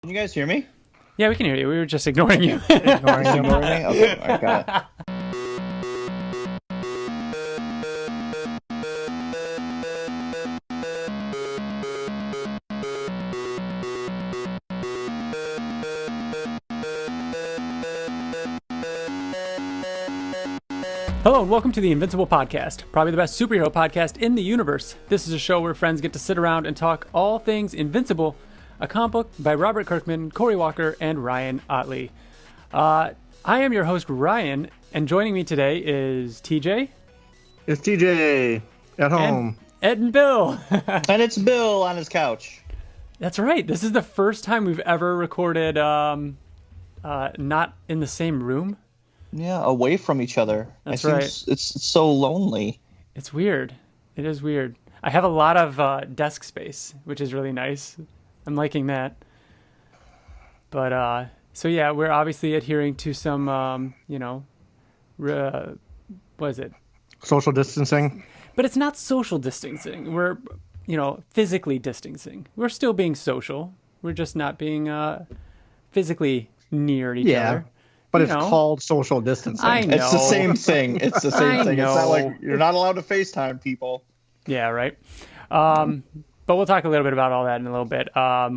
Can you guys hear me? Yeah, we can hear you. We were just ignoring you. Ignoring me? Okay, all right, got it. Hello and welcome to the Invincible podcast, probably the best superhero podcast in the universe. This is a show where friends get to sit around and talk all things Invincible, a comic book by Robert Kirkman, Corey Walker, and Ryan Otley. I am your host, Ryan, and joining me today is TJ. It's TJ at home. And Ed and Bill. And it's Bill on his couch. That's right. This is the first time we've ever recorded not in the same room. Yeah, away from each other. That's right. It's so lonely. It's weird. It is weird. I have a lot of desk space, which is really nice. I'm liking that. But, so yeah, we're obviously adhering to some, what is it? Social distancing. But it's not social distancing. We're, physically distancing. We're still being social. We're just not being physically near each other. But it's called social distancing. I know. It's the same thing. It's the same thing. know. It's not like you're not allowed to FaceTime people. Yeah, right. But we'll talk a little bit about all that in a little bit.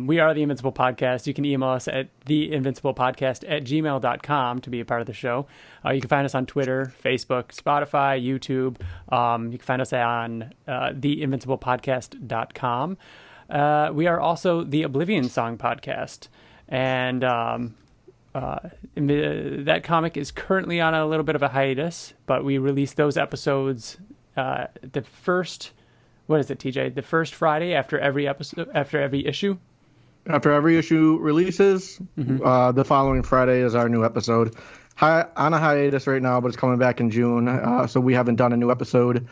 We are the Invincible Podcast. You can email us at theinvinciblepodcast@gmail.com to be a part of the show. You can find us on Twitter, Facebook, Spotify, YouTube. You can find us on theinvinciblepodcast.com. We are also the Oblivion Song Podcast. And that comic is currently on a little bit of a hiatus, but we release those episodes the first... What is it, TJ? The first Friday after every episode, after every issue? After every issue releases, the following Friday is our new episode. On a hiatus right now, but it's coming back in June, so we haven't done a new episode.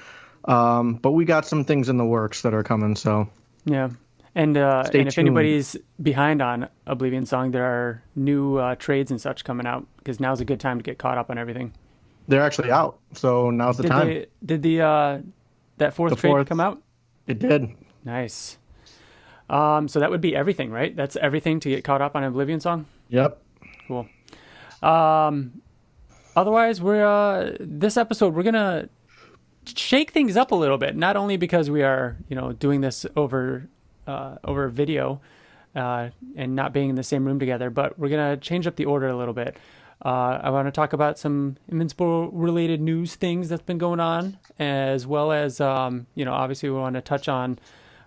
But we got some things in the works that are coming, so... Yeah. And if anybody's behind on Oblivion Song, there are new trades and such coming out, because now's a good time to get caught up on everything. They're actually out, so now's the time. Did that fourth trade come out? It did. Nice. So that would be everything, right? That's everything to get caught up on Oblivion Song? Yep. Cool. Otherwise, this episode, we're going to shake things up a little bit, not only because we are, doing this over video and not being in the same room together, but we're going to change up the order a little bit. I want to talk about some Invincible-related news things that's been going on, as well as, obviously we want to touch on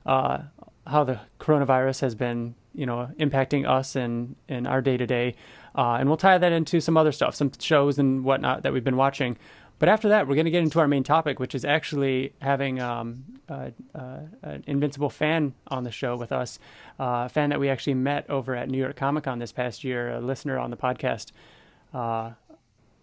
how the coronavirus has been, impacting us and our day-to-day. And we'll tie that into some other stuff, some shows and whatnot that we've been watching. But after that, we're going to get into our main topic, which is actually having an Invincible fan on the show with us, a fan that we actually met over at New York Comic Con this past year, a listener on the podcast.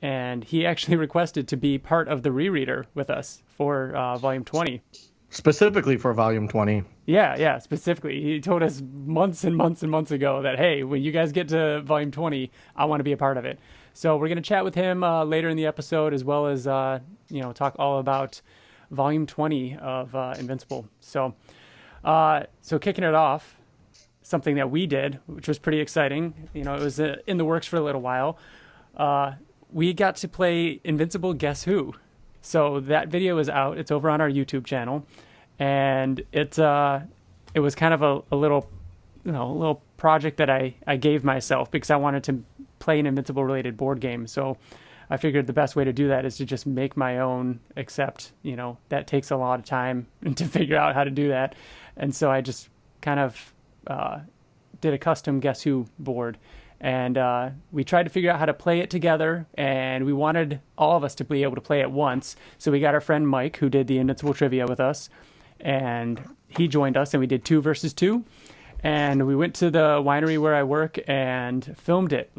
And he actually requested to be part of the Rereader with us for Volume 20. Specifically for Volume 20. Yeah, specifically. He told us months and months and months ago that, hey, when you guys get to Volume 20, I want to be a part of it. So we're going to chat with him later in the episode, as well as, talk all about Volume 20 of Invincible. So kicking it off, something that we did, which was pretty exciting. It was in the works for a little while. We got to play Invincible Guess Who. So that video is out. It's over on our YouTube channel, and it was kind of a little project that I gave myself because I wanted to play an Invincible related board game. So I figured the best way to do that is to just make my own, except, that takes a lot of time to figure out how to do that. And so I just kind of did a custom Guess Who board. And we tried to figure out how to play it together, and we wanted all of us to be able to play at once. So we got our friend Mike, who did the Invincible trivia with us, and he joined us, and we did 2 versus 2. And we went to the winery where I work and filmed it,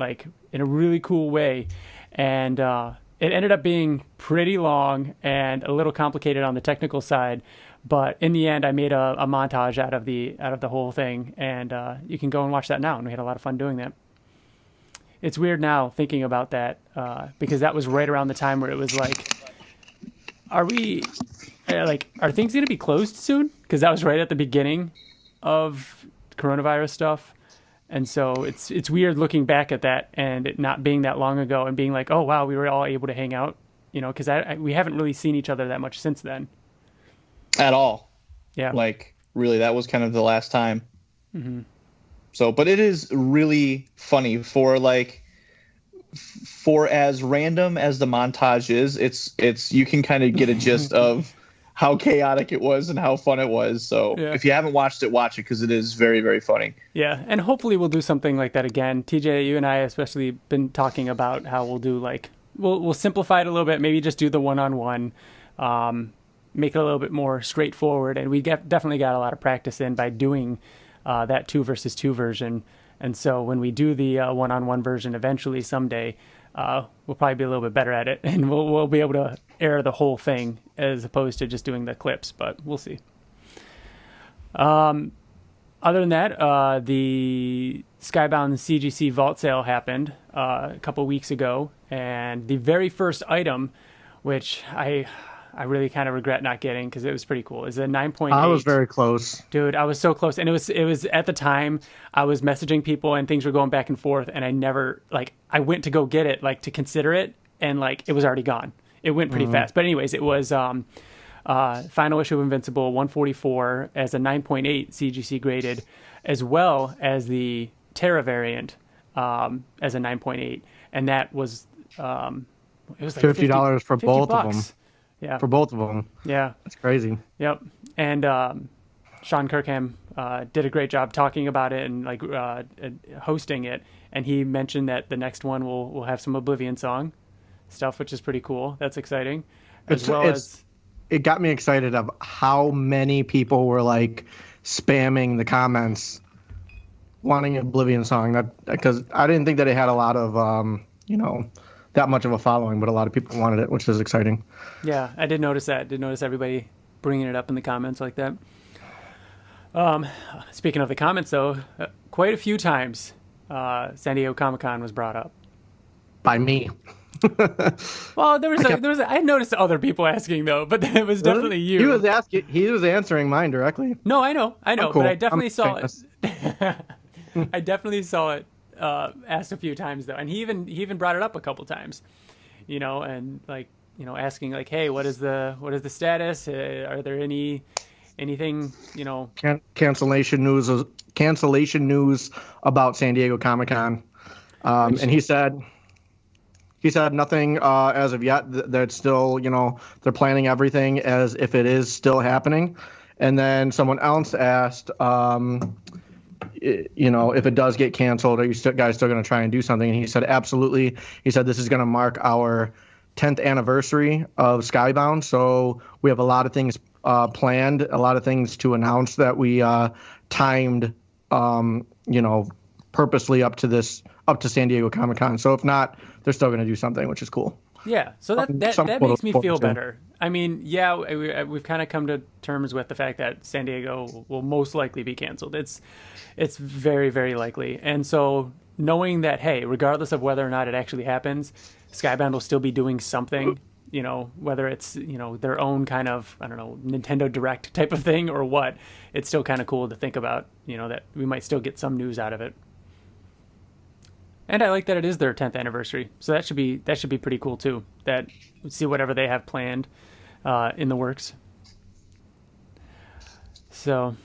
in a really cool way. And it ended up being pretty long and a little complicated on the technical side. But in the end, I made a montage out of the whole thing, and you can go and watch that now. And we had a lot of fun doing that. It's weird now thinking about that because that was right around the time where it was like, are things going to be closed soon? Because that was right at the beginning of coronavirus stuff. And so it's weird looking back at that and it not being that long ago and being like, oh wow, we were all able to hang out, because we haven't really seen each other that much since then. At all. Yeah. Like, really, that was kind of the last time. Mm-hmm. So, but it is really funny for as random as the montage is, it's you can kind of get a gist of how chaotic it was and how fun it was. So if you haven't watched it, watch it because it is very, very funny. Yeah, and hopefully we'll do something like that again. TJ, you and I especially been talking about how we'll do we'll simplify it a little bit, maybe just do the one-on-one, make it a little bit more straightforward. And we definitely got a lot of practice in by doing that 2 versus 2 version. And so when we do the one-on-one version eventually someday, we'll probably be a little bit better at it, and we'll be able to air the whole thing as opposed to just doing the clips, but we'll see. Other than that, the Skybound CGC vault sale happened a couple weeks ago, and the very first item, which I really kind of regret not getting because it was pretty cool, is a 9.8. I was very close. Dude, I was so close. And it was at the time I was messaging people and things were going back and forth, and I never, I went to go get it, to consider it, and it was already gone. It went pretty fast. But anyways, it was final issue of Invincible 144 as a 9.8 CGC graded, as well as the Terra variant as a 9.8. And that was, it was $50 for both of them. Yeah. For both of them. Yeah. That's crazy. Yep. And Sean Kirkham did a great job talking about it and hosting it. And he mentioned that the next one will have some Oblivion song stuff, which is pretty cool. That's exciting. It got me excited of how many people were spamming the comments wanting an Oblivion song. Because I didn't think that it had a lot of that much of a following, but a lot of people wanted it, which is exciting. Yeah, I did notice that. Did notice everybody bringing it up in the comments like that. Speaking of the comments, though, quite a few times San Diego Comic-Con was brought up. By me. Well, I noticed other people asking, though, but it was definitely you. He was answering mine directly. No, I know, cool. But I definitely saw it. I definitely saw it asked a few times, though, and he even brought it up a couple times, and asking hey, what is the status? Are there anything cancellation news about San Diego Comic-Con? And he said nothing as of yet. That still, they're planning everything as if it is still happening. And then someone else asked, if it does get canceled, are you guys still going to try and do something? And he said, absolutely. He said, this is going to mark our 10th anniversary of Skybound. So we have a lot of things planned, a lot of things to announce that we timed, purposely up to San Diego Comic-Con. So if not, they're still going to do something, which is cool. Yeah, so that makes me feel better. I mean, yeah, we've kind of come to terms with the fact that San Diego will most likely be canceled. It's very, very likely. And so knowing that, hey, regardless of whether or not it actually happens, Skybound will still be doing something, whether it's, their own kind of, I don't know, Nintendo Direct type of thing or what, it's still kind of cool to think about, that we might still get some news out of it. And I like that it is their 10th anniversary, so that should be pretty cool too. That we'll see whatever they have planned in the works. So,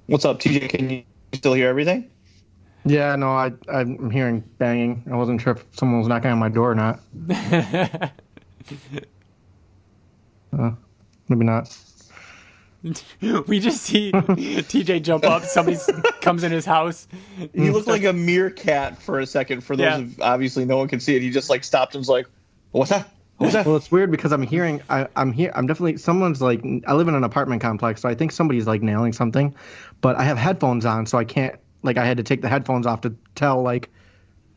what's up, TJ? Can you still hear everything? Yeah, no, I'm hearing banging. I wasn't sure if someone was knocking on my door or not. Maybe not. We just see TJ jump up. Somebody comes in his house. He looked like a meerkat for a second. For those of, obviously no one can see it. He just stopped and was like, "What's that? What's that?" Well, it's weird because I'm hearing. I'm here. I'm definitely someone's I live in an apartment complex, so I think somebody's nailing something, but I have headphones on, so I can't. I had to take the headphones off to tell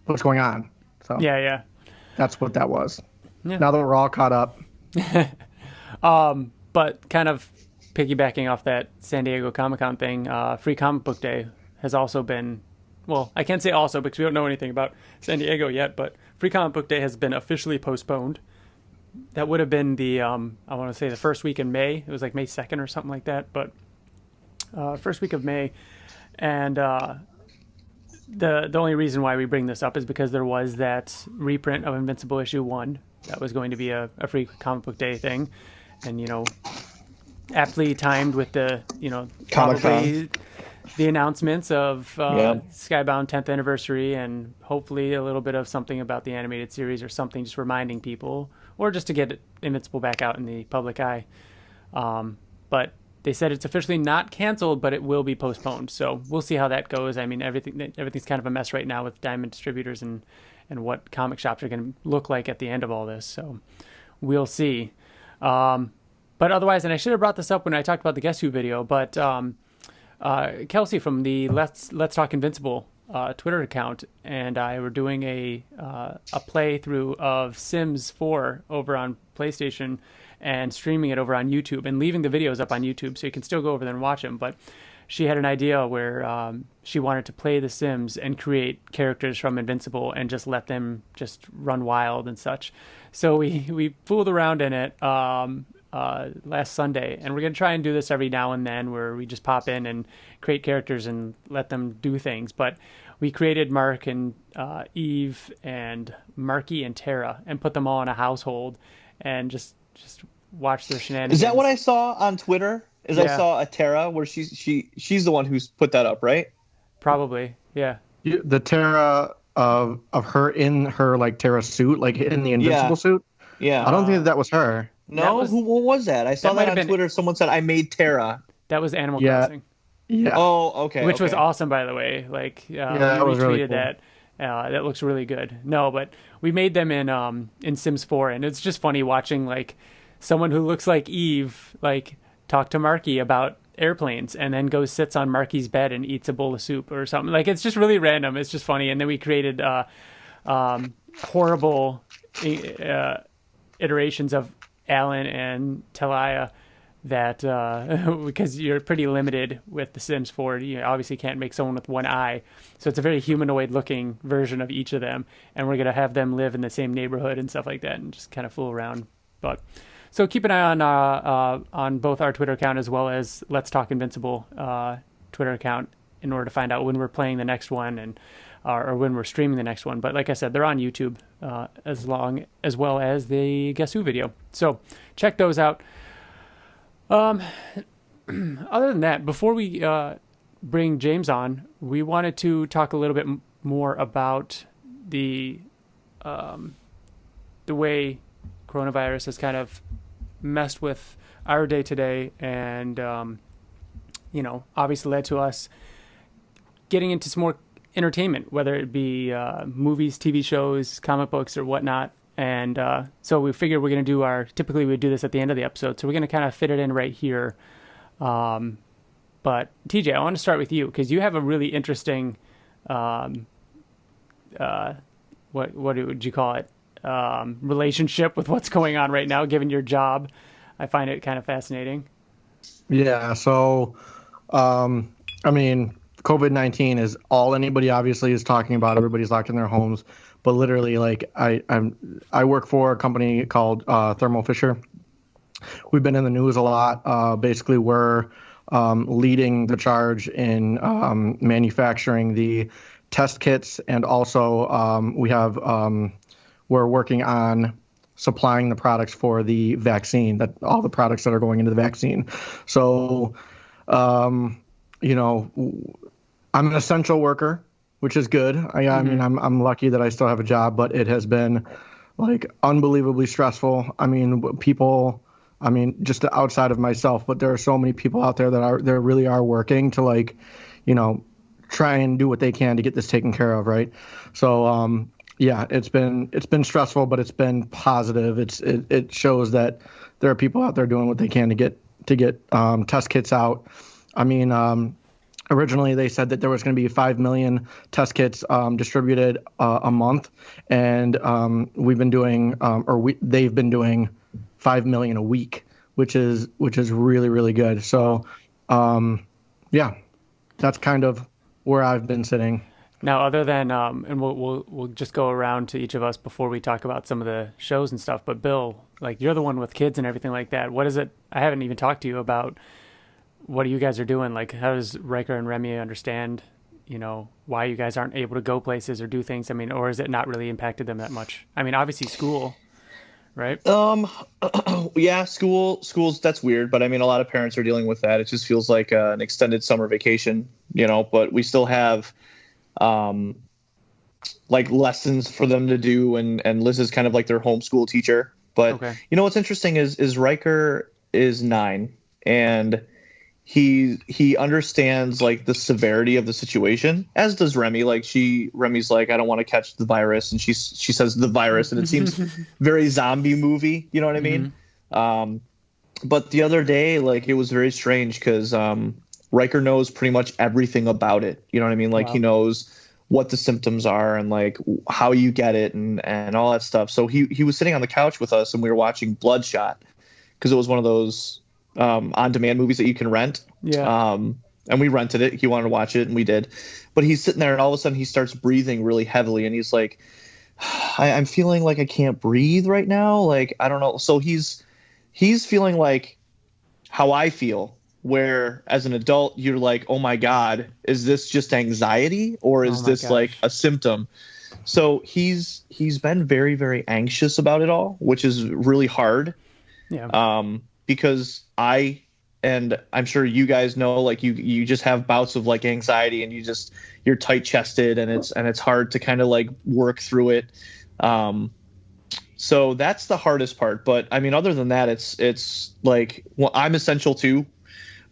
what's going on. So yeah, that's what that was. Yeah. Now that we're all caught up. But kind of piggybacking off that San Diego Comic-Con thing, Free Comic Book Day has also been, well, I can't say also because we don't know anything about San Diego yet, but Free Comic Book Day has been officially postponed. That would have been the, I want to say the first week in May. It was May 2nd or something like that, but first week of May. And the only reason why we bring this up is because there was that reprint of Invincible issue 1 that was going to be a free comic book day thing, and aptly timed with the probably the announcements of Skybound 10th anniversary, and hopefully a little bit of something about the animated series or something, just reminding people, or just to get Invincible back out in the public eye. But they said it's officially not canceled, but it will be postponed. So we'll see how that goes. I mean, everything's kind of a mess right now with Diamond distributors and what comic shops are going to look like at the end of all this. So we'll see. But otherwise, and I should have brought this up when I talked about the Guess Who video, but Kelsey from the Let's Talk Invincible Twitter account and I were doing a playthrough of Sims 4 over on PlayStation and streaming it over on YouTube and leaving the videos up on YouTube, so you can still go over there and watch them. But she had an idea where she wanted to play The Sims and create characters from Invincible and just let them just run wild and such. So we fooled around in it last Sunday, and we're going to try and do this every now and then where we just pop in and create characters and let them do things. But we created Mark and Eve and Marky and Tara and put them all in a household and just watch their shenanigans. Is that what I saw on Twitter? I saw a Tara where she's the one who's put that up, right? Probably, yeah. The Tara of her in her like Tara suit, like in the Invincible suit. Yeah. I don't think that was her. No, who was that? I saw that on Twitter. Someone said I made Tara. That was Animal Crossing. Yeah. Oh, okay. Which was awesome, by the way. Like, that was really cool. that. That looks really good. No, but we made them in Sims 4, and it's just funny watching like someone who looks like Eve like talk to Marky about airplanes, and then goes sits on Marky's bed and eats a bowl of soup or something. Like, it's just really random. It's just funny. And then we created horrible iterations of Alan and Talia that because you're pretty limited with The Sims 4. You obviously can't make someone with one eye, so it's a very humanoid looking version of each of them, and we're going to have them live in the same neighborhood and stuff like that and just kind of fool around. But so keep an eye on both our Twitter account as well as Let's Talk Invincible Twitter account in order to find out when we're playing the next one and or when we're streaming the next one. But like I said, they're on YouTube as well as the Guess Who video. So check those out. Other than that, before we bring James on, we wanted to talk a little bit more about the way coronavirus has kind of messed with our day today, and obviously led to us getting into some more entertainment, whether it be movies, TV shows, comic books, or whatnot. And so we figured we're going to do typically we do this at the end of the episode, so we're going to kind of fit it in right here. But TJ, I want to start with you because you have a really interesting, what would you call it, relationship with what's going on right now, given your job. I find it kind of fascinating. Yeah, so, I mean, COVID-19 is all anybody obviously is talking about. Everybody's locked in their homes. But literally, like, I work for a company called Thermo Fisher. We've been in the news a lot. Basically, we're leading the charge in manufacturing the test kits, and also we're working on supplying the products for the vaccine, that all the products that are going into the vaccine. So, I'm an essential worker, which is good. I mean, I'm lucky that I still have a job, but it has been like unbelievably stressful. I mean, just outside of myself, but there are so many people out there that really are working to try and do what they can to get this taken care of. Right. So, it's been stressful, but it's been positive. It shows that there are people out there doing what they can to get test kits out. I mean, originally they said that there was going to be 5 million test kits distributed a month, and we've been doing, they've been doing 5 million a week, which is really, really good. So, that's kind of where I've been sitting. Now, other than, and we'll just go around to each of us before we talk about some of the shows and stuff. But Bill, like, you're the one with kids and everything like that. What is it? I haven't even talked to you about what you guys are doing. Like, how does Riker and Remy understand why you guys aren't able to go places or do things? I mean, or has it not really impacted them that much? I mean, obviously school, right? Yeah, schools, that's weird, but I mean, a lot of parents are dealing with that. It just feels like an extended summer vacation, but we still have like lessons for them to do, and Liz is kind of like their homeschool teacher. But Okay. What's interesting is Riker is 9, and he understands like the severity of the situation, as does Remy. Like Remy's like, I don't want to catch the virus, and she says the virus, and it seems very zombie movie. You know what I mean? But the other day, like, it was very strange because Riker knows pretty much everything about it. You know what I mean? Like, He knows what the symptoms are and like how you get it and all that stuff. So he was sitting on the couch with us, and we were watching Bloodshot because it was one of those on-demand movies that you can rent. Yeah. And we rented it. He wanted to watch it, and we did. But he's sitting there, and all of a sudden he starts breathing really heavily, and he's like, I'm feeling like I can't breathe right now. Like, I don't know. So he's feeling like how I feel, where as an adult you're like, oh my God, is this just anxiety, or is this like a symptom? So he's been very, very anxious about it all, which is really hard. Yeah. Because and I'm sure you guys know, like you just have bouts of like anxiety, and you're tight chested, and it's hard to kind of like work through it. So that's the hardest part. But I mean, other than that, it's like, well, I'm essential too,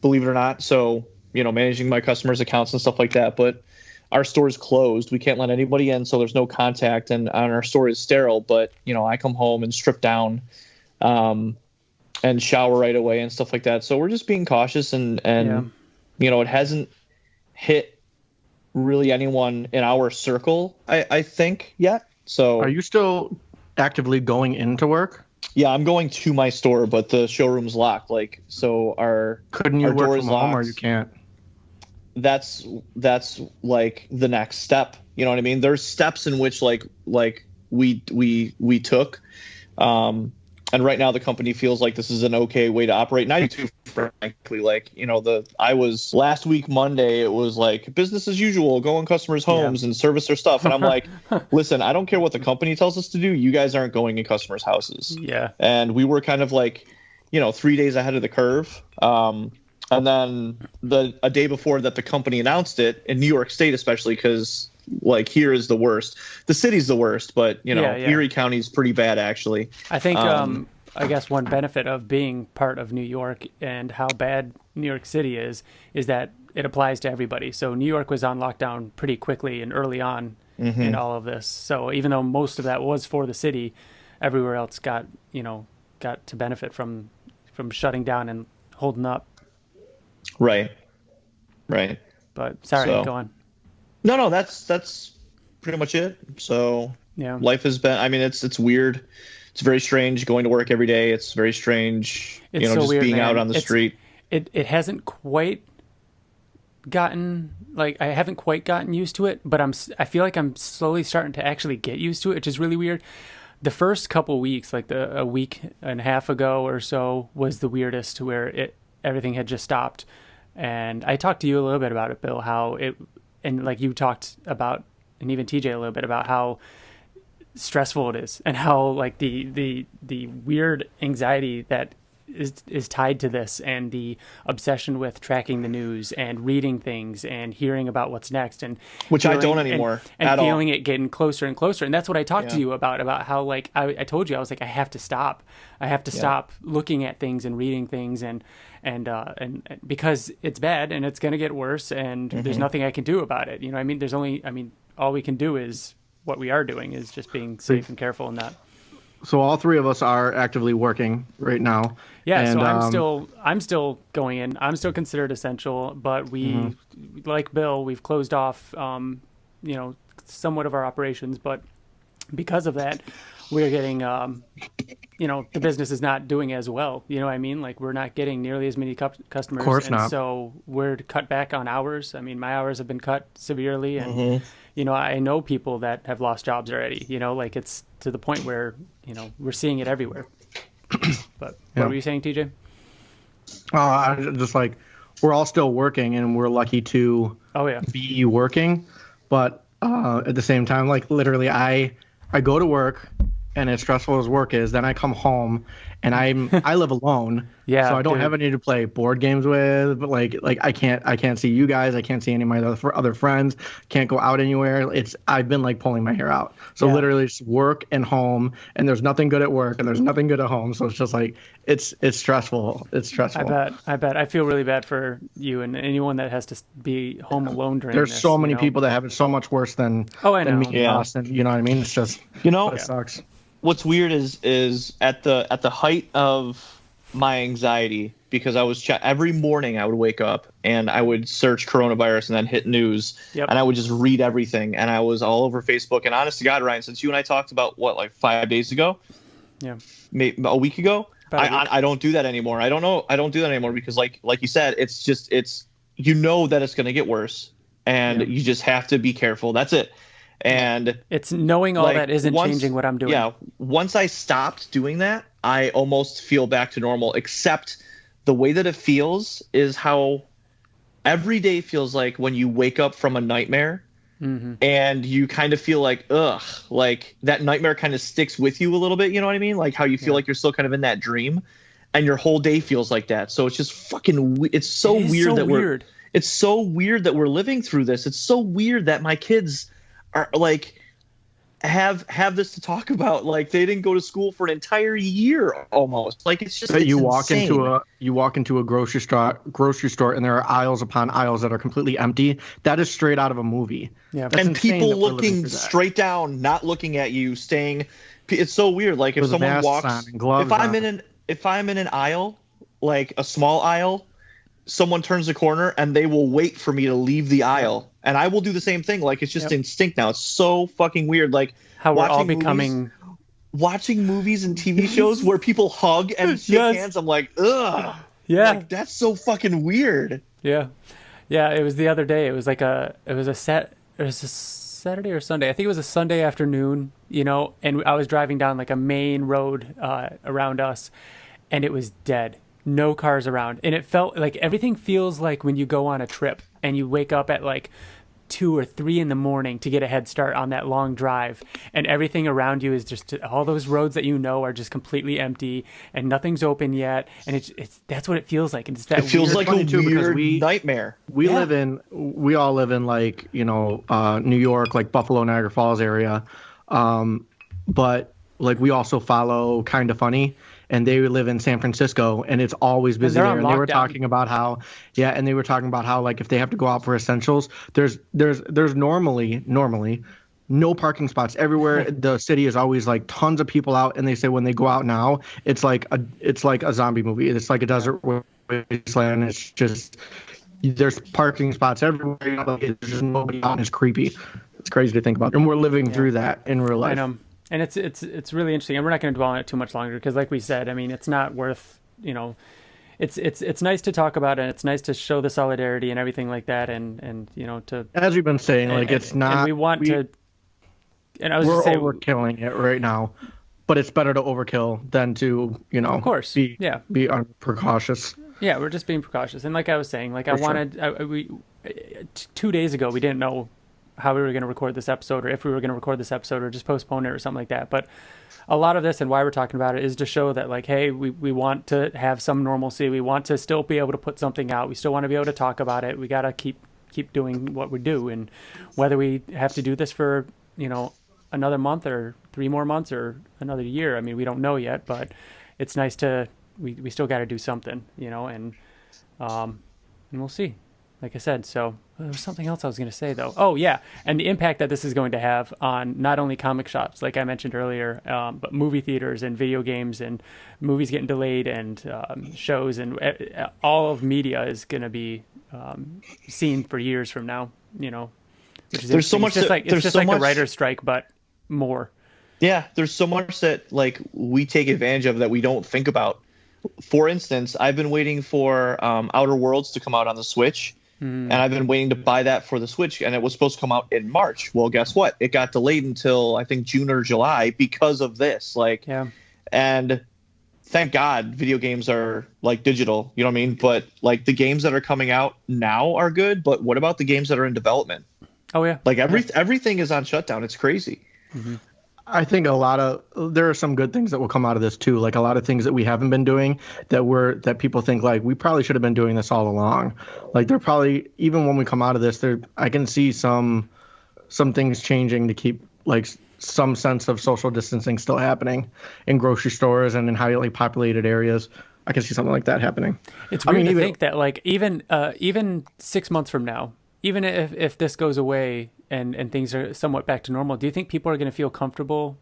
believe it or not. So, managing my customers' accounts and stuff like that. But our store is closed. We can't let anybody in, so there's no contact, and our store is sterile. But, I come home and strip down and shower right away and stuff like that. So we're just being cautious, and it hasn't hit really anyone in our circle, I think, yet. So are you still actively going into work? Yeah, I'm going to my store, but the showroom's locked. Like, so couldn't you work from home, or you can't? That's like the next step. You know what I mean? There's steps in which like we took. And right now the company feels like this is an okay way to operate. And I do too, frankly. Like, I was last week Monday, it was like business as usual, go in customers' homes and service their stuff. And I'm like, listen, I don't care what the company tells us to do. You guys aren't going in customers' houses. Yeah. And we were kind of like, 3 days ahead of the curve. And then a day before that the company announced it, in New York State especially, because like here is the worst. The city's the worst, but Erie County is pretty bad actually. I think I guess one benefit of being part of New York and how bad New York City is that it applies to everybody. So New York was on lockdown pretty quickly and early on in all of this. So even though most of that was for the city, everywhere else got to benefit from shutting down and holding up. Right. But sorry, go on. No, that's pretty much it. So yeah, life has been, I mean, it's weird. It's very strange going to work every day. It's very strange, it's so just weird, being man. out on the street. It hasn't quite gotten, like, I haven't quite gotten used to it, but I feel like I'm slowly starting to actually get used to it, which is really weird. The first couple weeks, like a week and a half ago or so, was the weirdest, where everything had just stopped. And I talked to you a little bit about it, Bill, and like you talked about, and even TJ a little bit about how stressful it is, and how like the weird anxiety that is tied to this, and the obsession with tracking the news and reading things and hearing about what's next, and which I don't anymore and feeling it getting closer and closer. And that's what I talked to you about how like I told you, I was like, I have to stop stop looking at things and reading things and because it's bad and it's going to get worse, and there's nothing I can do about it. All we can do is what we are doing, is just being safe and careful in that. So all three of us are actively working right now. Yeah, and, so I'm still going in. I'm still considered essential, but we, like Bill, we've closed off, somewhat of our operations. But because of that, we're getting, the business is not doing as well. You know what I mean? Like, we're not getting nearly as many customers. Of course not. So we're cut back on hours. I mean, my hours have been cut severely, and I know people that have lost jobs already. Like, it's to the point where we're seeing it everywhere. But what were you saying, TJ? Just like, we're all still working, and we're lucky to Oh yeah. be working, but at the same time, like literally, I go to work, and as stressful as work is, then I come home, and I live alone, Yeah, so I don't dude. have any to play board games with. But like I can't see you guys, I can't see any of my other friends, can't go out anywhere. I've been like pulling my hair out. So Yeah. literally, it's work and home, and there's nothing good at work, and there's nothing good at home. So it's just like it's stressful. It's stressful. I bet. I feel really bad for you and anyone that has to be home alone during There's this. so many you know? people that have it so much worse than I than know. me and us, and you know what I mean. It's just it sucks. What's weird is at the height of my anxiety, because I was every morning I would wake up and I would search coronavirus and then hit news, Yep. and I would just read everything, and I was all over Facebook. And honest to God, Ryan, since you and I talked about like 5 days ago, Yeah. maybe a week ago, About a week. I don't do that anymore. I don't do that anymore because like you said, it's you know that it's going to get worse, and you just have to be careful. That's it. And It's knowing all like, that isn't changing what I'm doing. Yeah, once I stopped doing that, I almost feel back to normal, except the way that it feels is how every day feels like when you wake up from a nightmare, and you kind of feel like, ugh, like that nightmare kind of sticks with you a little bit, you know what I mean? Like how you feel like you're still kind of in that dream, and your whole day feels like that. So it's just fucking it's so It is weird so that weird. it's so weird that we're living through this. It's so weird that my kids are like have this to talk about. Like they didn't go to school for an entire year almost. Like it's just You walk insane. into a grocery store, and there are aisles upon aisles that are completely empty. That is straight out of a movie. Yeah. That's and insane people that we're living looking through that. straight down, not looking at you, staying. It's so weird. Like if With someone masks walks, on and gloves if I'm on. in an aisle, like a small aisle, someone turns the corner and they will wait for me to leave the aisle, and I will do the same thing. Like it's just instinct now. It's so fucking weird. Like How we're all watching becoming. watching movies and TV shows where people hug and shake Yes. hands. I'm like, ugh. Yeah. Like that's so fucking weird. Yeah. Yeah. It was the other day. It was a Saturday or Sunday. I think it was a Sunday afternoon, and I was driving down like a main road around us, and it was dead. No cars around. And it felt like everything feels like when you go on a trip and you wake up at like 2 or 3 in the morning to get a head start on that long drive, and everything around you is just all those roads that are just completely empty and nothing's open yet, and it's that's what it feels like. And it's that It feels weird, like a funny, too, because weird nightmare. We all live in like New York, like Buffalo, Niagara Falls area, but like we also follow Kind of Funny, and they live in San Francisco, and it's always busy they're there. on And they were lockdown. talking about how like if they have to go out for essentials, there's normally no parking spots everywhere. The city is always like tons of people out, and they say when they go out now, it's like a zombie movie. It's like a desert wasteland. It's just there's parking spots everywhere. There's just nobody out, and it's creepy. It's crazy to think about, and we're living through that in real life. I know. And it's really interesting, and we're not going to dwell on it too much longer because, like we said, I mean, it's not worth, it's nice to talk about it. It's nice to show the solidarity and everything like that, and to As we've been saying, like it's not. And we want to. And I was We're just saying, overkilling it right now, but it's better to overkill than to of course, be precautious. Yeah, we're just being precautious. And like I was saying, like we 2 days ago we didn't know how we were going to record this episode, or if we were going to record this episode, or just postpone it or something like that. But a lot of this and why we're talking about it is to show that, like, hey, we want to have some normalcy. We want to still be able to put something out. We still want to be able to talk about it. We got to keep doing what we do. And whether we have to do this for, another month or 3 more months or another year, I mean, we don't know yet, but it's nice to, we still got to do something, and we'll see. Like I said, so there was something else I was going to say, though. Oh, yeah, and the impact that this is going to have on not only comic shops, like I mentioned earlier, but movie theaters and video games and movies getting delayed and shows, and all of media is going to be seen for years from now, Which is There's so much. It's just like a writer's strike, but more. Yeah, there's so much that like we take advantage of that we don't think about. For instance, I've been waiting for Outer Worlds to come out on the Switch. And I've been waiting to buy that for the Switch, and it was supposed to come out in March. Well, guess what? It got delayed until I think June or July because of this. And thank God video games are like digital, you know what I mean? But like the games that are coming out now are good, but what about the games that are in development? Oh yeah. Like everything is on shutdown. It's crazy. I think there are some good things that will come out of this too. Like a lot of things that we haven't been doing that people think like we probably should have been doing this all along. Like they're probably, even when we come out of this, I can see some things changing to keep like some sense of social distancing still happening in grocery stores and in highly populated areas. I can see something like that happening. It's weird to think that like even 6 months from now, even if this goes away and things are somewhat back to normal, do you think people are going to feel comfortable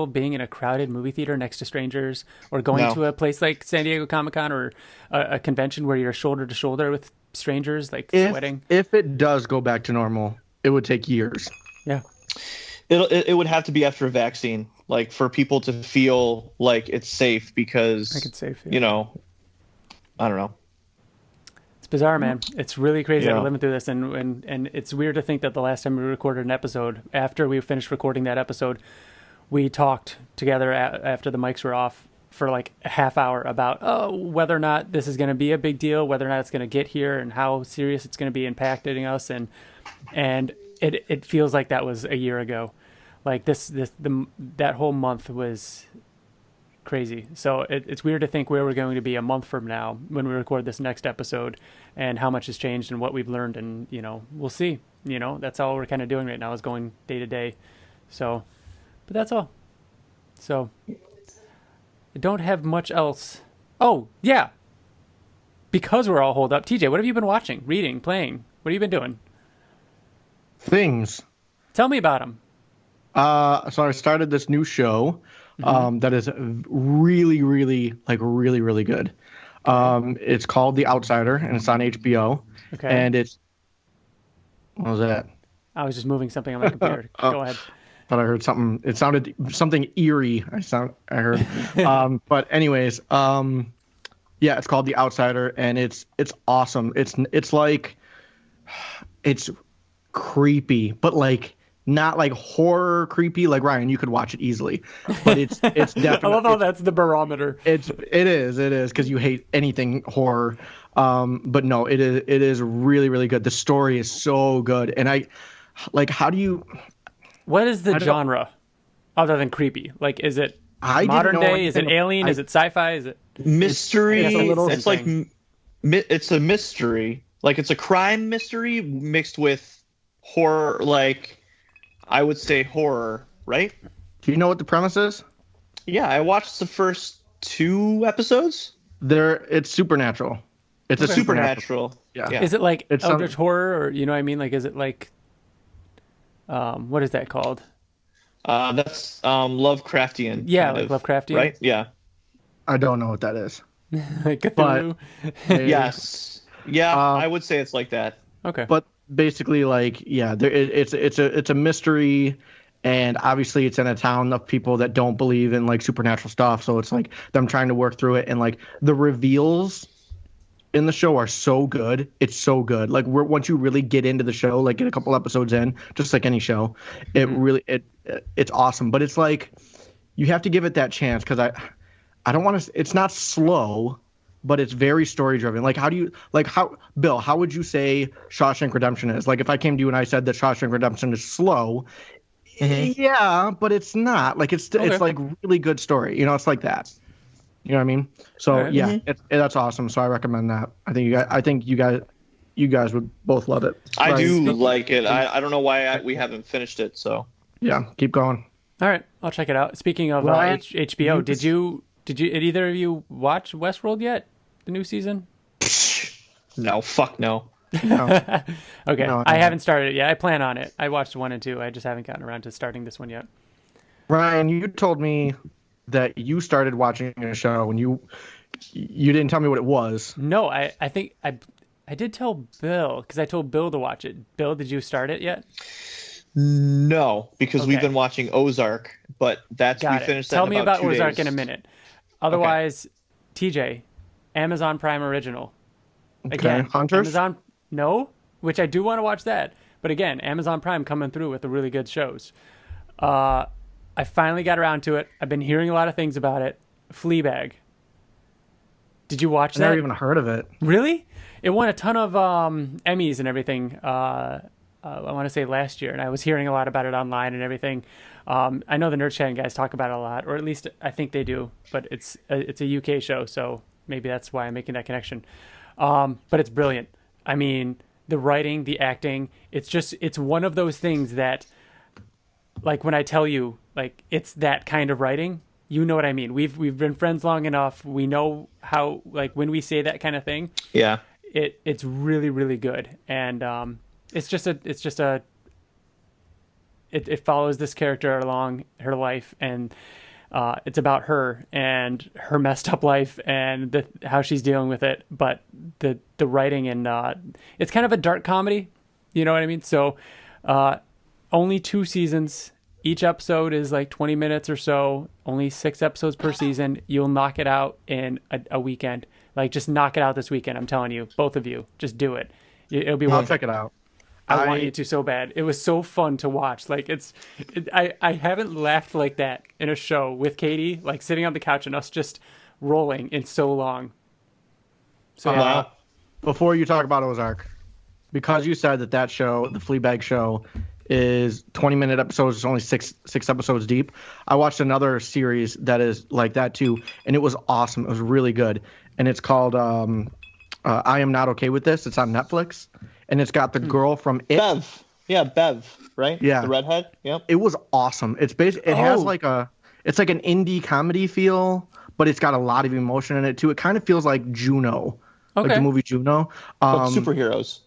being in a crowded movie theater next to strangers, or going to a place like San Diego Comic-Con or a convention where you're shoulder to shoulder with strangers, like sweating? If it does go back to normal, it would take years. Yeah. It would have to be after a vaccine, like for people to feel like it's safe, because Like it's safe, yeah. you know, I don't know. It's bizarre, man. It's really crazy that Yeah. we're living through this, and it's weird to think that the last time we recorded an episode, after we finished recording that episode, we talked together after the mics were off for like a half hour about whether or not this is going to be a big deal, whether or not it's going to get here, and how serious it's going to be impacting us, and it feels like that was a year ago. Like that whole month was crazy. So it's weird to think where we're going to be a month from now when we record this next episode, and how much has changed and what we've learned, and we'll see. That's all we're kind of doing right now, is going day to day. So, but that's all. So I don't have much else. Oh yeah, because we're all holed up. TJ, what have you been watching, reading, playing? What have you been doing? Things. Tell me about them. So I started this new show that is really, really, really, really good. It's called The Outsider, and it's on HBO. Okay. And what was that? I was just moving something on my computer. Go ahead. Thought I heard something. It sounded something eerie. I heard. But anyways, yeah, it's called The Outsider, and it's awesome. It's like, it's creepy, but like not like horror creepy. Like Ryan, you could watch it easily, but it's definitely. I love how that's the barometer. It is because you hate anything horror. But no, it is really, really good. The story is so good, and how do you? What is the genre other than creepy? Like, is it modern day? Is it alien? Is it sci-fi? Is it mystery? It's like it's a mystery. Like it's a crime mystery mixed with horror. Like I would say horror, right? Do you know what the premise is? Yeah, I watched the first 2 episodes. It's supernatural. It's a supernatural. Yeah. Is it like It's Eldritch horror, or you know what I mean? Like, is it like what is that called? That's Lovecraftian. Yeah, kind like of, Lovecraftian. right? Yeah. I don't know what that is. Cthulhu. Yes. Yeah, I would say it's like that. Okay. But basically, like, yeah, it's a mystery, and obviously it's in a town of people that don't believe in like supernatural stuff. So it's like them trying to work through it, and like the reveals in the show are so good. It's so good. Like once you really get into the show, like get a couple episodes in, just like any show, it's awesome. But it's like you have to give it that chance, because I don't want to. It's not slow, but it's very story driven. Like Bill, how would you say Shawshank Redemption is? Like if I came to you and I said that Shawshank Redemption is slow, yeah, but it's not. Like it's like really good story. It's like that. You know what I mean? So right. Yeah, that's awesome. So I recommend that. I think you guys would both love it. I do like it. I don't know why we haven't finished it. So yeah, keep going. All right, I'll check it out. Speaking of HBO, did either of you watch Westworld yet? The new season? No, fuck no. No. Okay, No, I haven't started it yet. I plan on it. I watched 1 and 2. I just haven't gotten around to starting this one yet. Ryan, you told me that you started watching a show and you didn't tell me what it was. No, I think I did tell Bill, because I told Bill to watch it. Bill, did you start it yet? No, because we've been watching Ozark, but we finished that. Tell me about 2 Ozark days. in a minute. Otherwise, TJ, Amazon Prime original. Again, Hunters? Which I do want to watch that. But again, Amazon Prime coming through with the really good shows. I finally got around to it. I've been hearing a lot of things about it. Fleabag. Did you watch that? I never even heard of it. Really? It won a ton of Emmys and everything. I want to say last year, and I was hearing a lot about it online and everything. I know the Nerd Chat guys talk about it a lot, or at least I think they do. But it's a UK show, so maybe that's why I'm making that connection. But it's brilliant. I mean, the writing, the acting. It's one of those things that, like, when I tell you, like, it's that kind of writing. You know what I mean. We've been friends long enough. We know how, like, when we say that kind of thing. Yeah. It's really, really good, and it follows this character along her life, and it's about her and her messed up life and how she's dealing with it. But the writing, and it's kind of a dark comedy. You know what I mean? So only 2 seasons. Each episode is like 20 minutes or so. Only 6 episodes per season. You'll knock it out in a weekend. Like, just knock it out this weekend. I'm telling you, both of you, just do it. It'll be. I'll check it out. I want you to so bad. It was so fun to watch. Like, I haven't laughed like that in a show with Katie, like sitting on the couch and us just rolling in so long. So Wow. Before you talk about Ozark, because you said that show, the Fleabag show, is 20-minute episodes. It's only six episodes deep. I watched another series that is like that too, and it was awesome. It was really good, and it's called I Am Not Okay With This. It's on Netflix, and it's got the girl from It. Bev. Yeah, Bev, right? Yeah. The redhead. Yep. It was awesome. It's basically, it has like it's like an indie comedy feel, but it's got a lot of emotion in it too. It kind of feels like Juno, like the movie Juno. But superheroes.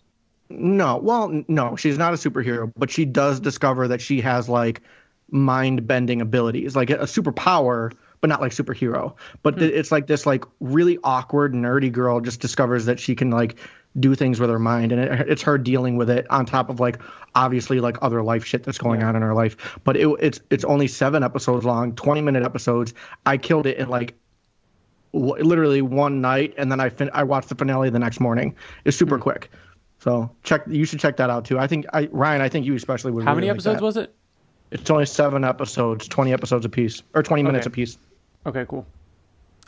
No, she's not a superhero, but she does discover that she has like mind-bending abilities, like a superpower, but not like superhero. But it's like this like really awkward, nerdy girl just discovers that she can like do things with her mind, and it's her dealing with it on top of like obviously like other life shit that's going on in her life. But it's only 7 episodes long, 20-minute episodes. I killed it in like literally one night, and then I watched the finale the next morning. It's super quick. So you should check that out too. Ryan, I think you especially would. How many episodes was it? It's only 7 episodes, 20 episodes apiece, or 20 minutes apiece. Okay, cool.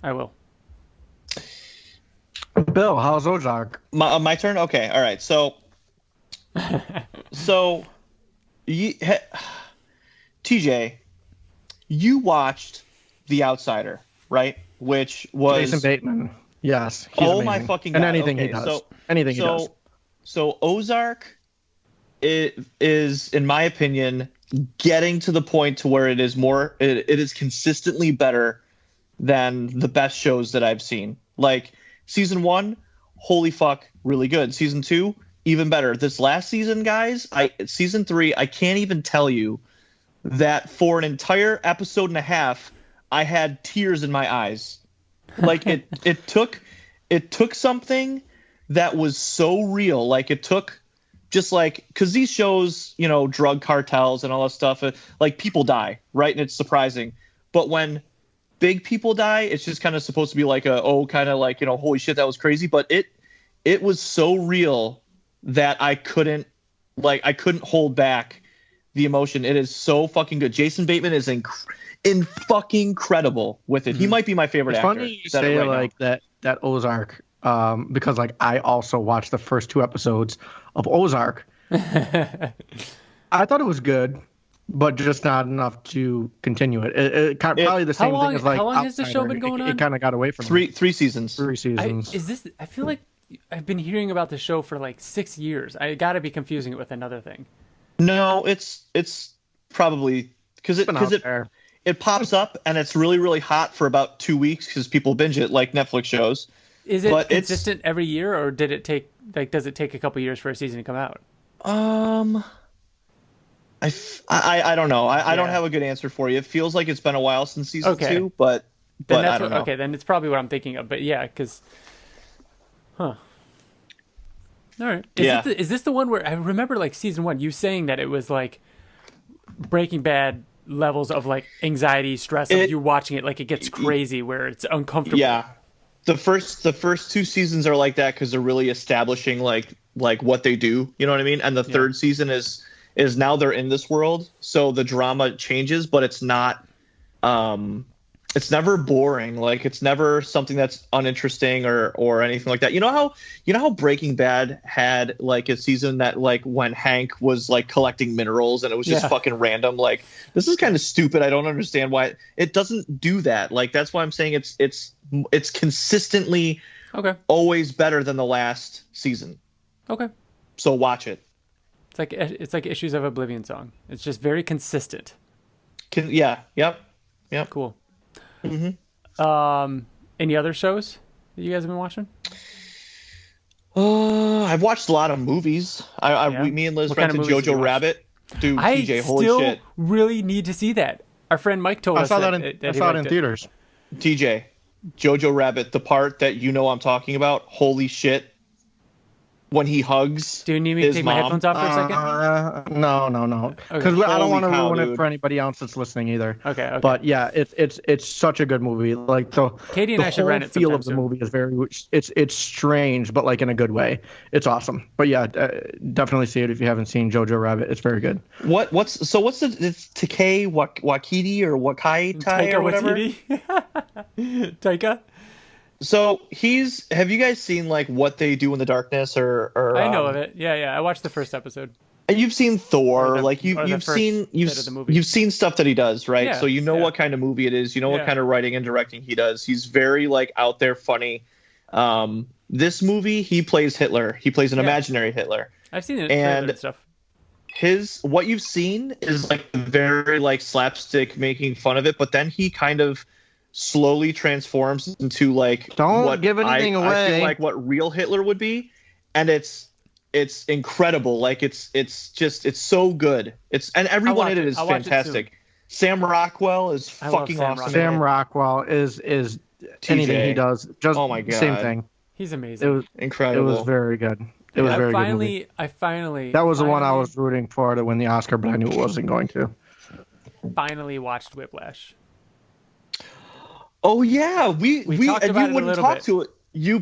I will. Bill, how's Ozark? My turn. Okay, all right. So, TJ, you watched The Outsider, right? Which was Jason Bateman. Yes. He's oh amazing. my fucking god! And anything he does. Anything he does. So Ozark is, in my opinion, getting to the point to where it is consistently better than the best shows that I've seen. Like season 1, holy fuck, really good. Season 2, even better. This last season, guys, season 3, I can't even tell you that for an entire episode and a half, I had tears in my eyes. Like it took something that was so real. Like it took just like, because these shows, you know, drug cartels and all that stuff, like people die, right? And it's surprising. But when big people die, it's just kind of supposed to be like kind of like, you know, holy shit, that was crazy. But it was so real that I couldn't hold back the emotion. It is so fucking good. Jason Bateman is fucking incredible with it. He might be my favorite actor. It's funny you say like that Ozark, because like I also watched the first 2 episodes of Ozark. I thought it was good, but just not enough to continue it. Probably the same thing as like how long has the show been going on? It kind of got away from three seasons. 3 seasons. I feel like I've been hearing about the show for like 6 years. I got to be confusing it with another thing. No, it's probably because it pops up and it's really, really hot for about 2 weeks because people binge it like Netflix shows. Is it consistent every year, or does it take a couple years for a season to come out? I don't know. I don't have a good answer for you. It feels like it's been a while since season 2, but I don't know. Okay, then it's probably what I'm thinking of. But yeah, because, all right. Is this the one where I remember like season 1, you saying that it was like Breaking Bad levels of like anxiety, stress of you watching it, like it gets crazy where it's uncomfortable. Yeah. The first 2 seasons are like that because they're really establishing like what they do, you know what I mean? And the third season is now they're in this world, so the drama changes, but it's not It's never boring. Like it's never something that's uninteresting or anything like that. You know how Breaking Bad had like a season that like when Hank was like collecting minerals and it was just fucking random. Like this is kind of stupid. I don't understand why it doesn't do that. Like that's why I'm saying it's consistently always better than the last season. Okay. So watch it. It's like Issues of Oblivion song. It's just very consistent. Yep. Cool. Mm-hmm. Any other shows that you guys have been watching? I've watched a lot of movies. Me and Liz rented Jojo Rabbit. Dude, TJ, holy shit! Really need to see that. Our friend Mike told us I saw it in theaters. TJ, Jojo Rabbit, the part that I'm talking about. Holy shit! When he hugs, do you need me to take my headphones off for a second? No. Because I don't want to ruin it for anybody else that's listening either. Okay. But yeah, it's such a good movie. Like Katie and I should rent it. The feel of the movie is it's strange, but like in a good way. It's awesome. But yeah, definitely see it if you haven't seen Jojo Rabbit. It's very good. What's it's Takei Wakiti or Wakai Tai or whatever? Taika. So have you guys seen like What They Do in the Darkness or I know of it. Yeah. I watched the first episode. And you've seen Thor, you've seen stuff that he does, right? Yeah, so you know what kind of movie it is, you know what kind of writing and directing he does. He's very like out there funny. This movie he plays Hitler. He plays an imaginary Hitler. I've seen it and stuff. What you've seen is like very like slapstick making fun of it, but then he kind of slowly transforms into like don't give anything away. I feel like what real Hitler would be, and it's incredible. Like it's so good. And everyone in it is fantastic. Sam Rockwell is fucking awesome. Sam Rockwell is anything he does. Just oh my God, same thing. He's amazing. It was incredible. It was very good. It was very good movie. That was the one I was rooting for to win the Oscar, but I knew it wasn't going to. Finally watched Whiplash. Oh yeah, we talked and about you wouldn't talk to it.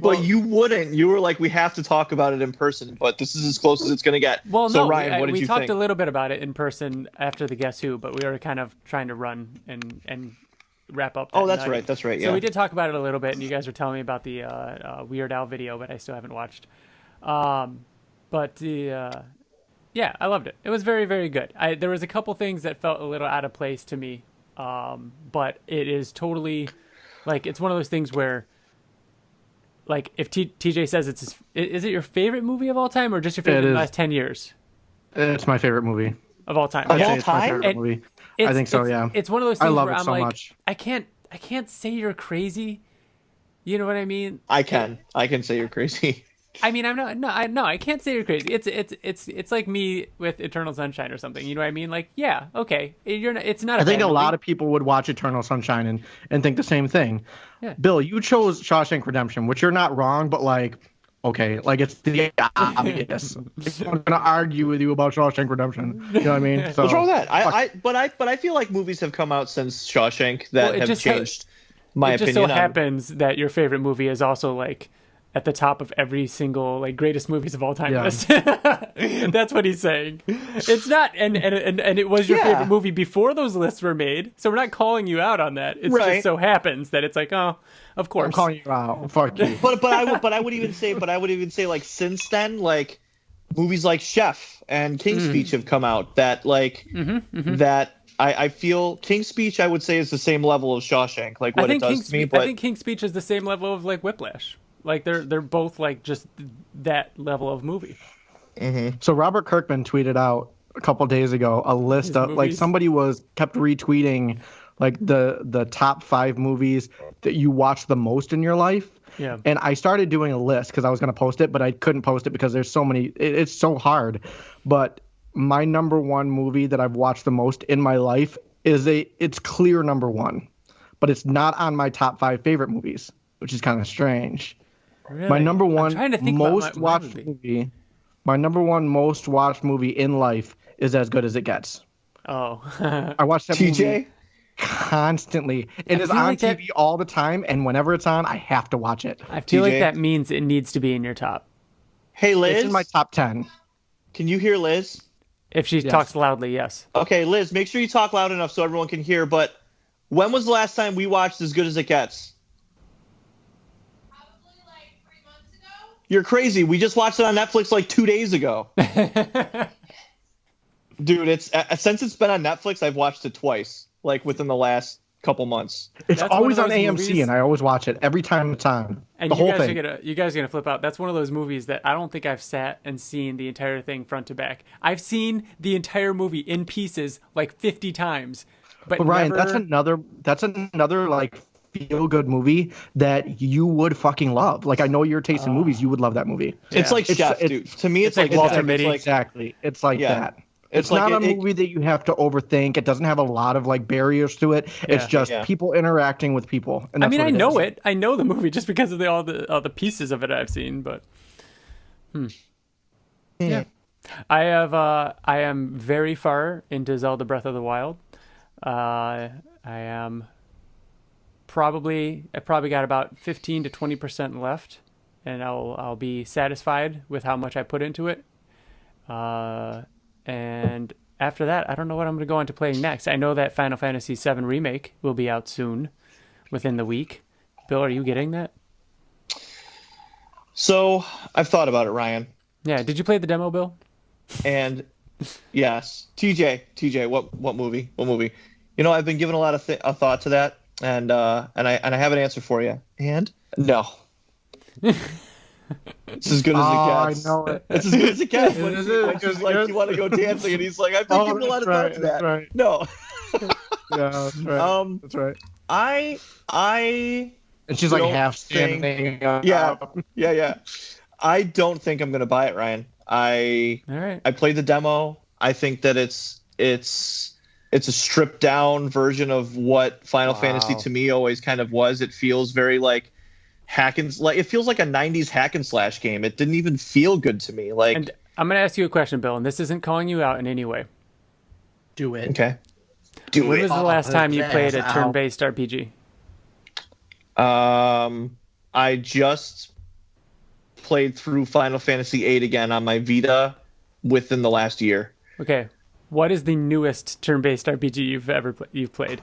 But you wouldn't. You were like, we have to talk about it in person. But this is as close as it's going to get. Well, so, no, Ryan, what did you think? We talked a little bit about it in person after the Guess Who, but we were kind of trying to run and wrap up. That's right. That's right. Yeah. So we did talk about it a little bit, and you guys were telling me about the Weird Al video, but I still haven't watched. But I loved it. It was very, very good. There was a couple things that felt a little out of place to me, but it is totally like it's one of those things where. Like, if TJ says is it your favorite movie of all time, or just your favorite in the last 10 years? It's my favorite movie of all time. Of all time? It's my favorite movie. I think so. Yeah. It's one of those things where I'm so like, much. I can't say you're crazy. You know what I mean? I can say you're crazy. I mean, I'm not. No, I can't say you're crazy. It's like me with Eternal Sunshine or something. You know what I mean? Like, yeah, okay. It's not. I think a lot of people would watch Eternal Sunshine and think the same thing. Yeah. Bill, you chose Shawshank Redemption, which you're not wrong, but like, okay, like it's the obvious. I'm gonna argue with you about Shawshank Redemption. You know what I mean? So, what's wrong with that? But I feel like movies have come out since Shawshank that have changed my opinion. It just so happens that your favorite movie is also like at the top of every single like greatest movies of all time list. That's what he's saying. It's not, and it was your favorite movie before those lists were made. So we're not calling you out on that. It just so happens that it's like, oh, of course. I'm calling you out. Fuck you. but I would even say like since then, like movies like Chef and King's Speech have come out that like that. I feel King's Speech, I would say, is the same level of Shawshank, like what it does to me. But I think King's Speech is the same level of like Whiplash. Like they're both like just that level of movie. Mm-hmm. So Robert Kirkman tweeted out a couple days ago a list of like somebody kept retweeting like the top 5 movies that you watch the most in your life. Yeah. And I started doing a list because I was going to post it, but I couldn't post it because there's so many. It's so hard. But my number one movie that I've watched the most in my life it's clear number 1, but it's not on my top 5 favorite movies, which is kind of strange. Really? My number one most watched movie. My number one most watched movie in life is As Good as It Gets. Oh. I watch that TJ? movie constantly. It is on TV all the time, and whenever it's on, I have to watch it. I feel like that means it needs to be in your top. Hey, Liz. It's in my top 10. Can you hear Liz? If she talks loudly, yes. Okay, Liz, make sure you talk loud enough so everyone can hear, but When was the last time we watched As Good as It Gets? Probably like 3 months ago. You're crazy. We just watched it on Netflix like 2 days ago. Dude, it's since it's been on Netflix, I've watched it twice, like within the last couple months. It's That's always one on of those AMC, movies- and I always watch it every time it's on. And the you whole guys thing. you guys are gonna flip out. That's one of those movies that I don't think I've sat and seen the entire thing front to back. I've seen the entire movie in pieces like 50 times. But Ryan, never... that's another like feel good movie that you would fucking love. Like I know your taste in movies, you would love that movie. It's like Chef, dude. To me, it's like Walter Chef. Mitty. It's like, Exactly. It's like Yeah. that. It's It's like not a it- movie that you have to overthink. It doesn't have a lot of like barriers to it. It's just Yeah. people interacting with people. And I that's mean, what I know is. it. I know the movie just because of all the pieces of it I've seen. But yeah, I am very far into Zelda Breath of the Wild. I probably got about 15 to 20% left, and I'll be satisfied with how much I put into it. And after that, I don't know what I'm going to go on to playing next. I know that Final Fantasy VII Remake will be out soon, within the week. Bill, are you getting that? So I've thought about it, Ryan. Yeah. Did you play the demo, Bill? And yes, TJ, what movie? What movie? You know, I've been giving a lot of thought to that, and I have an answer for you. And no, it's as good as it gets. I know it. It's as good as it gets. When, It is when she's like, "You want to go dancing?" and he's like, "I've been giving a lot of thought to that." That's right. No, Yeah, that's right. That's right. I And she's like don't half think- standing. yeah. I don't think I'm gonna buy it, Ryan. All right. I played the demo. I think that it's a stripped down version of what Final Fantasy to me always kind of was. It feels very like it feels like a 90s hack and slash game. It didn't even feel good to me. Like, And I'm going to ask you a question, Bill, and this isn't calling you out in any way. Do it. okay, do When it. was the last time you yes, played a ow. turn-based RPG? I just played through Final Fantasy VIII again on my Vita within the last year. Okay. What is the newest turn-based RPG you've played?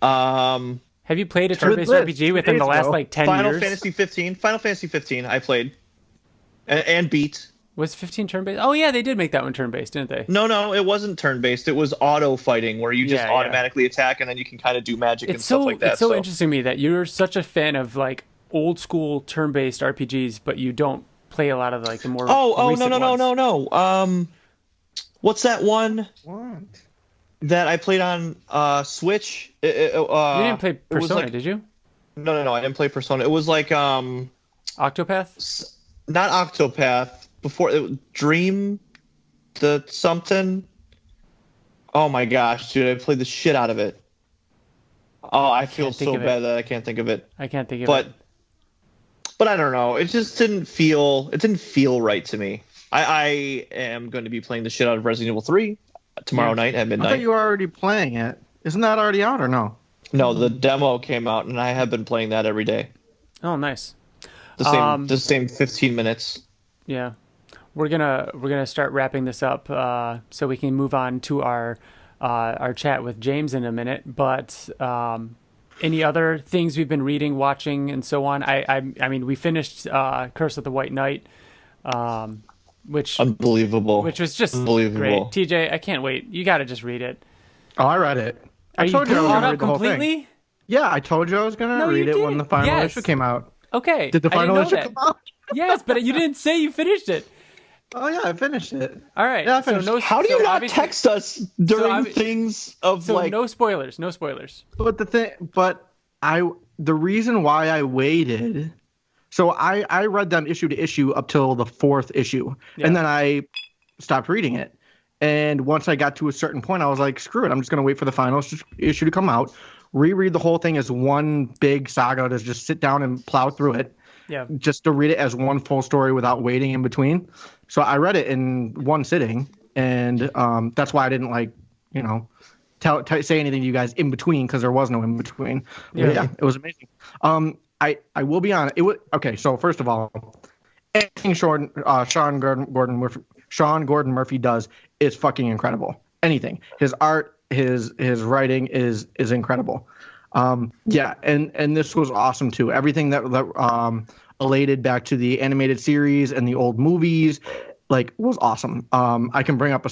Have you played a turn-based this, RPG within the last like 10 Final years? Fantasy 15. Final Fantasy 15. I played and beat. Was 15 turn-based? Oh yeah, they did make that one turn-based, didn't they? No, it wasn't turn-based. It was auto fighting, where you just Yeah, yeah. automatically attack, and then you can kind of do magic and It's stuff so like that. it's so interesting to me that you're such a fan of like old school turn-based RPGs, but you don't play a lot of like the more recent ones. No. What's that one What? that I played on Switch? You didn't play Persona, did you? No, I didn't play Persona. It was like Octopath? not Octopath. Before Dream, the something. Oh my gosh, dude! I played the shit out of it. Oh, I feel can't think so of it. bad that I can't think of it. I can't think of it. But I don't know. It just didn't feel right to me. I am going to be playing the shit out of Resident Evil 3 tomorrow night at I midnight. thought you were already playing it. Isn't that already out or no? No, the demo came out, and I have been playing that every day. Oh, nice. The same 15 minutes. Yeah. We're gonna start wrapping this up so we can move on to our chat with James in a minute. But any other things we've been reading, watching, and so on? I mean, we finished Curse of the White Knight, which Unbelievable. was just Unbelievable. great. TJ, I can't wait. You got to just read it. Oh, I read it. Are I you told you I was caught gonna up read the whole thing. completely? Yeah, I told you I was gonna No, you read it when the didn't. final Yes. issue came out. Okay. Did the I didn't final know issue that. come out? Yes, but you didn't say you finished it. Oh yeah, I finished it. All right. Yeah, I so finished. no, How do so you not obviously- text us during obvi- things of So like? no spoilers. No spoilers. But the reason why I waited, so I read them issue to issue up till the 4th issue, Yeah. and then I stopped reading it. And once I got to a certain point, I was like, screw it, I'm just gonna wait for the final issue to come out, reread the whole thing as one big saga, to just sit down and plow through it, Yeah. just to read it as one full story without waiting in between. So I read it in one sitting, and that's why I didn't say anything to you guys in between, because there was no in between. But Yeah. it was amazing. I will be honest. Okay. So first of all, anything Sean Gordon Murphy does is fucking incredible. Anything. His art, his writing is incredible. Yeah, and this was awesome too. Everything that related back to the animated series and the old movies, like, was awesome. I can bring up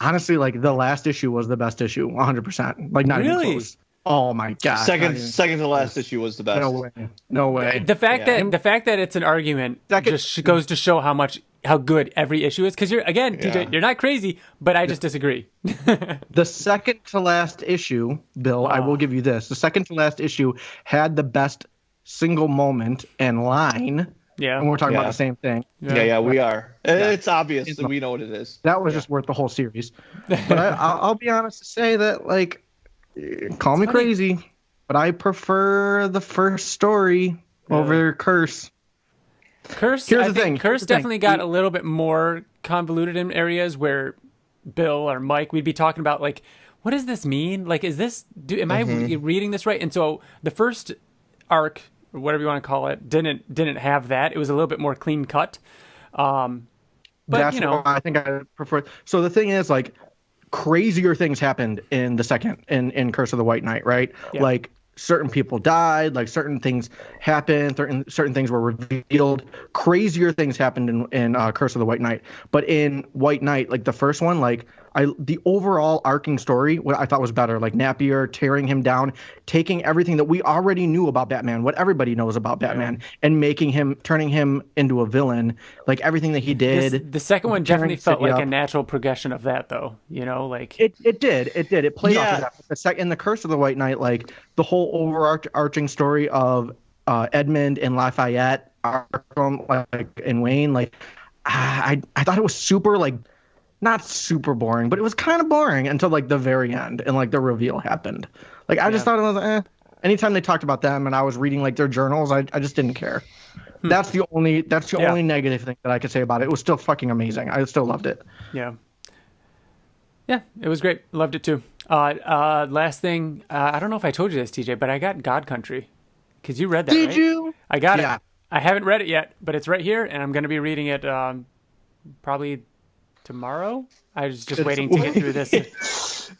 honestly, like, the last issue was the best issue, 100%. Like, not even close. Oh my god! Second to last issue was the best. No way. The fact that it's an argument just goes to show how good every issue is. Because TJ, you're not crazy, but I just disagree. The second to last issue, Bill, I will give you this. The second to last issue had the best single moment and line. Yeah, and we're talking about the same thing. Yeah, we are. It's obvious that we know what it is. That was just worth the whole series. But I'll be honest to say that, like, call me crazy, but I prefer the first story over Curse. Here's the thing. Curse definitely got a little bit more convoluted in areas where Bill or Mike, we'd be talking about, like, what does this mean? Like, am I reading this right? And so the first arc, or whatever you want to call it, didn't have that. It was a little bit more clean cut. But that's why I think I prefer. So the thing is, like, crazier things happened in the second in Curse of the White Knight, right? Yeah. Like, certain people died, like, certain things happened, certain things were revealed. Crazier things happened in Curse of the White Knight. But in White Knight, like the first one, like, the overall arcing story, what I thought was better, like Napier tearing him down, taking everything that we already knew about Batman, what everybody knows about Batman, and turning him into a villain, like everything that he did. The second one definitely felt like a natural progression of that, though. You know, like it did. It played off of that. In the Curse of the White Knight, like, the whole overarching story of Edmund and Lafayette, Arkham, like, and Wayne, like, I thought it was super, like, not super boring, but it was kind of boring until, like, the very end and, like, the reveal happened. Like, I just thought it was anytime they talked about them and I was reading, like, their journals, I just didn't care. That's the only negative thing that I could say about it. It was still fucking amazing. I still loved it. Yeah, it was great. Loved it too. Last thing, I don't know if I told you this, TJ, but I got God Country because you read that. Did right? you? I got it. I haven't read it yet, but it's right here, and I'm going to be reading it probably tomorrow. I was just waiting to get through this. It's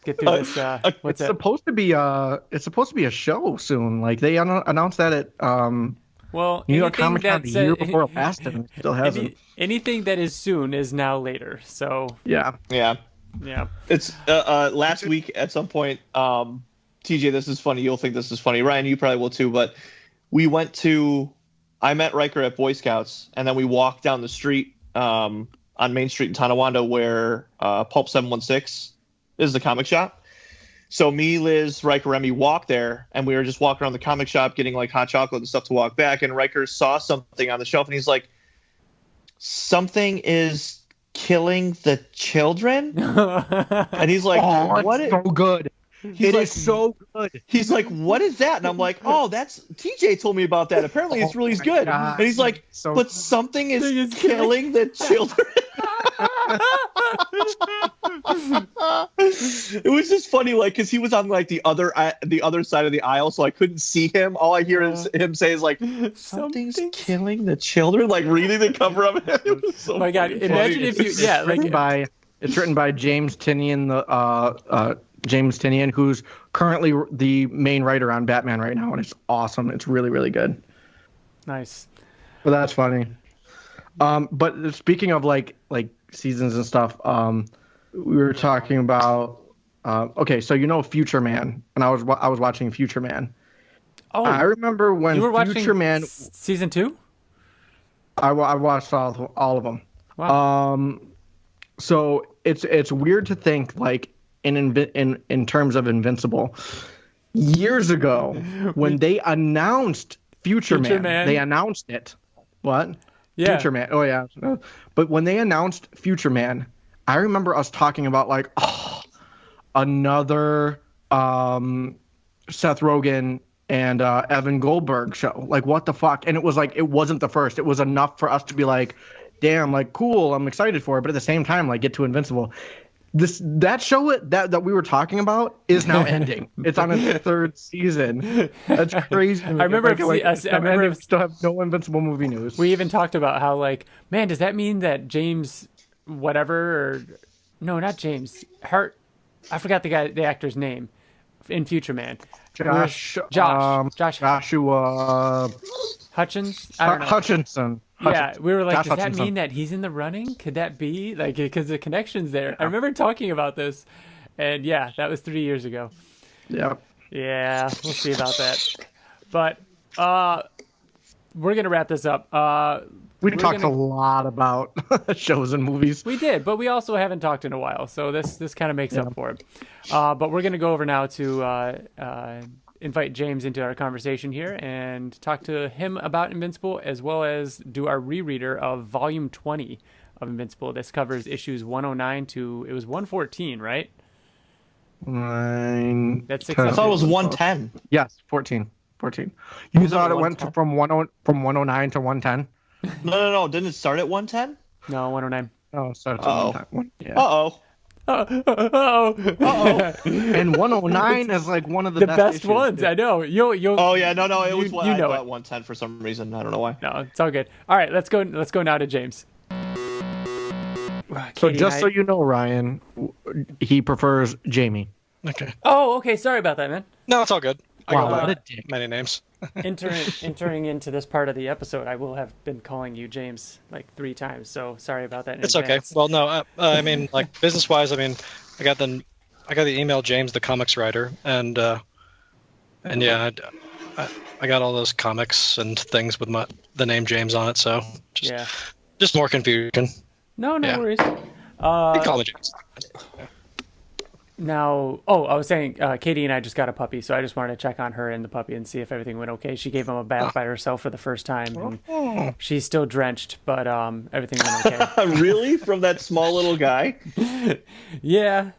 supposed to be a show soon. Like, they announced that at New York Comic Con the year before last, and it still hasn't. Anything that is soon is now later. So yeah. It's last week at some point. TJ, this is funny. You'll think this is funny. Ryan, you probably will too. But I met Riker at Boy Scouts, and then we walked down the street on Main Street in Tonawanda where Pulp 716 is the comic shop. So me, Liz, Riker, Remy walked there, and we were just walking around the comic shop getting, like, hot chocolate and stuff to walk back. And Riker saw something on the shelf, and he's like, "Something is killing the children?" And he's like, "What is so good? It is so good." He's like, "What is that?" And I'm like, "Oh, that's TJ told me about that. Apparently it's really good." God. And he's like, "But something is killing the children." It was just funny, like, because he was on, like, the other side of the aisle, so I couldn't see him. All I hear is him say is, like, "Something's killing the children," like, reading the cover of it. It was so my God! Imagine if you it's written by James Tynion, James Tynion, who's currently the main writer on Batman right now, and it's awesome. It's really, really good. Nice. Well, that's funny. But speaking of like seasons and stuff, we were talking about. Okay, so Future Man, and I was watching Future Man. Oh, I remember when you were watching Future Man season 2. I watched all of them. Wow. So it's weird to think, like, in terms of Invincible, years ago when they announced Future Man, they announced it. What? Yeah. Future Man. Oh yeah. But when they announced Future Man, I remember us talking about, like, another Seth Rogen and Evan Goldberg show. Like, what the fuck? And it was like, it wasn't the first. It was enough for us to be like, damn, like, cool, I'm excited for it. But at the same time, like, get to Invincible. That show that we were talking about is now ending. It's on its third season. That's crazy. I remember we still have no Invincible movie news. We even talked about how, like, man, does that mean that James whatever, or no, not James Hart, I forgot the actor's name in Future Man. Joshua Hutchins. I don't know. Hutchinson. Yeah, we were like, Josh does that Hutchinson. mean that he's in the running? Could that be like because the connection's there? I remember talking about this, and yeah, that was 3 years ago. Yep. Yeah, we'll see about that. But we're gonna wrap this up. We talked a lot about shows and movies. We did, but we also haven't talked in a while, so this kind of makes up for it. But we're gonna go over now to invite James into our conversation here and talk to him about Invincible, as well as do our rereader of Volume 20 of Invincible. This covers issues 109 to, it was 114, right? That's 6. I thought it was 110. Yes, 14. You thought it went from 109 to 110? No. Didn't it start at 110? No, 109. Oh, it starts at 110. Yeah. Uh-oh. And 109 is like one of the best issues, ones. too. I know. You'll. Oh yeah, no. It was you know I it. 110 for some reason. I don't know why. No, it's all good. All right, let's go now to James. So just so you know, Ryan, he prefers Jamie. Okay. Oh, okay. Sorry about that, man. No, it's all good. I Wow, go what by a dick. many names. Entering into this part of the episode, I will have been calling you James like 3 times. So sorry about that. It's okay. Well, no, I mean, like business-wise, I mean, I got the email James, the comics writer, and yeah, I got all those comics and things with the name James on it. So just more confusion. No worries. You call me James. Now, I was saying, Katie and I just got a puppy, so I just wanted to check on her and the puppy and see if everything went okay. She gave him a bath by herself for the first time, and she's still drenched, but everything went okay. Really? From that small little guy? Yeah.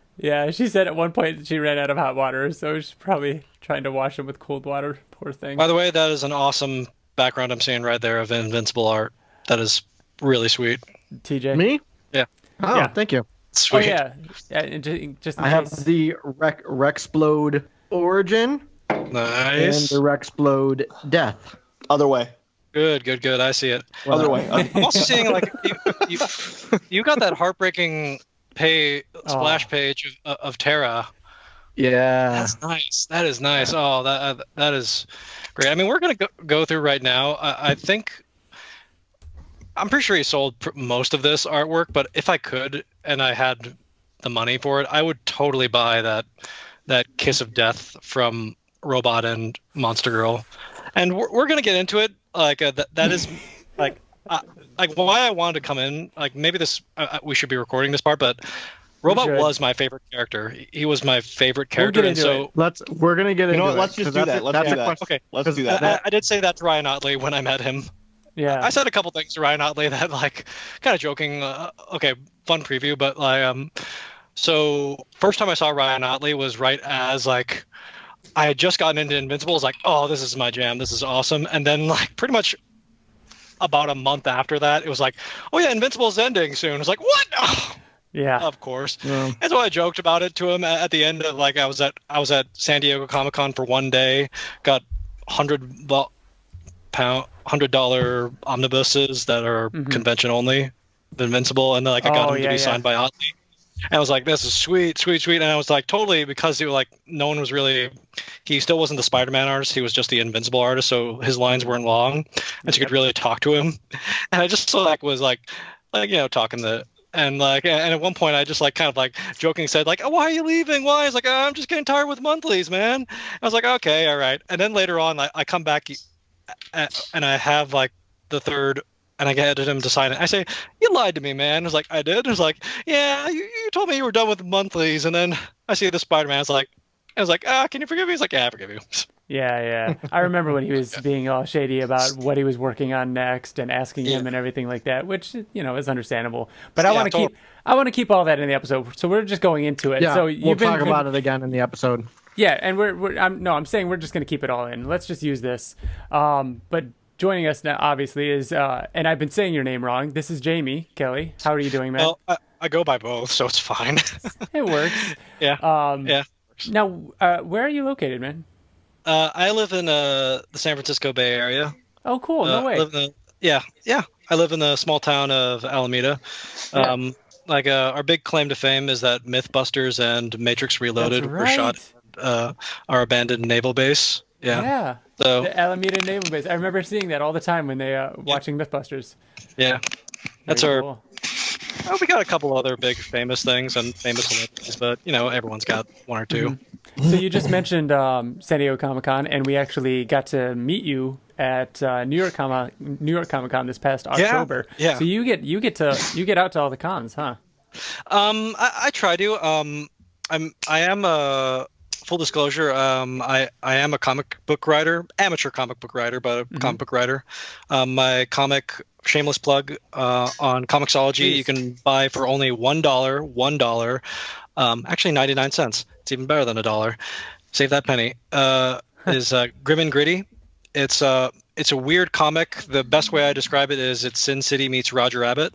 She said at one point that she ran out of hot water, so she's probably trying to wash him with cold water. Poor thing. By the way, that is an awesome background I'm seeing right there of Invincible art. That is really sweet. TJ? Me? Yeah. Oh, Yeah. thank you. Sweet. Oh, yeah. Just in I case. have the Rexplode origin and Nice. the Rexplode death. Other way. Good. I see it. Other way. I'm also seeing like you got that heartbreaking splash page of Terra. Yeah. That's nice. That is nice. Oh, that is great. I mean, we're gonna go through right now. I think I'm pretty sure he sold most of this artwork, but if I could and I had the money for it, I would totally buy that Kiss of Death from Robot and Monster Girl. And we're gonna get into it. Like that is like why I wanted to come in. Like maybe this we should be recording this part, but Robot was my favorite character. He was my favorite character, We'll get into and We're gonna get into know what? it. Let's just do that. Let's do that. okay. Let's do that. I did say that to Ryan Otley when I met him. Yeah. I said a couple things to Ryan Otley that like kind of joking. Okay, fun preview, but like so first time I saw Ryan Otley was right as like I had just gotten into Invincible. I was like, oh, this is my jam. This is awesome. And then like pretty much about a month after that, it was like, oh yeah, Invincible's ending soon. I was like, what? Oh, Yeah. of course. Yeah. And so I joked about it to him at the end of like I was at San Diego Comic-Con for one day, got $100 omnibuses that are convention only of Invincible, and then like I got him to be signed by Otley. And I was like, this is sweet. And I was like, totally, because he like no one was really, he still wasn't the Spider-Man artist. He was just the Invincible artist. So his lines weren't long and so you could really talk to him. And I just like was like, you know, talking to, and like, and at one point I just like kind of like joking said like, oh, why are you leaving? Why? He's like, oh, I'm just getting tired with monthlies, man. I was like, okay, all right. And then later on, I come back and I have like the third, and I get him to sign it. I say, you lied to me, man. I was like, I did? I was like, yeah, you told me you were done with monthlies. And then I see the Spider-Man. I was like, can you forgive me? He's like, yeah, I forgive you. Yeah. I remember when he was being all shady about what he was working on next and asking him and everything like that, which, you know, is understandable. But I want to keep all that in the episode. So we're just going into it. Yeah, So we'll talk about it again in the episode. Yeah, and I'm saying we're just going to keep it all in. Let's just use this. But joining us now, obviously, is and I've been saying your name wrong. This is Jamie Kelly. How are you doing, man? Well, I go by both, so it's fine. It works. Yeah. Yeah. Now, where are you located, man? I live in the San Francisco Bay Area. Oh, cool. No way. I live in the small town of Alameda. Like our big claim to fame is that MythBusters and Matrix Reloaded were shot at our abandoned naval base. Yeah. So the Alameda Naval Base. I remember seeing that all the time when they watching MythBusters. Yeah. That's Very our. Cool. Well, we got a couple other big famous things and famous celebrities, but everyone's got one or two. Mm-hmm. So you just mentioned San Diego Comic-Con, and we actually got to meet you at New York Comic-Con this past October. Yeah. So you get out to all the cons, huh? I try to. I am a full disclosure. I am a comic book writer, amateur comic book writer, but a comic book writer. My comic, shameless plug, on Comixology, you can buy for only $1. Actually 99 cents. It's even better than $1. Save that penny. Is Grim and Gritty. It's a weird comic. The best way I describe it is it's Sin City meets Roger Rabbit.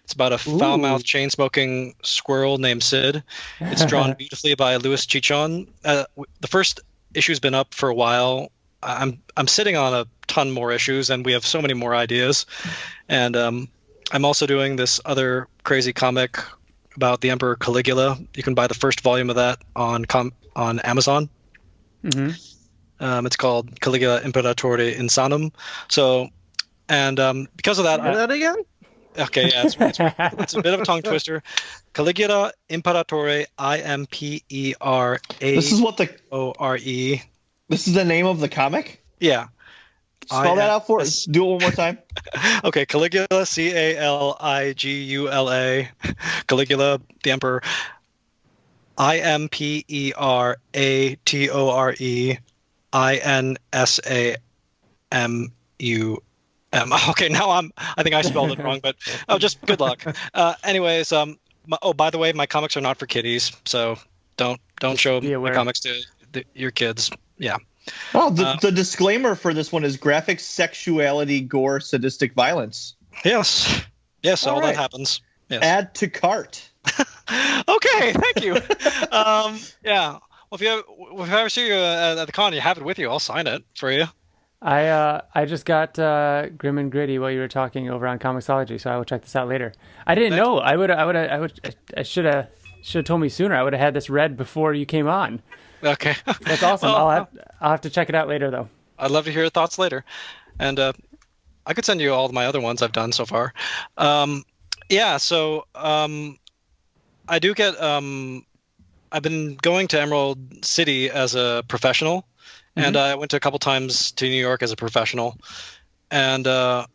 It's about a foul-mouthed, chain-smoking squirrel named Sid. It's drawn beautifully by Louis Chichon. The first issue's been up for a while. I'm sitting on a ton more issues, and we have so many more ideas. And I'm also doing this other crazy comic about the Emperor Caligula. You can buy the first volume of that on Amazon. Mm-hmm. It's called Caligula Imperatore Insanum. So, and because of that, say that again. Okay, yeah, it's a bit of a tongue twister. Caligula Imperatore Imperatore. This is what the Ore. This is the name of the comic? Yeah. Spell that out for us. Do it one more time. Okay, Caligula, Caligula, Caligula, the Emperor. Imperatore Insamu. Okay, now I think I spelled it wrong, but just good luck. Anyways, by the way, my comics are not for kiddies, so don't show my comics to your kids. Yeah. Oh, the disclaimer for this one is graphic sexuality, gore, sadistic violence. Yes, all right. That happens. Yes. Add to cart. Okay, thank you. Yeah. Well, if I ever see you at the con, you have it with you. I'll sign it for you. I just got Grim and Gritty while you were talking over on Comixology, so I will check this out later. I didn't know. I should have told me sooner. I would have had this read before you came on. Okay. That's awesome. Well, I'll have to check it out later, though. I'd love to hear your thoughts later, and I could send you all my other ones I've done so far. Yeah. So I do get. I've been going to Emerald City as a professional. And I went to a couple times to New York as a professional, and I'm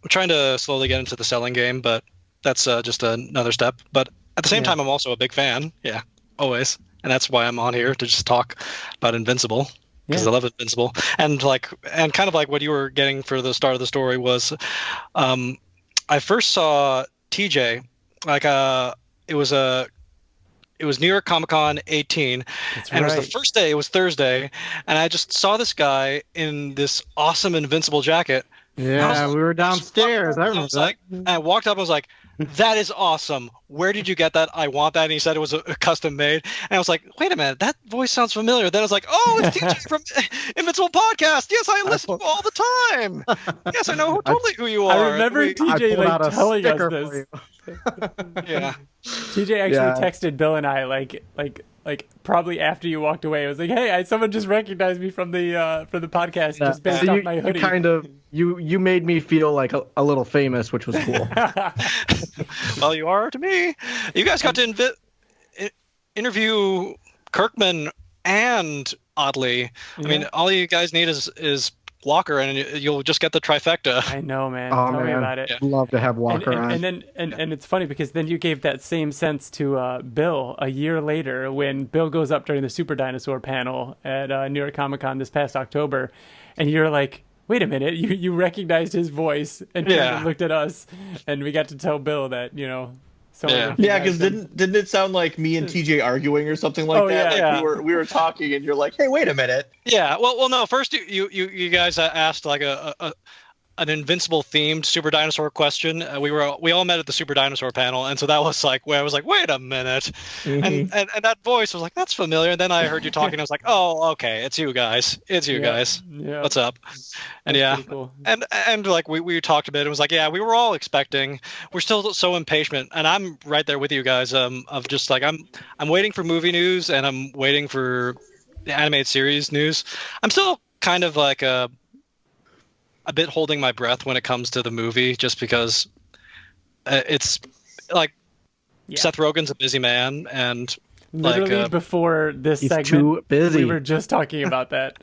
trying to slowly get into the selling game, but that's just another step. But at the same time, I'm also a big fan. Yeah, always, and that's why I'm on here to just talk about Invincible because I love Invincible, and kind of like what you were getting for the start of the story was, I first saw TJ it was New York Comic Con 18, and it was the first day. It was Thursday, and I just saw this guy in this awesome Invincible jacket. Yeah, we were downstairs. I remember that. And I walked up. I was like, "That is awesome! Where did you get that? I want that." And he said it was a custom made. And I was like, "Wait a minute, that voice sounds familiar." Then I was like, "Oh, it's TJ from Invincible Podcast. Yes, I listen to all the time. Yes, I know totally who you are." I remember TJ telling us this. Yeah. TJ actually texted Bill and I like probably after you walked away. It was like, "Hey, someone just recognized me from the podcast just based off my hoodie." You made me feel like a little famous, which was cool. Well, you are to me. You guys got to interview Kirkman and Oddly. I mean, all you guys need is Walker, and you'll just get the trifecta. I know, man. Oh, Tell me about it. Love to have Walker on. And it's funny because then you gave that same sense to Bill a year later when Bill goes up during the Super Dinosaur panel at New York Comic Con this past October, and you're like, wait a minute, you recognized his voice and turned and looked at us, and we got to tell Bill that because didn't it sound like me and TJ arguing or something like that? Yeah. We were talking, and you're like, "Hey, wait a minute." Yeah. Well, no. First, you guys asked like a an Invincible themed Super Dinosaur question. We all met at the Super Dinosaur panel, and so that was like where I was like, wait a minute, and that voice was like, that's familiar. And then I heard you talking, I was like, oh, okay, it's you guys, guys. Yeah. What's up? And That's pretty cool. and like we talked a bit. It was like, yeah, we were all expecting. We're still so impatient, and I'm right there with you guys. Of just like I'm waiting for movie news, and I'm waiting for the animated series news. I'm still kind of like a bit holding my breath when it comes to the movie, just because it's like Seth Rogen's a busy man, and literally before this segment, too busy. We were just talking about that.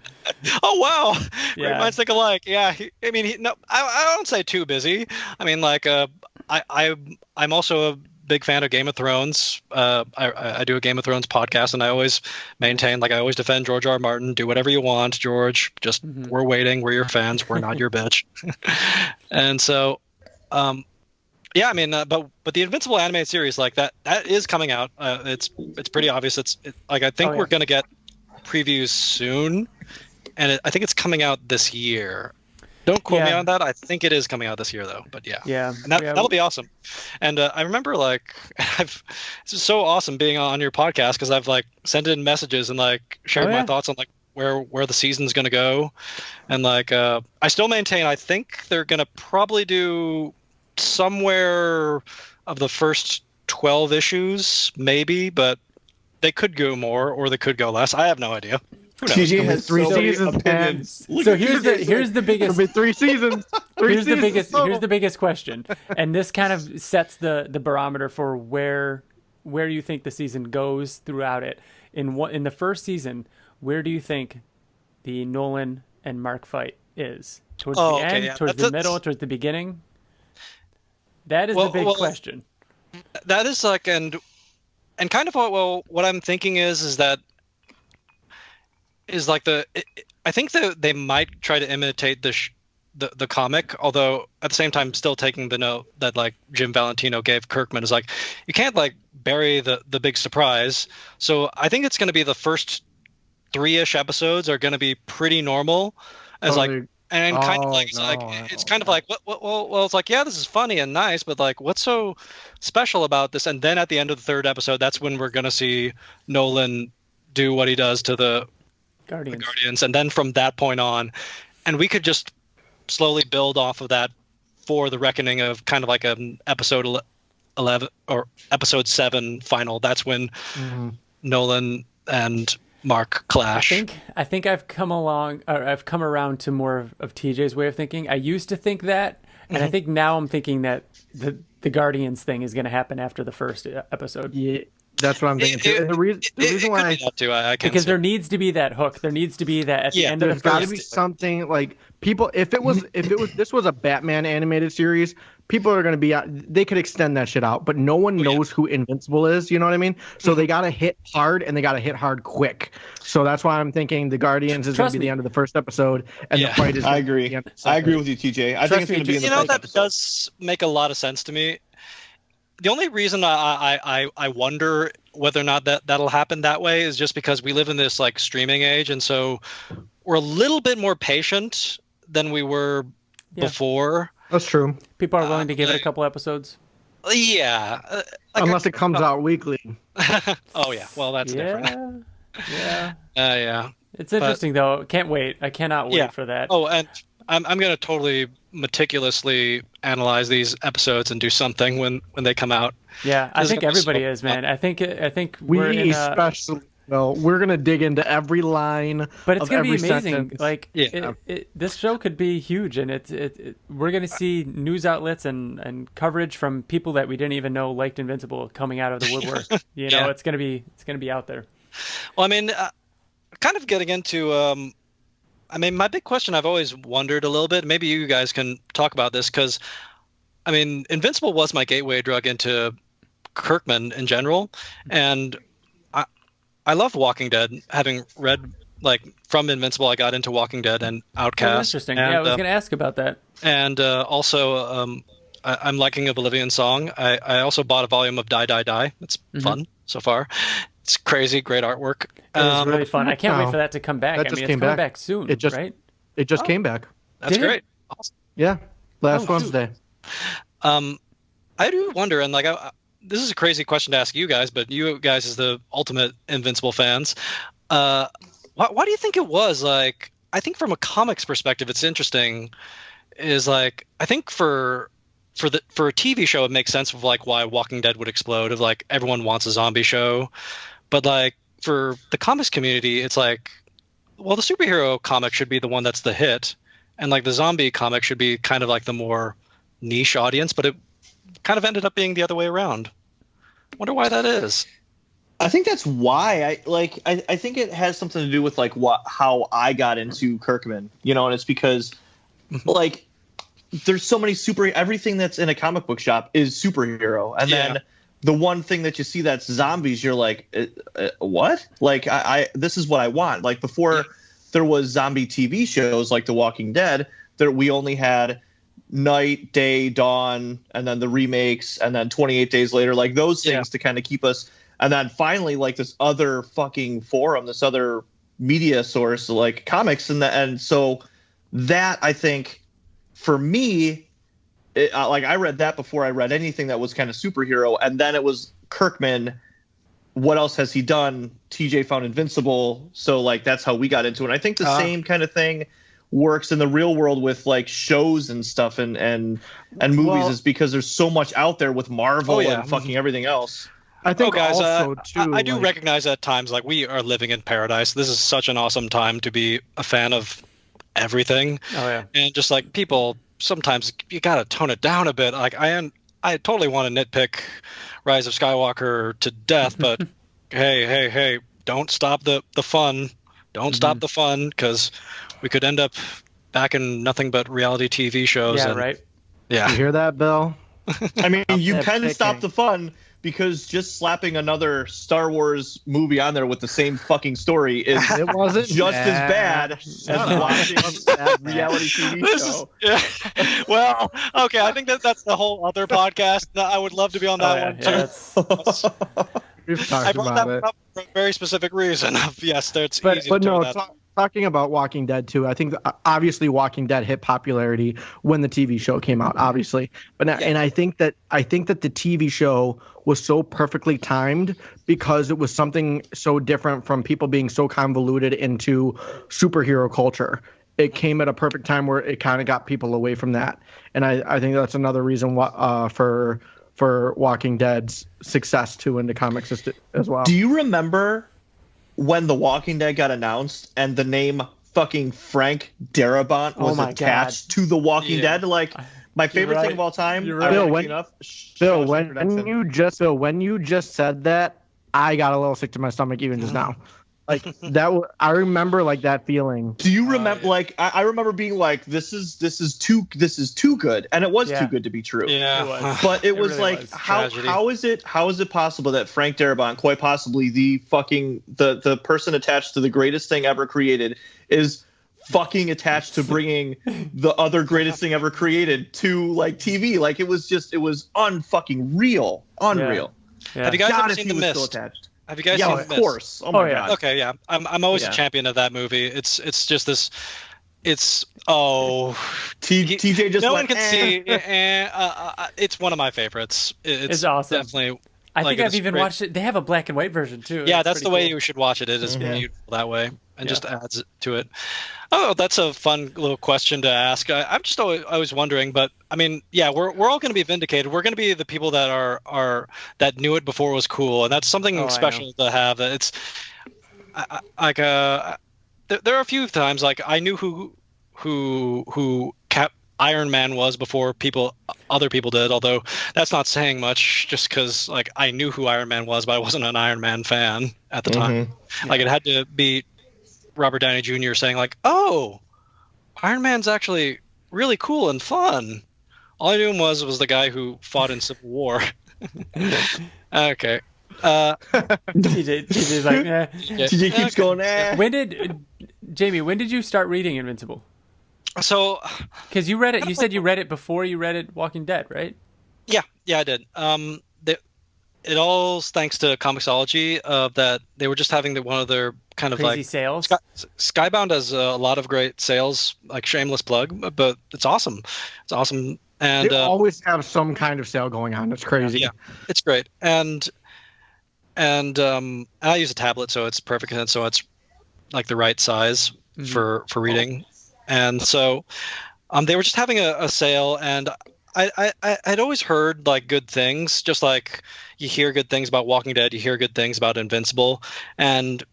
Oh wow, Yeah. great minds think alike. Yeah, I don't say too busy. I mean, like I'm also a big fan of Game of Thrones. I do a Game of Thrones podcast, and I always maintain, like, I always defend George R. R. Martin. Do whatever you want, George. Just we're waiting. We're your fans. We're not your bitch. And so, yeah, I mean, but the Invincible animated series, like that is coming out. It's pretty obvious. Like I think we're gonna get previews soon, and I think it's coming out this year. Don't quote me on that. I think it is coming out this year, though. But yeah, and that'll be awesome. And I remember, like, this is so awesome being on your podcast, because I've like sent in messages and like shared my thoughts on like where the season's gonna go, and like I still maintain I think they're gonna probably do somewhere of the first 12 issues, maybe, but they could go more or they could go less. I have no idea. TJ has 3 seasons. So here's the biggest. It'll be 3 seasons. Here's the biggest question, and this kind of sets the barometer for where you think the season goes throughout it. In the first season, where do you think the Nolan and Mark fight is? Towards the end, towards the middle, towards the beginning? That is the big question. That is like, and kind of what I'm thinking is that is like I think that they might try to imitate the comic, although at the same time still taking the note that like Jim Valentino gave Kirkman is like, you can't like bury the big surprise. So I think it's going to be the first 3-ish episodes are going to be pretty normal as like, and kind of like it's kind of like well it's like, yeah, this is funny and nice, but like what's so special about this? And then at the end of the 3rd episode, that's when we're going to see Nolan do what he does to the Guardians, and then from that point on, and we could just slowly build off of that for the reckoning of kind of like an episode 11 or episode 7 final. That's when Nolan and Mark clash. I think I've come around to more of TJ's way of thinking. I used to think that, and I think now I'm thinking that the Guardians thing is going to happen after the first episode. Yeah. That's what I'm thinking too. The reason why I can't because there needs to be that hook. There needs to be that at the end of the first. There's got to be something like people. If this was a Batman animated series, people are going to be. They could extend that shit out, but no one knows who Invincible is. You know what I mean? So they got to hit hard, and they got to hit hard quick. So that's why I'm thinking the Guardians is going to be the end of the first episode, and the fight is. I agree. I agree with you, TJ. I think it's going to be in the first episode. That does make a lot of sense to me. The only reason I wonder whether or not that'll happen that way is just because we live in this like streaming age, and so we're a little bit more patient than we were before. That's true. People are willing to give it a couple episodes. Yeah, unless it comes out weekly. Oh yeah, well that's different. Yeah. It's interesting though. Can't wait. I cannot wait for that. Oh, and I'm going to totally meticulously analyze these episodes and do something when they come out. Yeah, I think everybody is, man. I think we're especially. Well, we're gonna dig into every line, but it's gonna be amazing. Sentence. Like, this show could be huge, and we're gonna see news outlets and coverage from people that we didn't even know liked Invincible coming out of the woodwork. You know, it's gonna be out there. Well, I mean, kind of getting into. I mean, my big question I've always wondered a little bit. Maybe you guys can talk about this because, I mean, Invincible was my gateway drug into Kirkman in general, and I love Walking Dead. Having read like from Invincible, I got into Walking Dead and Outcast. Oh, interesting. And, I was going to ask about that. And also, I'm liking a Bolivian song. I also bought a volume of Die Die Die. It's fun so far. It's crazy, great artwork. It's really fun. I can't wait for that to come back. It's coming back soon, It just right? It just came back. That's great. Awesome. Yeah, last Wednesday. I do wonder, and like, this is a crazy question to ask you guys, but you guys as the ultimate Invincible fans, why do you think it was? Like, I think from a comics perspective, it's interesting. Is like, I think for a TV show, it makes sense of like why Walking Dead would explode. Of like, everyone wants a zombie show, but like for the comics community, it's like, well, the superhero comic should be the one that's the hit, and like the zombie comic should be kind of like the more niche audience, but it kind of ended up being the other way around. Wonder why that is. I think that's why I think it has something to do with like how I got into Kirkman, and it's because like there's so many everything that's in a comic book shop is superhero, and then the one thing that you see that's zombies, you're like, what? Like this is what I want. Like before there was zombie TV shows like The Walking Dead, we only had night, day, dawn, and then the remakes, and then 28 Days Later, like those things to kind of keep us. And then finally, like this other fucking forum, this other media source, like comics, and so that I think for me, like I read that before I read anything that was kind of superhero, and then it was Kirkman. What else has he done? TJ found Invincible, so like that's how we got into it. And I think the same kind of thing works in the real world with like shows and stuff and movies, is because there's so much out there with Marvel and fucking everything else. I think guys, also too, I do recognize at times like we are living in paradise. This is such an awesome time to be a fan of everything. Oh yeah, and just like people, sometimes you gotta tone it down a bit. Like I totally want to nitpick Rise of Skywalker to death, but hey, don't stop the fun. Don't stop the fun, because we could end up back in nothing but reality TV shows. Yeah, right. Yeah. You hear that, Bill? I mean, you can stop the fun, because just slapping another Star Wars movie on there with the same fucking story is it wasn't just as bad as watching a reality TV show. Well, okay, I think that's the whole other podcast. I would love to be on that one too. We've talked about it up for a very specific reason. Yes, it's but easy to no, that. Talking about Walking Dead too, I think obviously Walking Dead hit popularity when the TV show came out, obviously. But and I think that the TV show was so perfectly timed because it was something so different from people being so convoluted into superhero culture. It came at a perfect time where it kind of got people away from that, and I think that's another reason for Walking Dead's success too in the comics as well. Do you remember when The Walking Dead got announced and the name fucking Frank Darabont was attached to The Walking Dead? Like my favorite thing of all time. Bill, when you just said that, I got a little sick to my stomach even just now. Like that, I remember like that feeling. Do you remember? Like I remember being like, "This is too good," and it was too good to be true. Yeah, but it was really like, how is it possible that Frank Darabont, quite possibly the person attached to the greatest thing ever created, is fucking attached to bringing the other greatest thing ever created to like TV? Like it was unfucking real, unreal. Yeah. Have you guys ever seen The Mist? Have you guys seen of course. Oh my god. Okay, yeah. I'm always a champion of that movie. It's just this. It's TJ just no one can see. It's one of my favorites. It's awesome. Definitely. I think I've even watched it. They have a black and white version too. Yeah, that's the way you should watch it. It is beautiful that way, and just adds to it. Oh, that's a fun little question to ask. I'm just always wondering, but I mean, yeah, we're all going to be vindicated. We're going to be the people that are that knew it before it was cool, and that's something special to have. It's like there are a few times like I knew who Iron Man was before other people did, although that's not saying much just because like I knew who Iron Man was, but I wasn't an Iron Man fan at the time. Like it had to be Robert Downey Jr. saying like, "Oh, Iron Man's actually really cool and fun." All I knew him was the guy who fought in Civil War. Okay. TJ's like, eh. TJ keeps going, eh. When did you start reading Invincible? So, because you read it, you said you read it before you read it Walking Dead, right? Yeah, I did. it all thanks to Comixology. That they were just having one of their kind of crazy like sales. Skybound has a lot of great sales, like shameless plug, but it's awesome. It's awesome, and They always have some kind of sale going on. It's crazy. yeah, it's great, and I use a tablet, so it's perfect, and so it's like the right size for reading, and so they were just having a sale, and I'd always heard like good things, just like you hear good things about Walking Dead, you hear good things about Invincible, and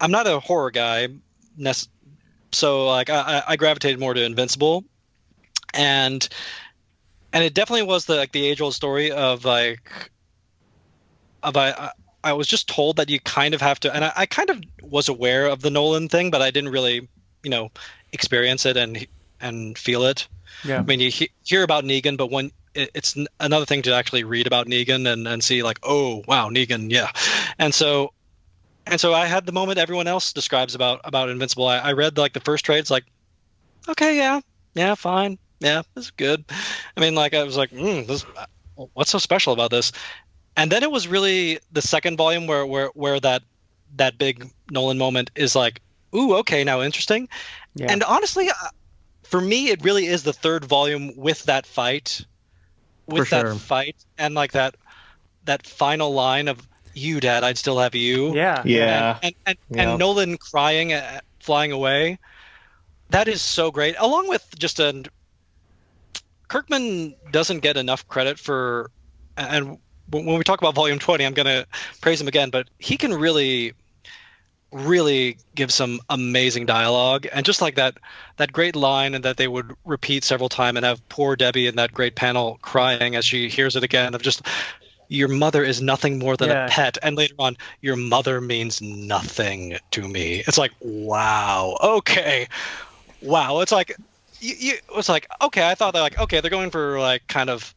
I'm not a horror guy, so like I gravitated more to Invincible, and it definitely was the age old story of I was just told that you kind of have to, and I kind of was aware of the Nolan thing, but I didn't really experience it and feel it. Yeah. I mean, you hear about Negan, but when it's another thing to actually read about Negan and see like, oh wow, Negan, yeah. And so I had the moment everyone else describes about Invincible. I read like the first trade. It's like, okay, yeah, fine, yeah, this is good. I mean, like I was like, what's so special about this? And then it was really the second volume where that big Nolan moment is like, ooh, okay, now interesting. Yeah. And honestly, for me, it really is the third volume with that fight, and like that final line of "You, Dad, I'd still have you." Yeah. And Nolan crying, flying away. That is so great. Along with just Kirkman doesn't get enough credit for, and when we talk about Volume 20, I'm going to praise him again, but he can really give some amazing dialogue, and just like that great line, and that they would repeat several times, and have poor Debbie in that great panel crying as she hears it again, of just, your mother is nothing more than a pet, and later on, your mother means nothing to me. It's like, wow, okay, wow. It's like it's like, okay, I thought that like, okay, they're going for like kind of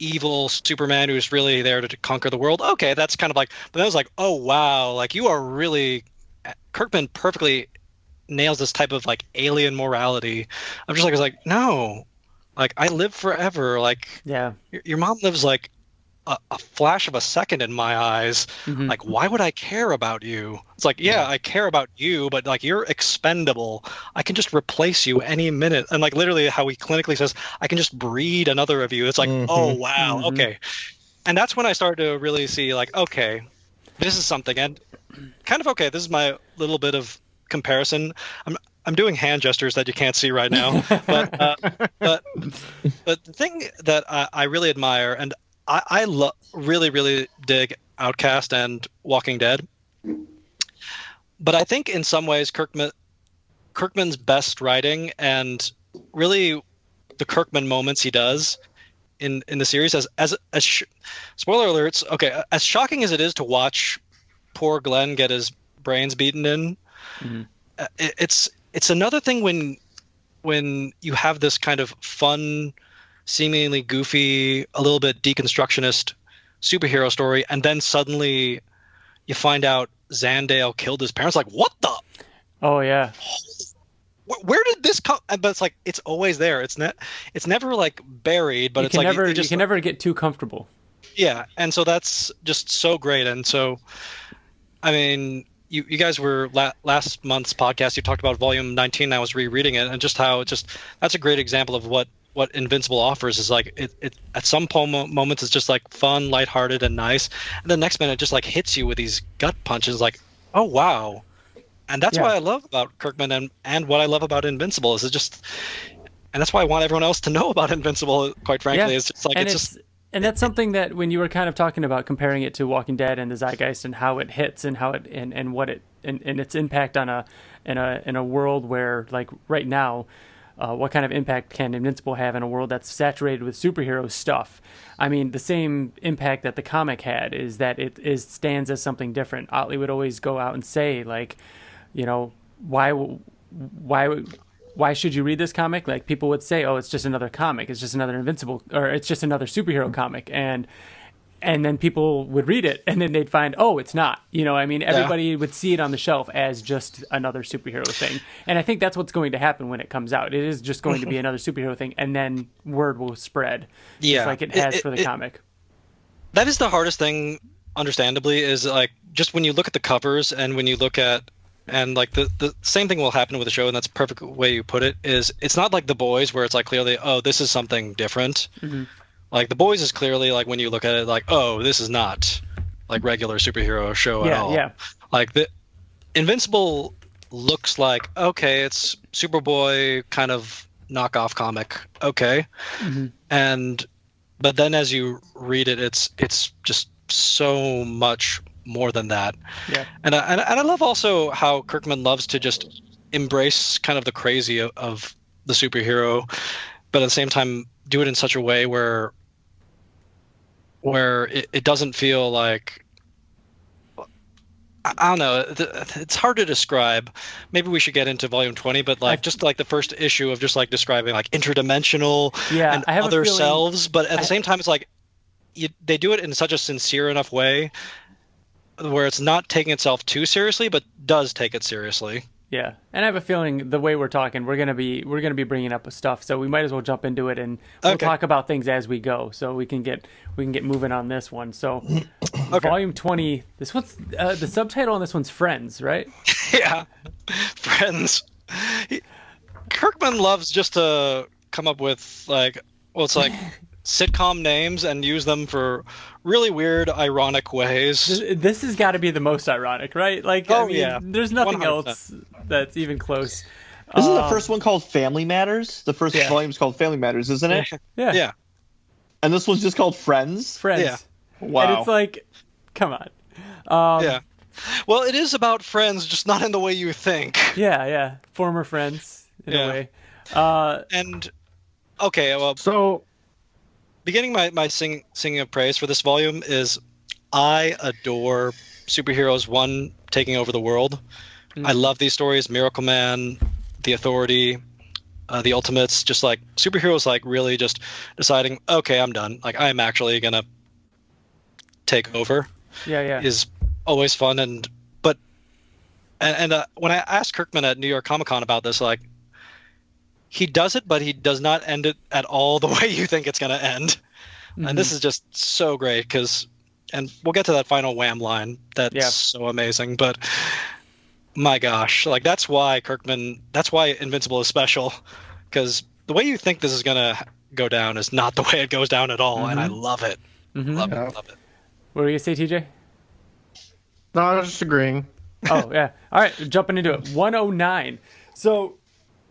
evil Superman who's really there to conquer the world. Okay, that's kind of like, but then it was like, oh wow, like you are really, Kirkman perfectly nails this type of like alien morality. I'm just like, I was like, no, like I live forever. Like, yeah, your mom lives like a flash of a second in my eyes. Mm-hmm. Like, why would I care about you? It's like, yeah, I care about you, but like you're expendable. I can just replace you any minute. And like literally how he clinically says, I can just breed another of you. It's like, oh wow, okay. And that's when I started to really see like, okay, this is something. And kind of, okay, this is my little bit of comparison. I'm doing hand gestures that you can't see right now, but the thing that I really admire, and I really dig Outcast and Walking Dead, but I think in some ways Kirkman's best writing, and really the Kirkman moments he does in the series, as spoiler alerts, okay, as shocking as it is to watch poor Glenn get his brains beaten in, it's another thing when you have this kind of fun, seemingly goofy, a little bit deconstructionist superhero story, and then suddenly you find out Zandale killed his parents. Like, what the? Oh yeah. Where did this come? But it's like, it's always there. It's never like buried, but you can never get too comfortable. Yeah, and so that's just so great. And so, I mean, you guys were last month's podcast. You talked about Volume 19. I was rereading it, and just how that's a great example of what Invincible offers. Is like it at some moments it's just like fun, lighthearted, and nice, and the next minute it just like hits you with these gut punches. Like, oh wow, and that's what I love about Kirkman, and what I love about Invincible is it just, and that's why I want everyone else to know about Invincible. Quite frankly, it's just like and that's something that when you were kind of talking about comparing it to Walking Dead and the zeitgeist and how it hits and how it and what it and its impact on in a world where like right now. What kind of impact can Invincible have in a world that's saturated with superhero stuff? I mean, the same impact that the comic had is that it stands as something different. Otley would always go out and say, like, you know, why should you read this comic? Like, people would say, oh, it's just another comic. It's just another Invincible, or it's just another superhero comic. And then people would read it, and then they'd find, oh, it's not. You know, I mean, everybody would see it on the shelf as just another superhero thing. And I think that's what's going to happen when it comes out. It is just going to be another superhero thing, and then word will spread, just like it has for the comic. That is the hardest thing, understandably, is like just when you look at the covers and when you look at and like the same thing will happen with the show, and that's a perfect way you put it. Is it's not like The Boys where it's like clearly, oh, this is something different. Mm-hmm. Like The Boys is clearly like when you look at it, like, oh, this is not like regular superhero show at all. Yeah. Like the Invincible looks like, okay, it's Superboy kind of knockoff comic, okay, but then as you read it, it's just so much more than that. Yeah. And I love also how Kirkman loves to just embrace kind of the crazy of the superhero, but at the same time do it in such a way where it doesn't feel like, I don't know. It's hard to describe. Maybe we should get into volume 20, but like just like the first issue of just like describing like interdimensional and other selves, but at the same time, it's like they do it in such a sincere enough way where it's not taking itself too seriously, but does take it seriously. Yeah, and I have a feeling the way we're talking, we're gonna be bringing up stuff, so we might as well jump into it, and we'll talk about things as we go, so we can get moving on this one. So, volume 20. This one's the subtitle on this one's Friends, right? Yeah, Friends. Kirkman loves just to come up with like, well, it's like sitcom names and use them for really weird, ironic ways. This has got to be the most ironic, right? Like, I mean, yeah, there's nothing 100%. else that's even close. Isn't the first one called Family Matters? The first volume's called Family Matters, isn't it? Yeah. And this one's just called Friends? Friends. Yeah. Wow. And it's like, come on. Yeah. Well, it is about friends, just not in the way you think. Yeah. Former friends, in a way. And, okay, well... So... Beginning my singing of praise for this volume is I adore superheroes, one, taking over the world. I love these stories, Miracle Man, The Authority, The Ultimates, just like superheroes like really just deciding, okay, I'm done. Like I'm actually going to take over. Yeah. Is always fun. And when I asked Kirkman at New York Comic Con about this, like, he does it, but he does not end it at all the way you think it's going to end. And this is just so great and we'll get to that final wham line. That's so amazing. But my gosh, like that's why Invincible is special, because the way you think this is going to go down is not the way it goes down at all. And I love it. Love it. What were you going to say, TJ? No, I was just agreeing. Oh, yeah. All right, jumping into it. 109. So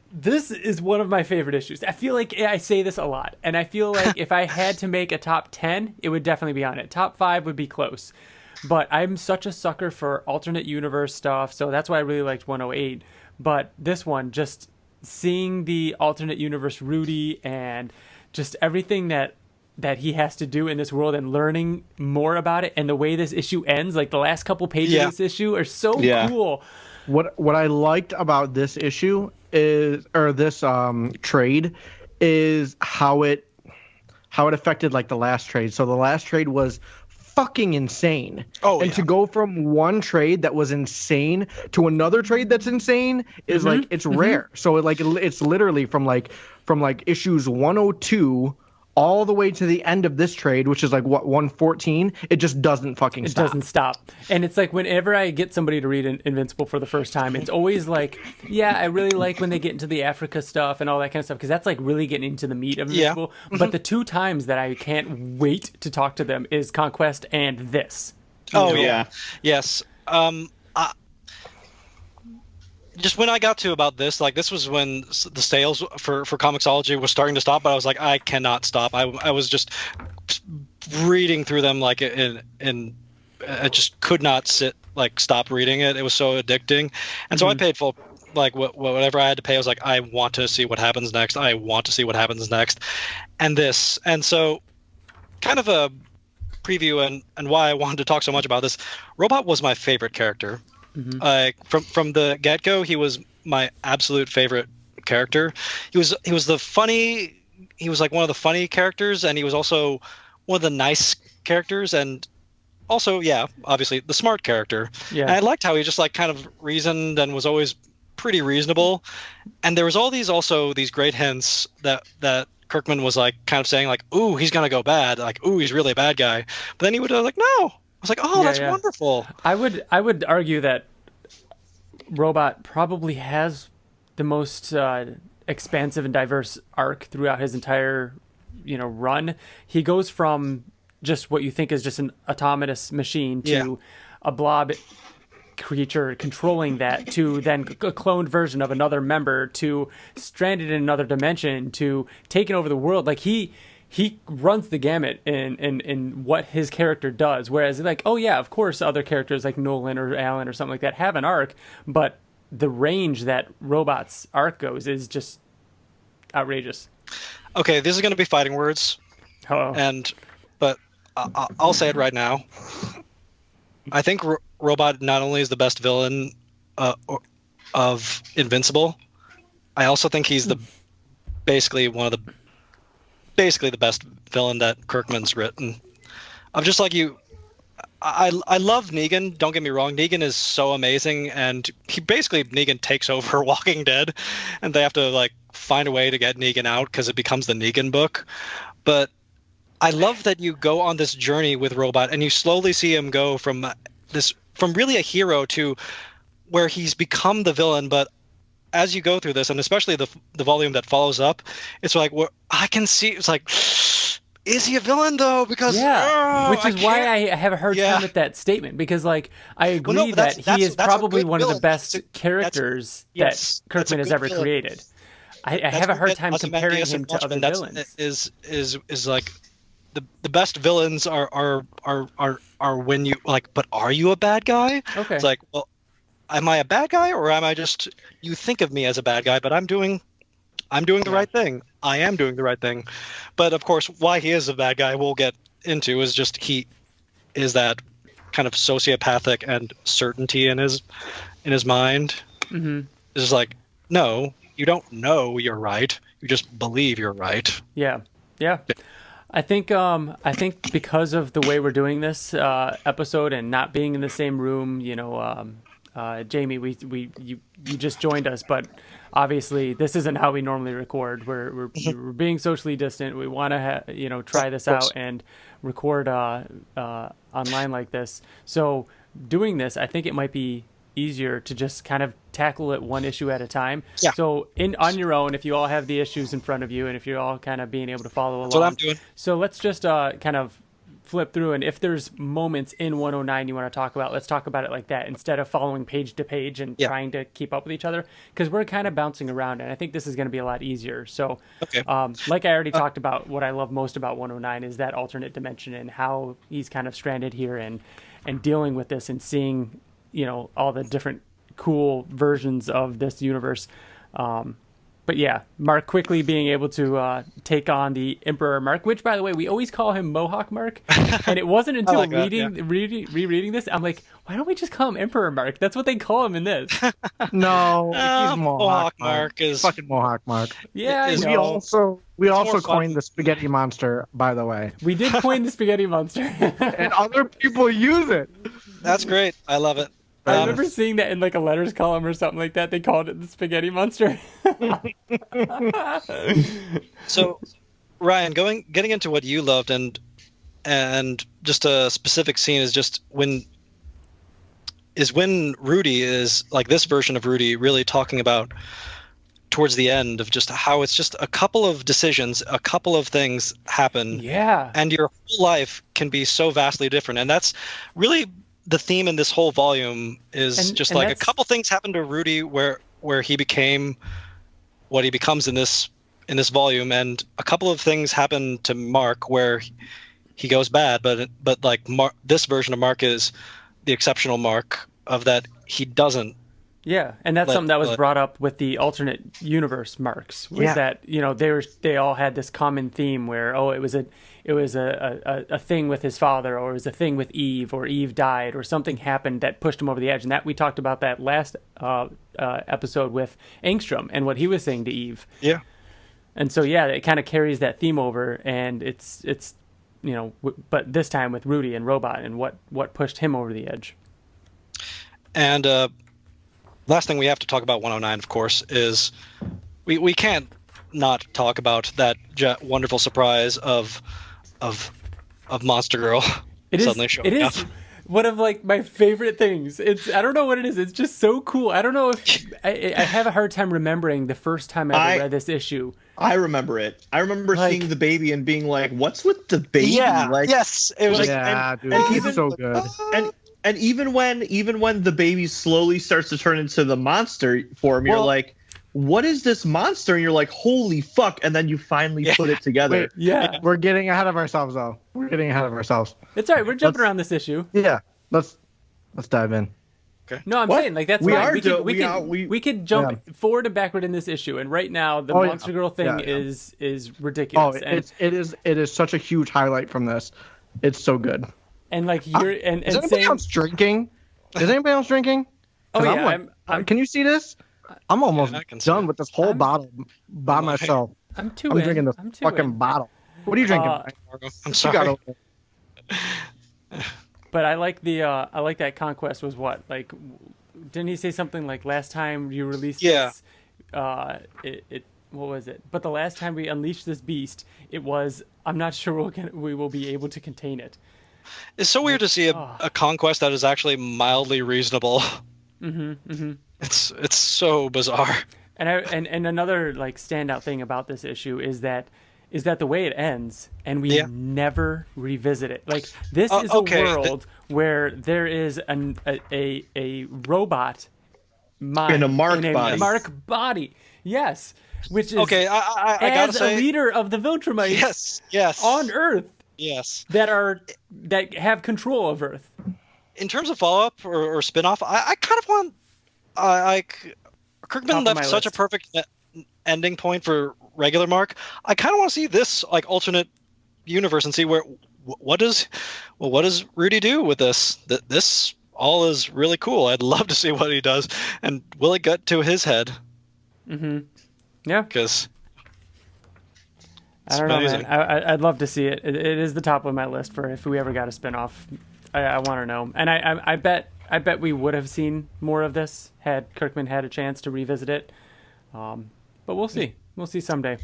this is one of my favorite issues. I feel like I say this a lot, and I feel like if I had to make a top 10, it would definitely be on it. Top 5 would be close. But I'm such a sucker for alternate universe stuff, so that's why I really liked 108. But this one, just seeing the alternate universe Rudy and just everything that he has to do in this world and learning more about it, and the way this issue ends, like the last couple pages of this issue are so cool. What I liked about this issue this trade is how it affected like the last trade. So the last trade was fucking insane. To go from one trade that was insane to another trade that's insane is like it's rare. So it's literally from issues 102 all the way to the end of this trade, which is like 114. It just doesn't fucking stop. It doesn't stop. And it's like whenever I get somebody to read Invincible for the first time, it's always like, I really like when they get into the Africa stuff and all that kind of stuff, because that's like really getting into the meat of Invincible. But the two times that I can't wait to talk to them is Conquest and this. Yes. Just when I got to about this, like this was when the sales for Comixology was starting to stop, but I was like, I cannot stop. I was just reading through them like I just could not stop reading it. It was so addicting, and so I paid full whatever I had to pay. I was like, I want to see what happens next. And so kind of a preview and why I wanted to talk so much about this. Robot was my favorite character. From the get-go, he was my absolute favorite character. He was like one of the funny characters, and he was also one of the nice characters, and also obviously the smart character. And I liked how he just like kind of reasoned and was always pretty reasonable. And there was all these great hints that Kirkman was like kind of saying like, "Ooh, he's gonna go bad," like, "Ooh, he's really a bad guy," but then he would like, "No," I was like, "Oh, that's wonderful." I would argue that Robot probably has the most expansive and diverse arc throughout his entire run. He goes from just what you think is just an autonomous machine to a blob creature controlling that, to then a cloned version of another member, to stranded in another dimension, to taking over the world. Like he runs the gamut in what his character does. Whereas like, oh yeah, of course other characters like Nolan or Alan or something like that have an arc, but the range that Robot's arc goes is just outrageous. Okay, these are going to be fighting words. Oh. But I'll say it right now. I think Robot not only is the best villain of Invincible, I also think he's basically the best villain that Kirkman's written. I'm just like you. I love Negan. Don't get me wrong. Negan is so amazing, and Negan takes over Walking Dead, and they have to like find a way to get Negan out because it becomes the Negan book. But I love that you go on this journey with Robot, and you slowly see him go from really a hero to where he's become the villain. But as you go through this, and especially the volume that follows up, it's like I can see it's like, is he a villain though? Because which is why I have a hard time with that statement, because like I agree that he is probably one of the best characters that Kirkman has ever created. I have a hard time comparing him to other villains. Is like the best villains are when you like, but are you a bad guy? Okay. It's like, well, am I a bad guy, or am I just, you think of me as a bad guy, but I'm doing the right thing. I am doing the right thing. But of course, why he is a bad guy, we'll get into, is just he is that kind of sociopathic and certainty in his mind. Mm-hmm. It's just like, no, you don't know you're right. You just believe you're right. Yeah. I think because of the way we're doing this episode and not being in the same room, Jamie, you just joined us, but obviously this isn't how we normally record. We're being socially distant. We want to try this out and record online like this. So doing this, I think it might be easier to just kind of tackle it one issue at a time. Yeah. So on your own, if you all have the issues in front of you, and if you're all kind of being able to follow along. That's what I'm doing. So let's just kind of flip through, and if there's moments in 109 you want to talk about, let's talk about it like that instead of following page to page and trying to keep up with each other, because we're kind of bouncing around, and I think this is going to be a lot easier. So like I already talked about, what I love most about 109 is that alternate dimension and how he's kind of stranded here and dealing with this and seeing all the different cool versions of this universe. But yeah, Mark quickly being able to take on the Emperor Mark, which, by the way, we always call him Mohawk Mark. And it wasn't until rereading this, I'm like, why don't we just call him Emperor Mark? That's what they call him in this. No, he's Mohawk Mark is fucking Mohawk Mark. Yeah, I know. We also coined the spaghetti monster, by the way. We did coin the spaghetti monster. And other people use it. That's great. I love it. I remember seeing that in like a letters column or something like that. They called it the spaghetti monster. So, Ryan, getting into what you loved, and just a specific scene is just when Rudy is like, this version of Rudy really talking about towards the end of just how it's just a couple of decisions, a couple of things happen. Yeah. And your whole life can be so vastly different. And that's really the theme in this whole volume is just like a couple things happened to Rudy where he became what he becomes in this volume, and a couple of things happen to Mark where he goes bad, but like this version of Mark is the exceptional Mark of that he doesn't. Yeah, and that's something that was brought up with the alternate universe Marks, was that they all had this common theme where it was a thing with his father, or it was a thing with Eve, or Eve died, or something happened that pushed him over the edge. And that we talked about that last episode with Engstrom and what he was saying to Eve. Yeah. And so it kind of carries that theme over, and it's but this time with Rudy and Robot and what pushed him over the edge. And last thing we have to talk about 109, of course, is we can't not talk about that wonderful surprise of Monster Girl suddenly showing up. One of like my favorite things. I don't know what it is. It's just so cool. I don't know if I have a hard time remembering the first time I ever read this issue. I remember it. I remember seeing the baby and being like, "What's with the baby?" Yeah. Like, yes. It was dude. It's so good. And even when the baby slowly starts to turn into the monster form, you're like, what is this monster? And you're like, holy fuck. And then you finally put it together. Wait, we're getting ahead of ourselves, though. It's all right. We're jumping around this issue. Yeah. Let's dive in. Okay. No, I'm saying like that's fine. We could jump forward and backward in this issue. And right now, the Monster Girl thing is ridiculous. It is such a huge highlight from this. It's so good. And like is anybody else drinking? Is anybody else drinking? Oh yeah, I'm can you see this? I'm almost done with this whole bottle by myself. I'm drinking this fucking bottle. What are you drinking? I'm sorry. But I like that Conquest was what? Like, didn't he say something like last time you released this? What was it? But the last time we unleashed this beast, it was, I'm not sure we will be able to contain it. It's so weird to see a conquest that is actually mildly reasonable. It's so bizarre. And another like standout thing about this issue is that the way it ends, and we never revisit it. Like this is a world where there is a robot mind in a mark body. Yes, which is I gotta say, a leader of the Viltrumites. Yes, on Earth. Yes, that have control of Earth. In terms of follow up or spin off, I kind of want Kirkman left such a perfect ending point for regular Mark. I kind of want to see this like alternate universe and see what does Rudy do with this? This all is really cool. I'd love to see what he does, and will it get to his head? Yeah, because I don't know, man. I'd love to see it. It is the top of my list for if we ever got a spinoff. I want to know, and I bet we would have seen more of this had Kirkman had a chance to revisit it. But we'll see. We'll see someday.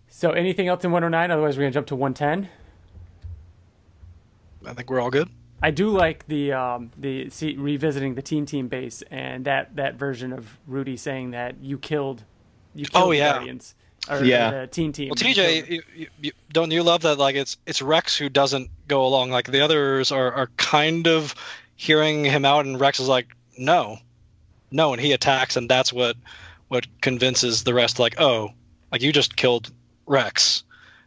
So anything else in 109? Otherwise, we're gonna jump to 110. I think we're all good. I do like the revisiting the Teen Team base and that version of Rudy saying that you killed the Guardians. The Teen Team. Well, TJ, don't you love that? Like it's Rex who doesn't go along. Like the others are kind of hearing him out, and Rex is like, no, and he attacks, and that's what convinces the rest. Like, oh, like you just killed Rex.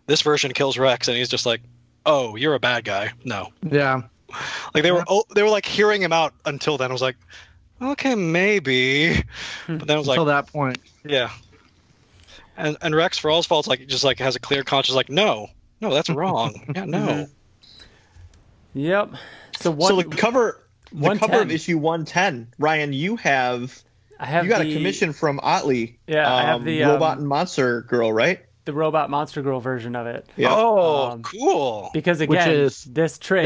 This version kills Rex, and he's just like, oh, you're a bad guy. No. Yeah. Like they were like hearing him out until then. I was like, okay, maybe, but then I was like, until that point. Yeah. And Rex, for all his faults, like just like has a clear conscience, like no, that's wrong. Yeah, no. Yep. So the cover of issue 110, Ryan, you got a commission from Otley. Yeah, I have the Robot and Monster Girl, right? The Robot Monster Girl version of it. Yeah. Oh, cool. Because again, which is this trade,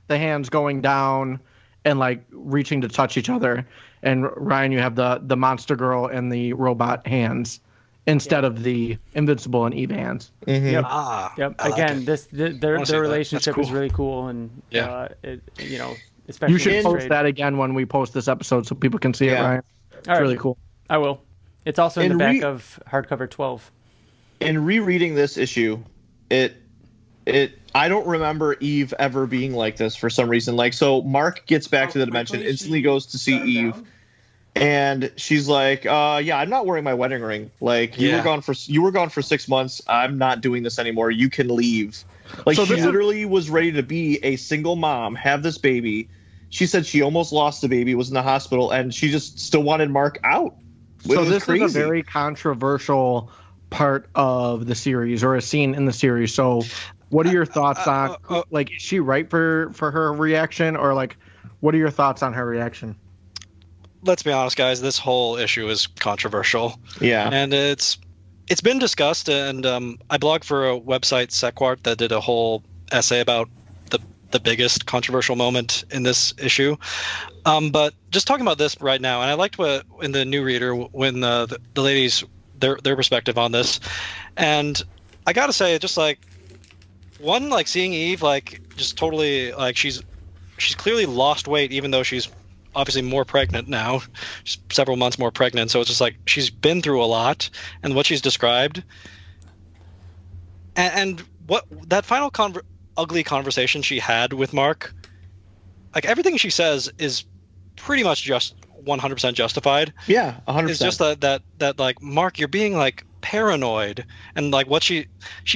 the hands going down and like reaching to touch each other, and Ryan, you have the Monster Girl and the robot hands instead of the Invincible and Eve hands. Mm-hmm. Yep. Yep. Again, like their relationship is really cool, and especially you should post that again when we post this episode so people can see it, Ryan. It's really cool. I will. It's also in the back of hardcover 12. In rereading this issue, I don't remember Eve ever being like this for some reason. Like, so Mark gets back to the dimension, instantly goes to see Eve. And she's like, I'm not wearing my wedding ring. Like, you were gone for 6 months. I'm not doing this anymore. You can leave. Like, so she literally was ready to be a single mom, have this baby. She said she almost lost the baby, was in the hospital, and she just still wanted Mark out. So this is a very controversial part of the series, or a scene in the series. So what are your thoughts on, like, is she right for her reaction, or like, what are your thoughts on her reaction? Let's be honest, guys. This whole issue is controversial. Yeah, and it's been discussed. And I blog for a website, Sequart, that did a whole essay about the biggest controversial moment in this issue. But just talking about this right now, and I liked what in the new reader when the ladies their perspective on this. And I gotta say, just like one, like seeing Eve, like just totally like she's clearly lost weight, even though she's obviously more pregnant now, she's several months more pregnant. So it's just like she's been through a lot, and what she's described, and what that final ugly conversation she had with Mark, like everything she says is pretty much just 100% justified. Yeah, 100%. It's just that like, Mark, you're being like paranoid, and like what she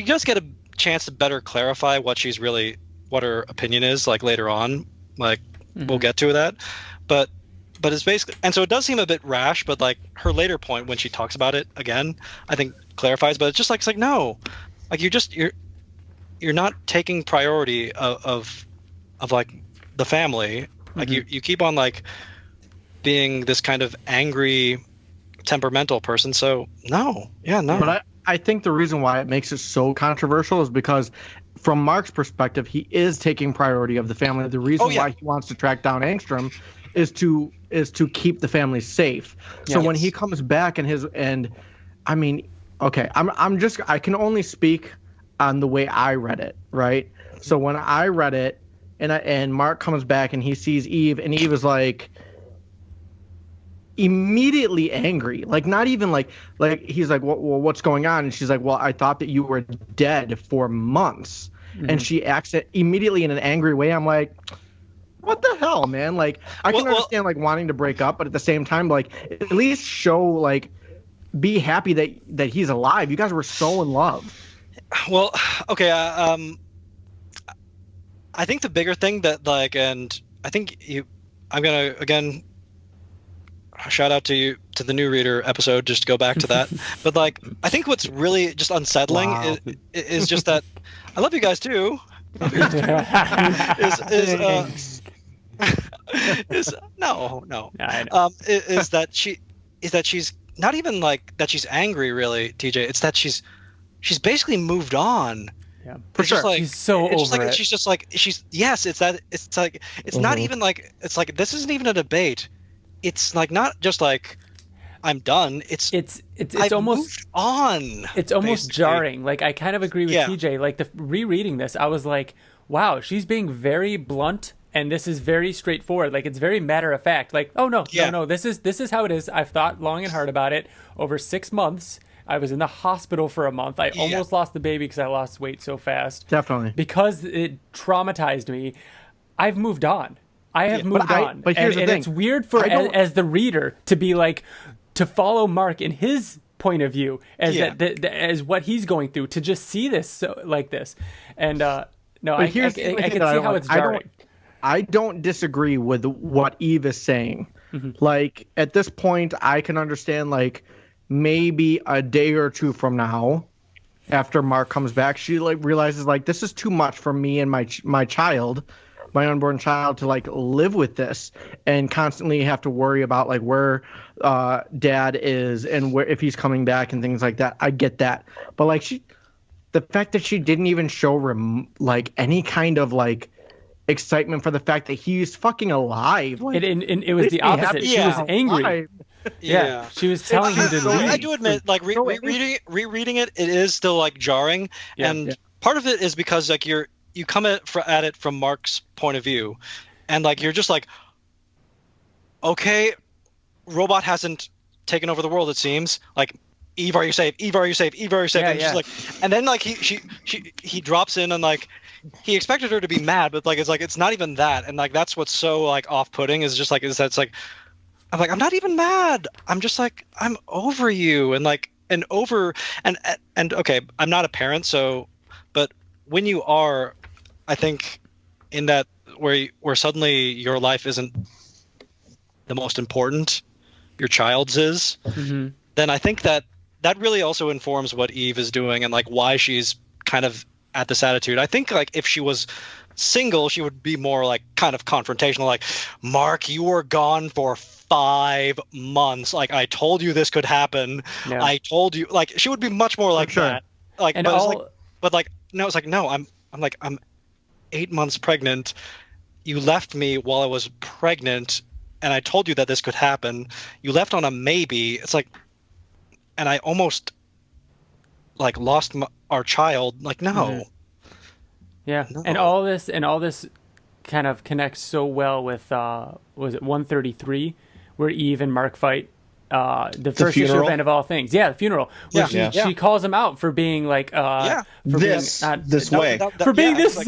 does get a chance to better clarify what her opinion is, like later on, like we'll get to that, but it's basically, and so it does seem a bit rash, but like her later point when she talks about it again, I think clarifies. But it's like no, like you're not taking priority of like the family. Like you keep on like being this kind of angry, temperamental person. So no. But I think the reason why it makes it so controversial is because from Mark's perspective, he is taking priority of the family. The reason why he wants to track down Angstrom is to keep the family safe. So when he comes back I can only speak on the way I read it, right? So when I read it and Mark comes back and he sees Eve, and Eve is like immediately angry, like not even like he's like, well, what's going on? And she's like, well, I thought that you were dead for months. And she acts it immediately in an angry way. I'm like, what the hell, man? Like, I can understand like wanting to break up, but at the same time, like at least show, like, be happy that he's alive. You guys were so in love. Well, okay. I think the bigger thing that like, and I think I'm gonna again shout out to the new reader episode, just to go back to that. But like, I think what's really just unsettling is just that I love you guys too. Love you guys too. Is that she's not even like that she's angry, really, TJ. It's that she's basically moved on. Yeah, for sure. Like, she's so over just like, it. She's just like it's like it's not even like, it's like this isn't even a debate. It's like not just like I'm done. It's I've almost moved on. It's almost basically jarring. Like I kind of agree with TJ. Like rereading this, I was like, wow, she's being very blunt. And this is very straightforward. Like it's very matter of fact. Like, oh no, this is how it is. I've thought long and hard about it over 6 months. I was in the hospital for a month. I almost lost the baby because I lost weight so fast. Definitely. Because it traumatized me. I've moved on. I have moved on. But here's the thing. And it's weird for as the reader to be like, to follow Mark in his point of view as as what he's going through, to just see this like this. And I can see how it's jarring. I don't disagree with what Eve is saying. Like at this point, I can understand like maybe a day or two from now, after Mark comes back, she like realizes like this is too much for me and my child, my unborn child, to like live with this and constantly have to worry about like where dad is and where, if he's coming back and things like that. I get that, but like the fact that she didn't even show like any kind of like excitement for the fact that he's fucking alive. Like, and it was the opposite. She was angry. She was telling him to leave. I do admit, like rereading it is still like jarring, and part of it is because like you come at it from Mark's point of view, and like you're just like, okay, robot hasn't taken over the world. It seems like, Eve, are you safe? Eve, are you safe? Eve, are you safe? And she's like, and then like he drops in and like. He expected her to be mad, but like it's not even that, and like that's what's so like off-putting is just like is that it's like I'm not even mad. I'm just like I'm over you and okay, I'm not a parent, so but when you are, I think in that where suddenly your life isn't the most important, your child's is, then I think that really also informs what Eve is doing and like why she's kind of at this attitude. I think like if she was single, she would be more like kind of confrontational, like, Mark, you were gone for 5 months. Like I told you this could happen. Yeah. I told you, like she would be much more like that. Like, and no, it's like, no, I'm 8 months pregnant. You left me while I was pregnant, and I told you that this could happen. You left on a maybe. It's like, and I almost like lost our child. Like, no. Mm-hmm. Yeah, no. and all this kind of connects so well with was it 133, where Eve and Mark fight. The first issue funeral? Event of all things. Yeah, the funeral. Where she calls him out for being like for this way. For being this.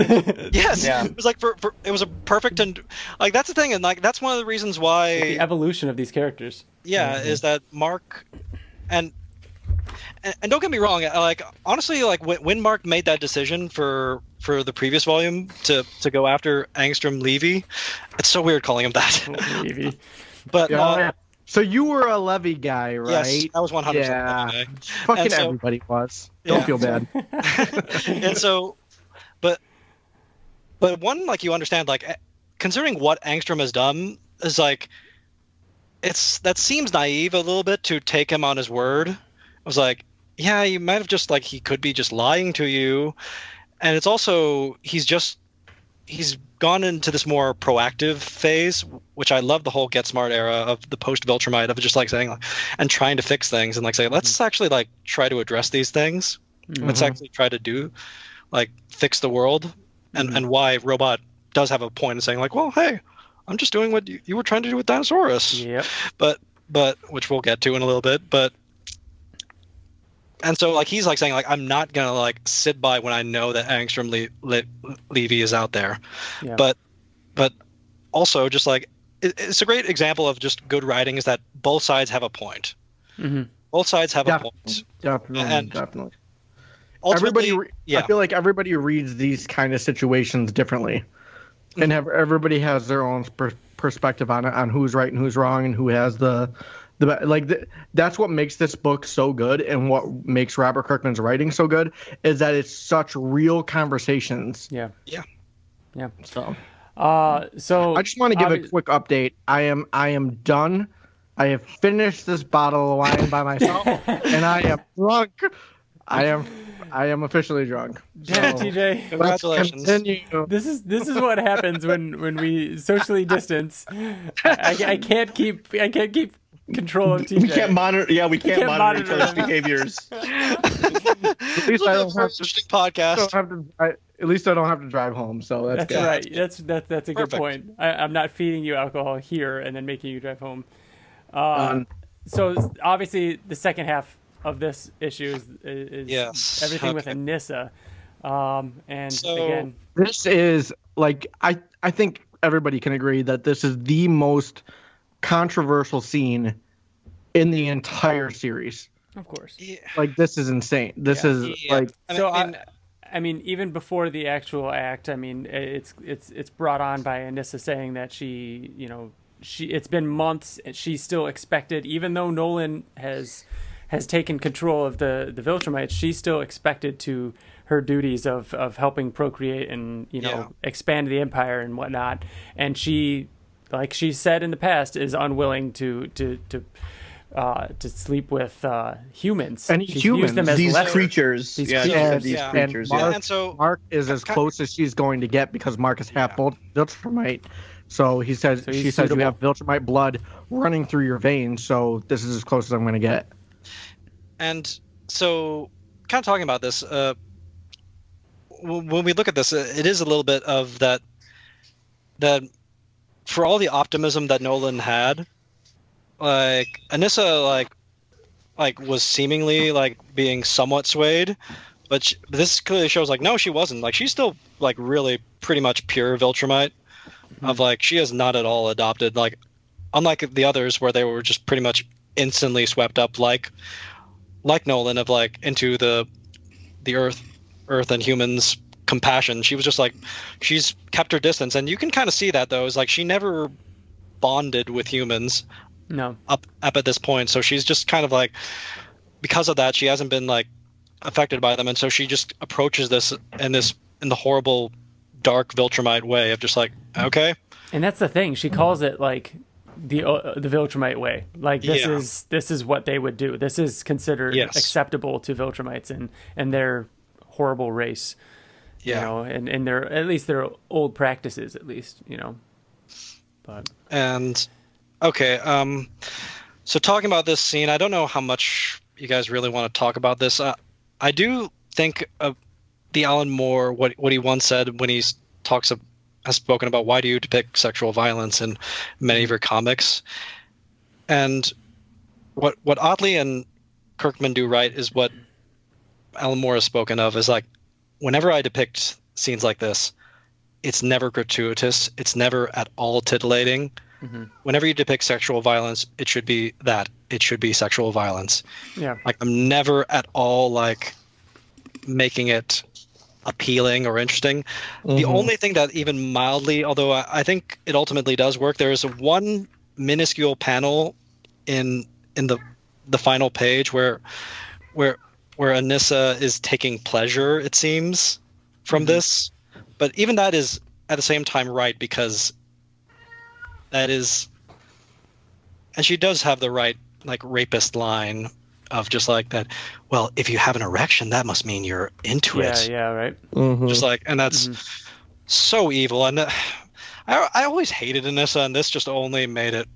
Yes. Yeah. It was like it was a perfect, and like that's the thing, and like that's one of the reasons why the evolution of these characters. Yeah, is that Mark and don't get me wrong, like honestly, like when Mark made that decision for the previous volume to go after Angstrom Levy, it's so weird calling him that. Levy. But so you were a Levy guy, right? Yes, I was 100% yeah. Levy guy. Fucking everybody was. Don't feel bad. And so, but one, like, you understand, like, considering what Angstrom has done, is like, that seems naive a little bit to take him on his word. I was like, yeah, you might have just, like, he could be just lying to you. And it's also, he's gone into this more proactive phase, which I love the whole Get Smart era of the post-Viltrumite, of just like saying, like, and trying to fix things and like say, let's actually like try to address these things. Mm-hmm. Let's actually try to do, like, fix the world. And why Robot does have a point in saying, like, well, hey, I'm just doing what you were trying to do with Dinosaurus. Yep. But which we'll get to in a little bit. And so, like, he's like saying, like, I'm not gonna like sit by when I know that Angstrom Levy is out there. Yeah. But also, just like, it's a great example of just good writing is that both sides have a point. Mm-hmm. Both sides have a point. Definitely. Everybody, I feel like everybody reads these kind of situations differently, and everybody has their own perspective on it, on who's right and who's wrong, and who has that's what makes this book so good, and what makes Robert Kirkman's writing so good is that it's such real conversations. Yeah. So I just want to give a quick update. I am done. I have finished this bottle of wine by myself, and I am drunk. I am officially drunk. Damn, TJ. Congratulations. This is what happens when we socially distance. I can't keep control of TJ. We can't monitor. Yeah, we can't monitor each other's behaviors. At least I don't have to. Podcast. At least I don't have to drive home. So that's good. Right. That's a good point. I'm not feeding you alcohol here and then making you drive home. So obviously the second half of this issue is everything with Anissa. And so, again, this is like, I think everybody can agree that this is the most controversial scene in the entire series. Of course. Yeah. Like, this is insane. This is like, so I mean, even before the actual act, I mean, it's brought on by Anissa saying that she, it's been months and she's still expected, even though Nolan has taken control of the Viltrumites, she's still expected to her duties of helping procreate and expand the empire and whatnot. And she, like she said in the past, is unwilling to sleep with humans. And humans, them as these creatures. These creatures. And so Mark is as close as she's going to get, because Mark is half Viltrumite. So she says you have Viltrumite blood running through your veins. So this is as close as I'm going to get. And so, kind of talking about this, when we look at this, it is a little bit of that for all the optimism that Nolan had, like, Anissa, like was seemingly, like, being somewhat swayed, but this clearly shows, like, no, she wasn't. Like, she's still, like, really pretty much pure Viltrumite, of, like, she has not at all adopted, like, unlike the others where they were just pretty much instantly swept up, like Nolan, of, like, into the earth and humans compassion. She was just like, she's kept her distance, and you can kind of see that, though, is like she never bonded with humans up at this point. So she's just kind of like, because of that, she hasn't been, like, affected by them, and so she just approaches this in the horrible dark Viltrumite way of just like, okay. And that's the thing, she calls it like the Viltrumite way. Like, this is what they would do. This is considered acceptable to Viltrumites and their horrible race. And their, at least their old practices, at least, But and okay, so talking about this scene, I don't know how much you guys really want to talk about this. I do think of the Alan Moore, what he once said when has spoken about why do you depict sexual violence in many of your comics, and what Otley and Kirkman do right is what Alan Moore has spoken of is like, whenever I depict scenes like this, it's never gratuitous. It's never at all titillating. Mm-hmm. Whenever you depict sexual violence, it should be that. It should be sexual violence. Yeah. Like, I'm never at all like making it appealing or interesting. Mm-hmm. The only thing that even mildly, although I think it ultimately does work, there is one minuscule panel in the final page where Anissa is taking pleasure, it seems, from this. But even that is at the same time right, because that is, and she does have the right like rapist line of just like that. Well, if you have an erection, that must mean you're into it. Yeah, right. Mm-hmm. Just like, and that's so evil. And I always hated Anissa, and this just only made it.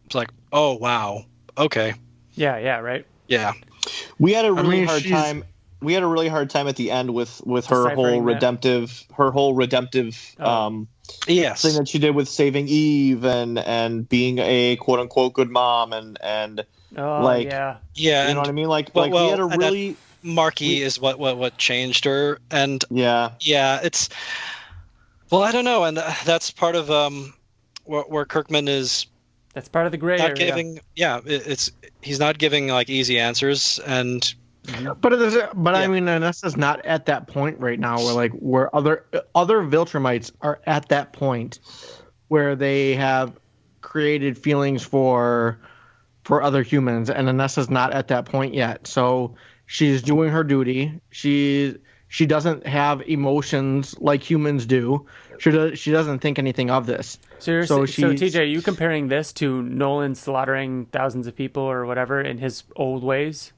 It's like, oh wow, okay. Yeah, right. Yeah. We had a really hard time. We had a really hard time at the end with her whole redemptive yes, thing that she did with saving Eve and being a quote unquote good mom and you know what I mean, like we had a really Marky is what changed her, and yeah it's, well, I don't know, and that's part of where Kirkman is. That's part of the gray area. He's not giving like easy answers, and but I mean, Anessa's not at that point right now where other Viltrumites are at that point where they have created feelings for other humans, and Anessa's not at that point yet. So she's doing her duty. She doesn't have emotions like humans do. She doesn't think anything of this. So TJ, are you comparing this to Nolan slaughtering thousands of people or whatever in his old ways?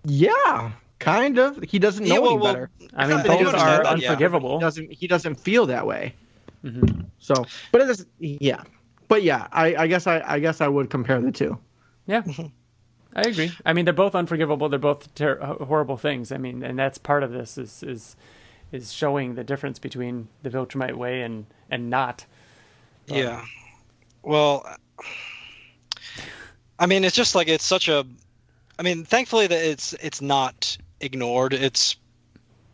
Yeah, kind of. He doesn't know any better. I mean, both are unforgivable. He doesn't feel that way. Mm-hmm. So, but it is, yeah. But yeah, I guess I would compare the two. Yeah, I agree. I mean, they're both unforgivable. They're both horrible things. I mean, and that's part of this is showing the difference between the Viltrumite way and not. Yeah. Well, I mean, it's just like, it's such a, I mean, thankfully that it's not ignored. It's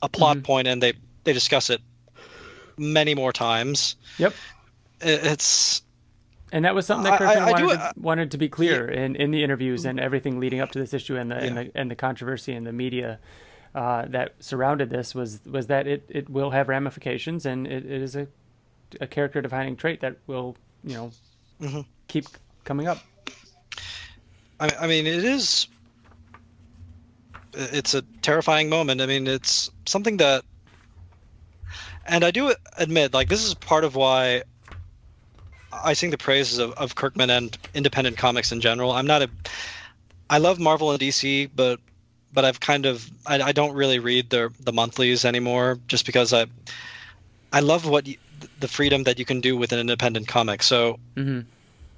a plot point, and they discuss it many more times. Yep. And that was something that Kirkman wanted to be clear in the interviews and everything leading up to this issue and the controversy in the media that surrounded this was that it will have ramifications, and it is a character defining trait that will keep coming up. I mean, it's a terrifying moment. I mean, it's something that, and I do admit, like, this is part of why I sing the praises of Kirkman and independent comics in general. I love Marvel and DC, but I've kind of, I don't really read the monthlies anymore, just because I love the freedom that you can do with an independent comic. So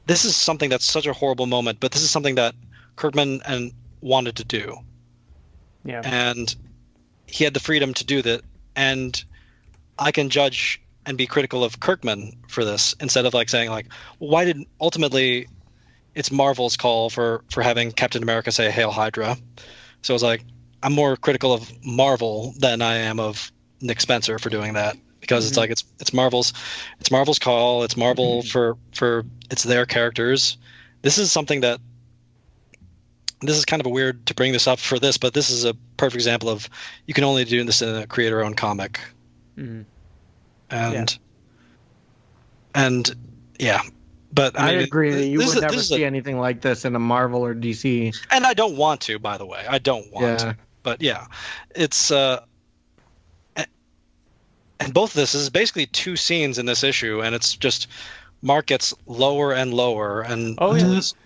this is something that's such a horrible moment, but this is something that Kirkman wanted to do. Yeah. And he had the freedom to do that, and I can judge and be critical of Kirkman for this, instead of like saying like, well, why did ultimately it's Marvel's call for having Captain America say Hail Hydra. So it's like, I'm more critical of Marvel than I am of Nick Spencer for doing that, because it's like, it's Marvel's call. It's Marvel for it's their characters. This is something that, this is kind of a weird to bring this up for this, but this is a perfect example of, you can only do this in a creator-owned comic. And but I agree. You would never see anything like this in a Marvel or DC. And I don't want to, by the way. I don't want to. But yeah, it's and both of this is basically two scenes in this issue, and it's just Mark gets lower and lower, and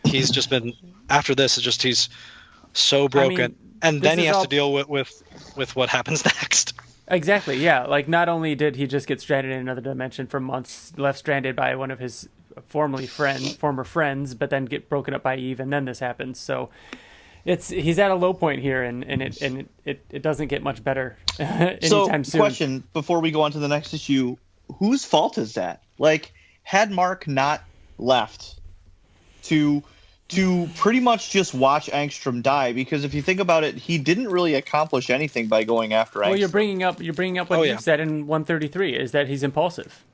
he's just been, after this, it's just, he's so broken, and then he has to deal with what happens next. Exactly, yeah. Like, not only did he just get stranded in another dimension for months, left stranded by one of his former friends, but then get broken up by Eve, and then this happens. So he's at a low point here, and it doesn't get much better anytime soon. Question before we go on to the next issue: whose fault is that? Like, had Mark not left to pretty much just watch Angstrom die? Because if you think about it, he didn't really accomplish anything by going after Angstrom. Well, you're bringing up what you said in 133 is that he's impulsive.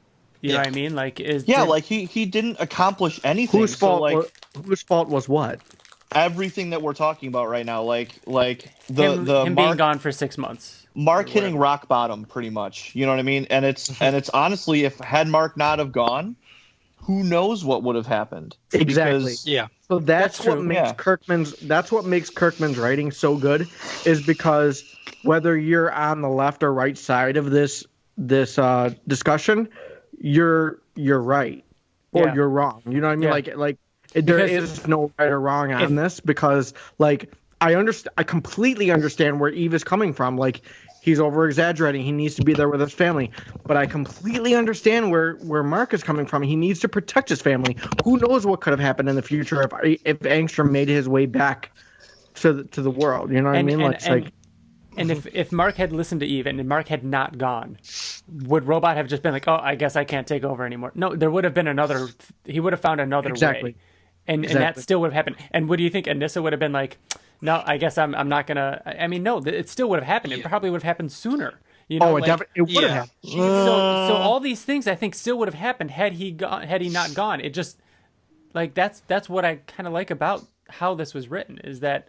You know what I mean? Like, he didn't accomplish anything. Whose fault was what? Everything that we're talking about right now, like him Mark being gone for 6 months. Mark hitting rock bottom, pretty much. You know what I mean? And it's honestly, if had Mark not have gone, who knows what would have happened? Exactly. Yeah. So that's what makes Kirkman's writing so good, is because whether you're on the left or right side of this discussion, you're right or you're wrong. You know what I mean? Like there is no right or wrong on this, because like I completely understand where Eve is coming from. Like, he's over exaggerating. He needs to be there with his family. But I completely understand where Mark is coming from. He needs to protect his family. Who knows what could have happened in the future if Angstrom made his way back to the world. You know what I mean? And if Mark had listened to Eve and Mark had not gone, would Robot have just been like, oh, I guess I can't take over anymore? No, there would have been another. He would have found another way. And that still would have happened. And what do you think? Anissa would have been like, no, I guess I'm not going to. I mean, no, it still would have happened. It probably would have happened sooner. You know, it would have happened. So all these things I think still would have happened had he not gone. It just, like, that's what I kind of like about how this was written, is that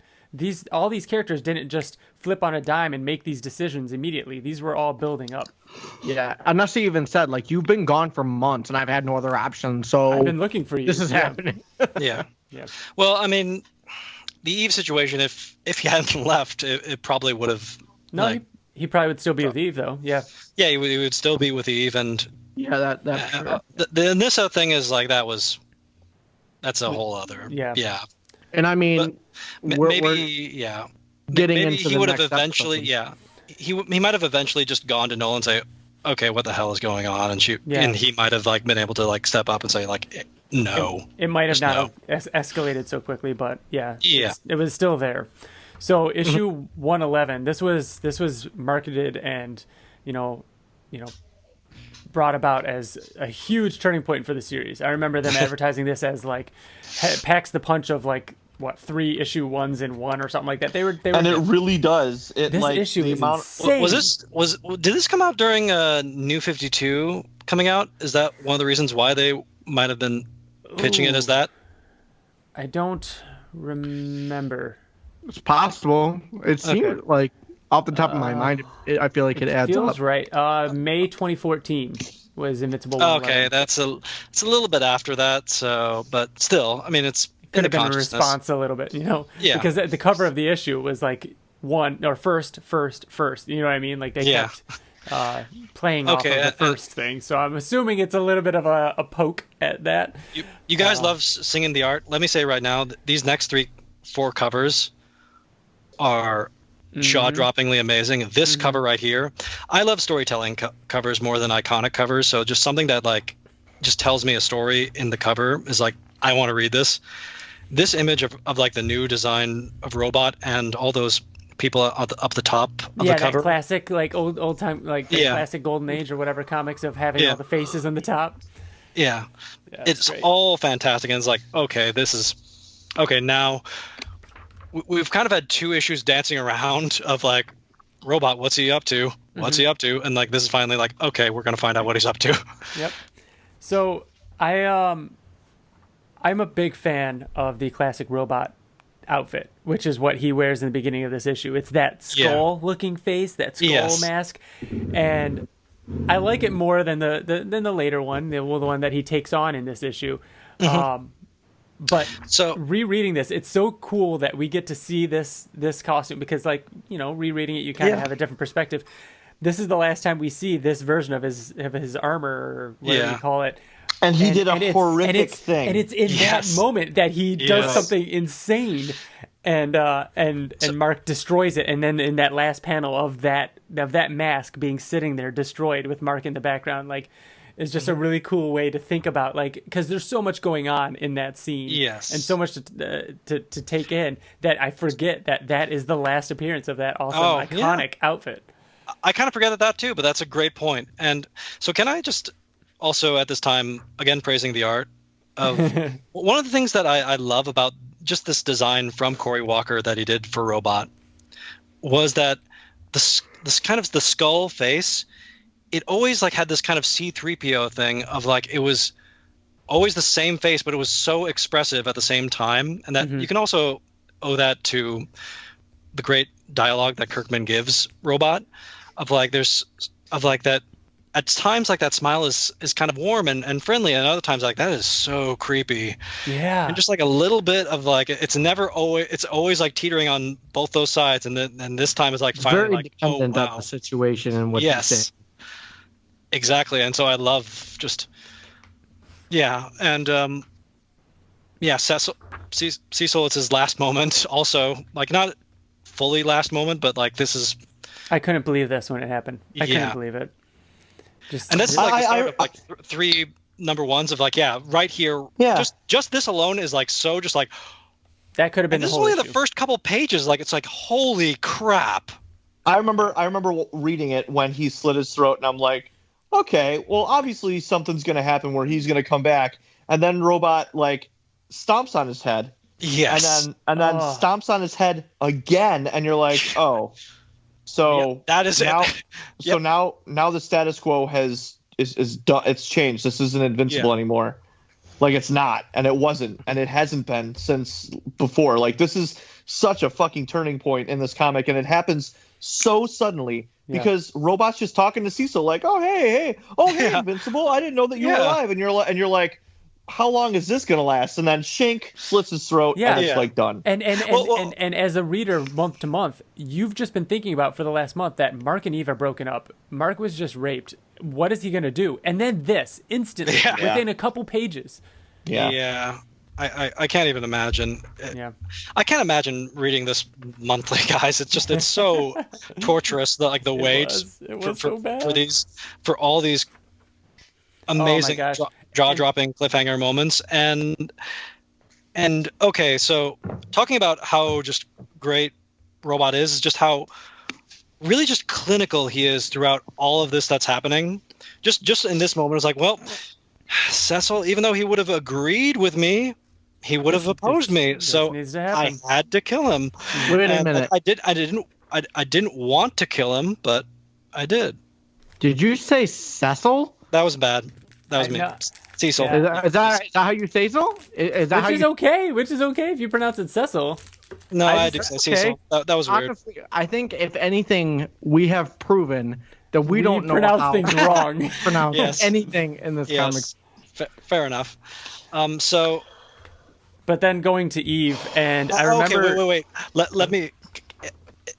all these characters didn't just flip on a dime and make these decisions immediately. These were all building up. Yeah, Anessa even said, like, you've been gone for months and I've had no other option, so I've been looking for you. This is happening. Yeah. Well, I mean, the Eve situation, if he hadn't left, it probably would have. No, he probably would still be with Eve, though. Yeah. Yeah, he would still be with Eve, and yeah, that's true. The Anissa thing is like that's a whole other. Yeah. And I mean, maybe getting maybe into he the would have next eventually episode. he might have eventually just gone to Nolan and say, okay, what the hell is going on, and he might have like been able to like step up and say like, no. It might have not escalated so quickly, but it was still there. So issue 111, this was marketed and brought about as a huge turning point for the series. I remember them advertising this as like packs the punch of like 3 issue ones in one or something like that. They were and it really does. This issue is insane. Did this come out during New 52 coming out? Is that one of the reasons why they might have been pitching it as that? I don't remember. It's possible. It seemed like, off the top of my mind, I feel like it adds up. Feels right. May 2014 was Invincible. Okay, it's a little bit after that. So, but still, I mean, it's could have been a response a little bit, because the cover of the issue was like first. You know what I mean? Like they kept playing off of the first thing. So I'm assuming it's a little bit of a poke at that. You guys love singing the art. Let me say right now, these next 4 covers are jaw-droppingly amazing. This cover right here, I love storytelling covers more than iconic covers. So just something that like just tells me a story in the cover is like, I want to read this. This image of like the new design of Robot and all those people up the top of the cover. That classic like old time like the classic Golden Age or whatever comics of having all the faces on the top. Yeah, it's all fantastic, and it's like, okay, now. We've kind of had 2 issues dancing around of like, Robot, what's he up to? What's he up to? And like, this is finally like, okay, we're going to find out what he's up to. Yep. So I'm a big fan of the classic Robot outfit, which is what he wears in the beginning of this issue. It's that skull looking face, that skull mask. And I like it more than the later one, the one that he takes on in this issue. But rereading this, it's so cool that we get to see this costume because, like, rereading it, you kind of have a different perspective. This is the last time we see this version of his armor, or whatever you call it. And he did a horrific thing. And it's in that moment that he does something insane, and Mark destroys it. And then in that last panel of that mask being sitting there destroyed with Mark in the background, like, is just a really cool way to think about, like, because there's so much going on in that scene, Yes, and so much to take in that I forget that is the last appearance of that awesome iconic outfit. I kind of forget that too, but that's a great point. And so can I just also at this time, again, praising the art of one of the things that I love about just this design from Corey Walker that he did for Robot was that this kind of the skull face, it always like had this kind of C-3PO thing of like, it was always the same face, but it was so expressive at the same time. And that you can also owe that to the great dialogue that Kirkman gives Robot of like, that at times like that smile is kind of warm and friendly, and other times like that is so creepy. Yeah. And just like a little bit of like, it's always like teetering on both those sides, and this time is like finally very like, dependent on the situation and what he's saying. Exactly. And so I love just and Cecil, it's his last moment also, like not fully last moment, but like this is, I couldn't believe this when it happened. I couldn't believe it. And this is like the start of like 3 number ones of like, right here. Yeah. Just this alone is like, so just like, that could have been this the is whole only issue. the first couple pages. Like, it's like, holy crap. I remember reading it when he slit his throat, and I'm like, okay, well, obviously something's going to happen where he's going to come back. And then Robot, like, stomps on his head. Yes. And then stomps on his head again, and you're like, oh. So that is now, it. So now the status quo is done. It's changed. This isn't Invincible anymore. Like, it's not, and it wasn't, and it hasn't been since before. Like, this is such a fucking turning point in this comic, and it happens so suddenly because Robot's just talking to Cecil like, oh hey, Invincible, I didn't know that you were alive, and you're like, how long is this gonna last? And then Shank slits his throat, and it's like done. And as a reader, month to month, you've just been thinking about for the last month that Mark and Eve are broken up. Mark was just raped. What is he gonna do? And then this instantly within a couple pages. Yeah. I can't even imagine. I can't imagine reading this monthly, guys. It's so torturous. The wait so bad. for all these amazing jaw-dropping cliffhanger moments. And okay, so talking about how just great Robot is just how really just clinical he is throughout all of this that's happening. Just in this moment, it's like, well, Cecil, even though he would have agreed with me, he would have opposed me. So I had to kill him. Wait a minute. I didn't want to kill him, but I did. Did you say Cecil? That was bad. That was me. Cecil. Yeah. Is that how you say so? Okay. Which is okay if you pronounce it Cecil. No, I did say Cecil. That was weird. Honestly, I think if anything, we have proven that we don't know pronounce how things wrong. pronounce anything in this comic. Fair enough. So. But then going to Eve, and I remember. Okay, wait. Let me.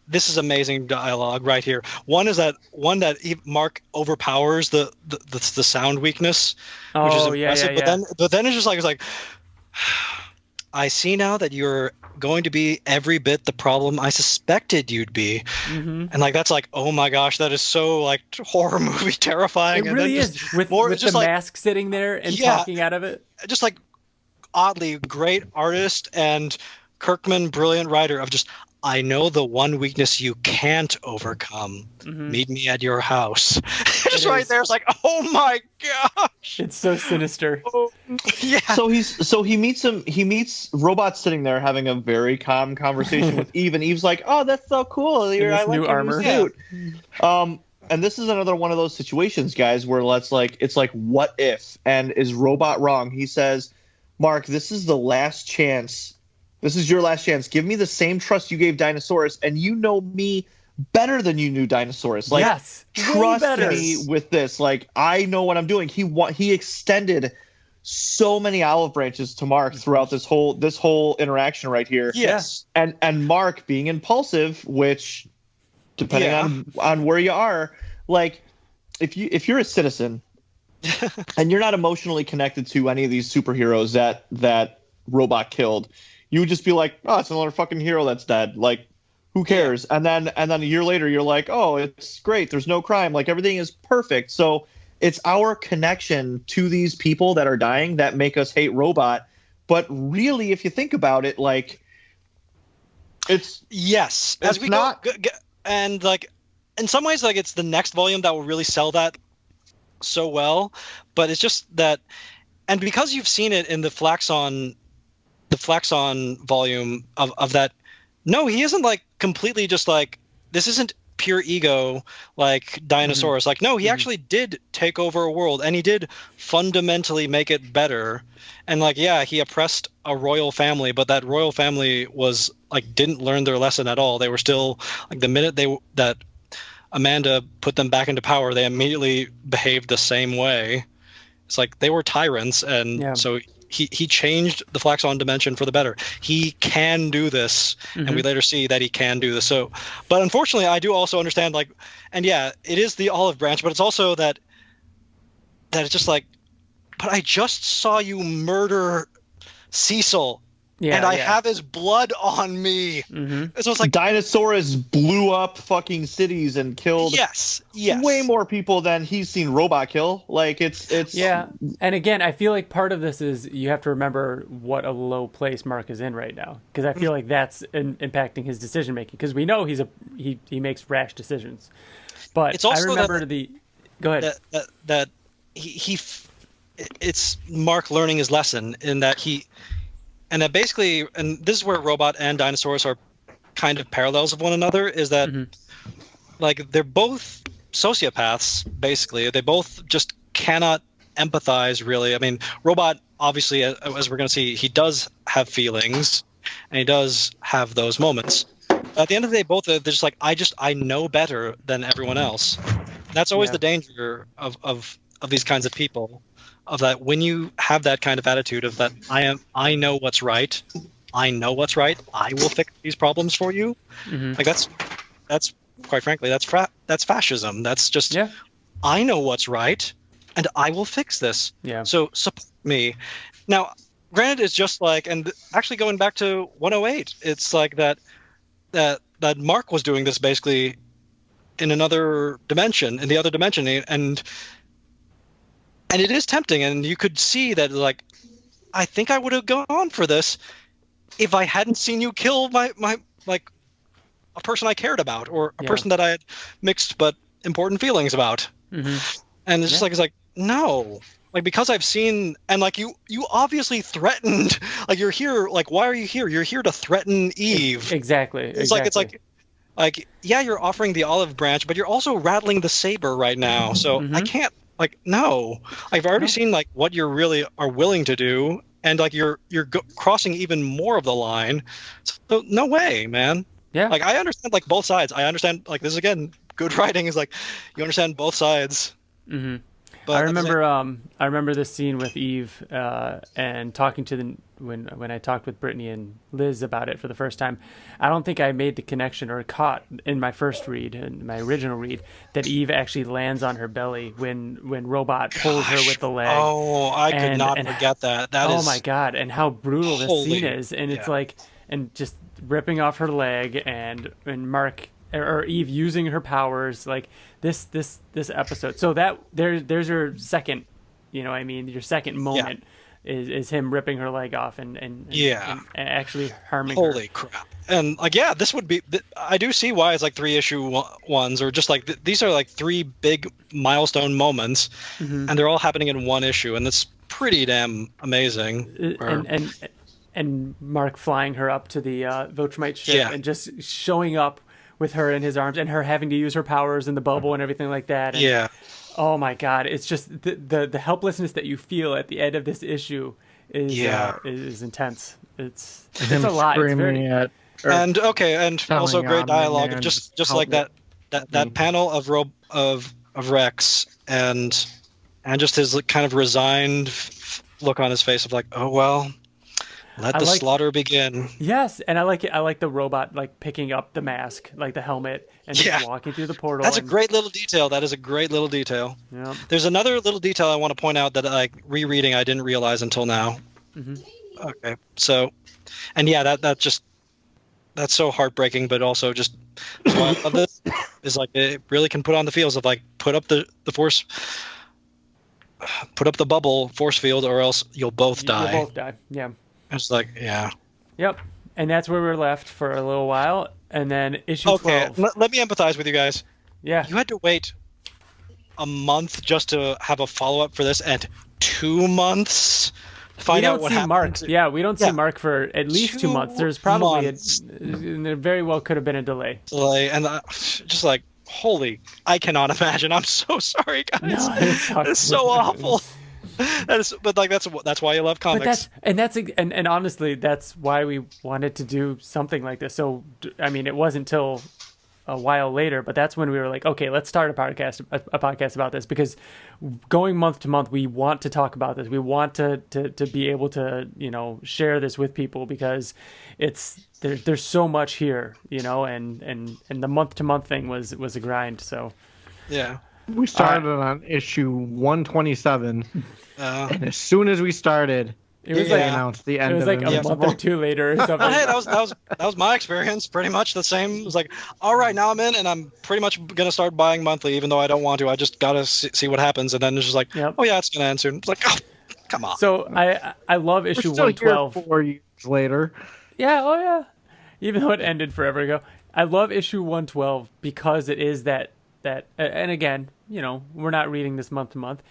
This is amazing dialogue right here. One that Mark overpowers the sound weakness, which is impressive. But then it's like, I see now that you're going to be every bit the problem I suspected you'd be, and like that's like, oh my gosh, that is so like horror movie terrifying. It really is with the mask sitting there and talking out of it. Just like oddly great artist and Kirkman brilliant writer of just, I know the one weakness you can't overcome. Meet me at your house. Just right there, it's like, oh my gosh, it's so sinister. So he meets Robot sitting there having a very calm conversation with Eve, and Eve's like, oh, that's so cool. I like your new suit. And this is another one of those situations, guys, where it's like, what if? And is Robot wrong? He says, Mark, this is the last chance. This is your last chance. Give me the same trust you gave Dinosaurus, and you know me better than you knew Dinosaurus. Like, yes, trust me with this. Like, I know what I'm doing. He extended so many olive branches to Mark throughout this whole interaction right here. Yes, and Mark being impulsive, which depending on where you are, like if you're a citizen and you're not emotionally connected to any of these superheroes that Robot killed, you would just be like, oh, it's another fucking hero that's dead. Like, who cares? And then a year later, you're like, oh, it's great. There's no crime. Like, everything is perfect. So it's our connection to these people that are dying that make us hate Robot. But really, if you think about it, like, it's as we not, go, and like in some ways, like it's the next volume that will really sell that so well. But it's just that, and because you've seen it in the Flaxon volume of that. No, he isn't like completely just like, this isn't pure ego like Dinosaurus. Like, no, he actually did take over a world, and he did fundamentally make it better. And like, yeah, he oppressed a royal family, but that royal family was like, didn't learn their lesson at all. They were still like, the minute that Amanda put them back into power, they immediately behaved the same way. It's like they were tyrants, and so he changed the Flaxon dimension for the better. He can do this, and we later see that he can do this. So, but unfortunately, I do also understand, like, and yeah, it is the olive branch, but it's also that it's just like, but I just saw you murder Cecil. And I have his blood on me. So it's like Dinosaurus blew up fucking cities and killed way more people than he's seen Robot kill. Like, it's And again, I feel like part of this is you have to remember what a low place Mark is in right now, because I feel like that's impacting his decision making. Because we know he makes rash decisions, but it's also I remember go ahead. That it's Mark learning his lesson in that and that basically, and this is where Robot and Dinosaurus are kind of parallels of one another, is that like they're both sociopaths, basically. They both just cannot empathize, really. I mean, Robot, obviously, as we're going to see, he does have feelings, and he does have those moments. But at the end of the day, both they're just like, I know better than everyone else. That's always the danger of these kinds of people. Of that, when you have that kind of attitude of that, I know what's right, I will fix these problems for you. Like that's quite frankly, that's fascism. That's just I know what's right, and I will fix this. So support me. Now, granted, it's just like, and actually going back to 108, it's like that Mark was doing this basically in another dimension, in the other dimension, and it is tempting, and you could see that, like, I think I would have gone for this if I hadn't seen you kill my like a person I cared about, or a person that I had mixed but important feelings about. And it's just it's like, no, like, because I've seen, and like you obviously threatened, like, you're here, like, why are you here? You're here to threaten Eve. Exactly. It's like yeah, you're offering the olive branch, but you're also rattling the saber right now. So I can't. Like, no, I've already seen like what you really are willing to do, and like you're crossing even more of the line. So no way, man. Yeah. Like, I understand like both sides. I understand, like, this is, again, good writing is like you understand both sides. But I remember this scene with Eve and talking to when I talked with Brittany and Liz about it for the first time. I don't think I made the connection or caught in my first read, in my original read, that Eve actually lands on her belly when Robot pulls her with the leg. Oh, I could not forget that. Oh my God, and how brutal this scene is. And it's like, and just ripping off her leg, and Mark or Eve using her powers, like this episode. So that there's your second, your second moment is him ripping her leg off and actually harming her. Holy crap. And like, this would be, I do see why it's like 3-issue ones, or just like these are like 3 big milestone moments, and they're all happening in one issue, and it's pretty damn amazing. And Mark flying her up to the Viltrumite ship and just showing up with her in his arms, and her having to use her powers in the bubble and everything like that. And, oh my God, it's just the helplessness that you feel at the end of this issue is intense. It's a lot. It's and also great dialogue, just like that panel of Rex and just his kind of resigned look on his face of like, oh well. Let the slaughter begin. Yes, and I like it. I like the Robot like picking up the mask, like the helmet, and just walking through the portal. That's a great little detail. That is a great little detail. Yeah. There's another little detail I want to point out that, like, rereading, I didn't realize until now. Okay, so, and that's so heartbreaking, but also just why I love this is like it really can put on the feels of like put up the force put up the bubble force field, or else you'll both die. You'll both die. Yeah. I was like, yeah. Yep. And that's where we were left for a little while, and then issue 12. Let me empathize with you guys. Yeah. You had to wait a month just to have a follow-up for this, and 2 months to find out what happened. Mark. Yeah, we don't see Mark for at least 2 months. There's probably there very well could have been a delay. And just like, holy, I cannot imagine. I'm so sorry, guys. No, it's so awful. But like that's why you love comics. And honestly, that's why we wanted to do something like this. So I mean, it wasn't till a while later, but that's when we were like, okay, let's start a podcast about this, because going month to month, we want to talk about this. We want to be able to, share this with people, because there's so much here, and the month to month thing was a grind. So yeah, we started on issue 127, and as soon as we started, it was like announced the end. It was like a month or two later or something. Hey, that was my experience. Pretty much the same. It was like, all right, now I'm in, and I'm pretty much gonna start buying monthly, even though I don't want to. I just gotta see what happens, and then it's just like, oh yeah, it's gonna end soon. It's like, oh, come on. So I love issue 112. Here 4 years later. Yeah. Oh yeah. Even though it ended forever ago, I love issue 112 because it is that. And again, we're not reading this month to month,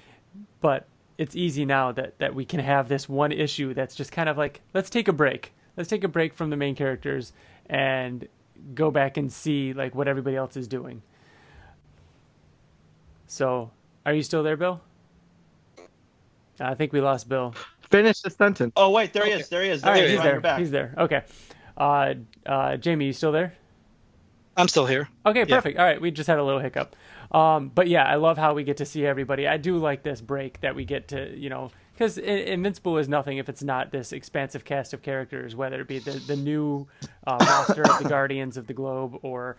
but it's easy now that we can have this one issue that's just kind of like, let's take a break. Let's take a break from the main characters and go back and see like what everybody else is doing. So, are you still there, Bill? I think we lost Bill. Finish the sentence. Oh wait, there he is. There he is. All right, he's there. He's there. Okay. Jamie, you still there? I'm still here. Okay, perfect. Yeah. All right, we just had a little hiccup. But yeah, I love how we get to see everybody. I do like this break that we get to, because Invincible is nothing if it's not this expansive cast of characters, whether it be the new roster of the Guardians of the Globe, or,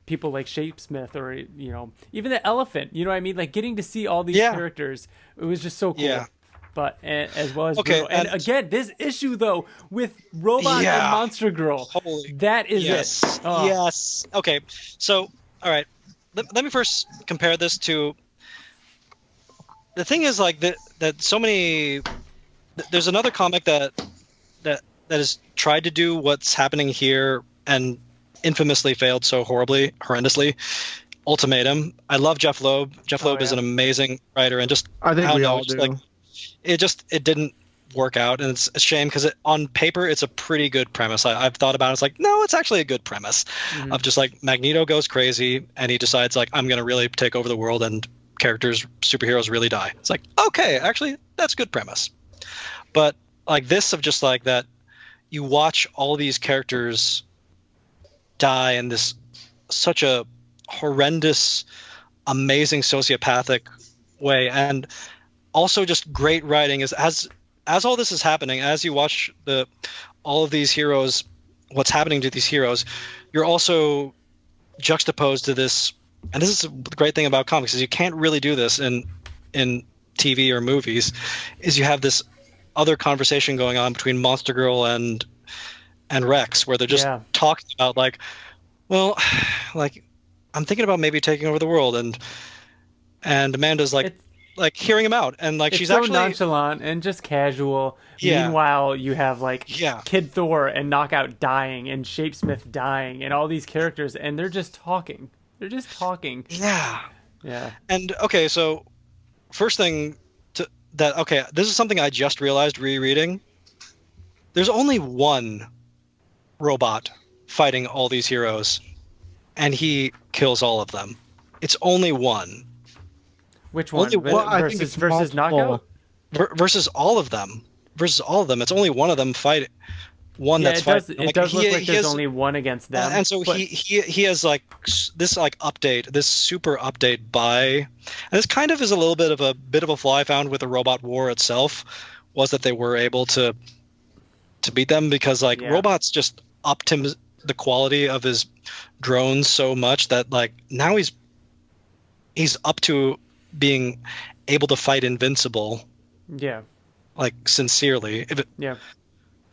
people like Shapesmith, or, even the Elephant. You know what I mean? Like, getting to see all these characters, it was just so cool. Yeah. But as well as Bruno. And again, this issue though with Robot and Monster Girl, that is it. Oh. Yes. Okay. So, all right. Let me first compare this to. The thing is, like that so many. There's another comic that has tried to do what's happening here and infamously failed so horrendously. Ultimatum. I love Jeff Loeb. Jeff Loeb is an amazing writer, and just I think we all do. Like, it didn't work out, and it's a shame, because on paper it's a pretty good premise. I've thought about it. It's like, no, it's actually a good premise of just like Magneto goes crazy and he decides like, I'm gonna really take over the world, and superheroes really die. It's like, okay, actually that's a good premise. But like this, of just like that, you watch all these characters die in this such a horrendous, amazing sociopathic way, and also just great writing is as all this is happening, as you watch all of these heroes, what's happening to these heroes, you're also juxtaposed to this. And this is the great thing about comics, is you can't really do this in TV or movies, is you have this other conversation going on between Monster Girl and Rex, where they're just talking about like, well, like, I'm thinking about maybe taking over the world, and Amanda's like hearing him out, and like, it's she's so actually nonchalant and just casual. Meanwhile, you have like Kid Thor and Knockout dying, and Shapesmith dying, and all these characters, and they're just talking. Yeah. And okay, so first thing this is something I just realized rereading. There's only one robot fighting all these heroes, and he kills all of them. It's only one. Which one? Versus Knockout? Versus all of them. It's only one of them fighting. That's fighting. It does look like there's only one against them. And so he has like this like update, this super update and this kind of is a little bit of a flaw I found with the Robot War itself, was that they were able to beat them, because like Robots just upped the quality of his drones so much that like now he's up to being able to fight Invincible, like sincerely,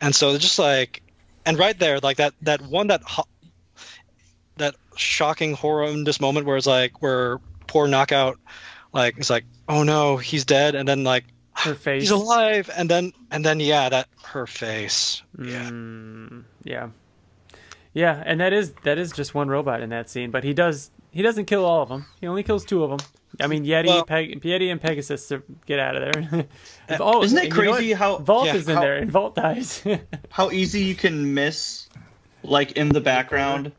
and so just like, and right there, like that one that shocking horrendous moment where it's like, where poor Knockout like it's like, oh no, he's dead, and then like her face, he's alive, and then yeah, that her face, yeah, and that is just one robot in that scene, but he doesn't kill all of them. He only kills 2 of them. I mean, Yeti and Pegasus get out of there. Isn't it crazy how Vault is in there and Vault dies? How easy you can miss, like in the background,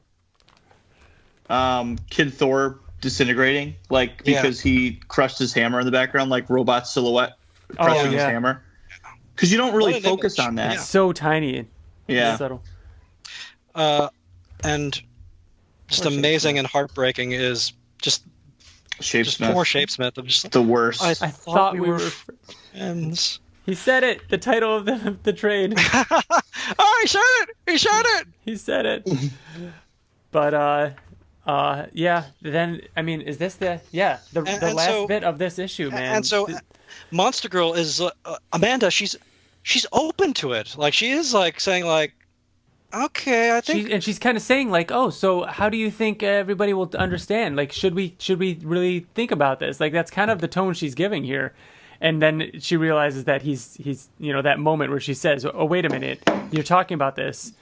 Kid Thor disintegrating, like because he crushed his hammer in the background, like robot silhouette crushing his hammer. Because you don't really focus on that. It's so tiny. Yeah. Subtle. And just amazing and heartbreaking is just poor Shapesmith. I'm just the worst. I thought we were friends. He said it. The title of the trade. Oh, he said it. He said it. But yeah. Then I mean, is this the last bit of this issue, man? And so, Monster Girl is Amanda. She's open to it. Like she is like saying like, okay, I think, she's kind of saying like, oh, so how do you think everybody will understand? Like, should we really think about this? Like, that's kind of the tone she's giving here. And then she realizes that he's that moment where she says, oh, wait a minute, you're talking about this.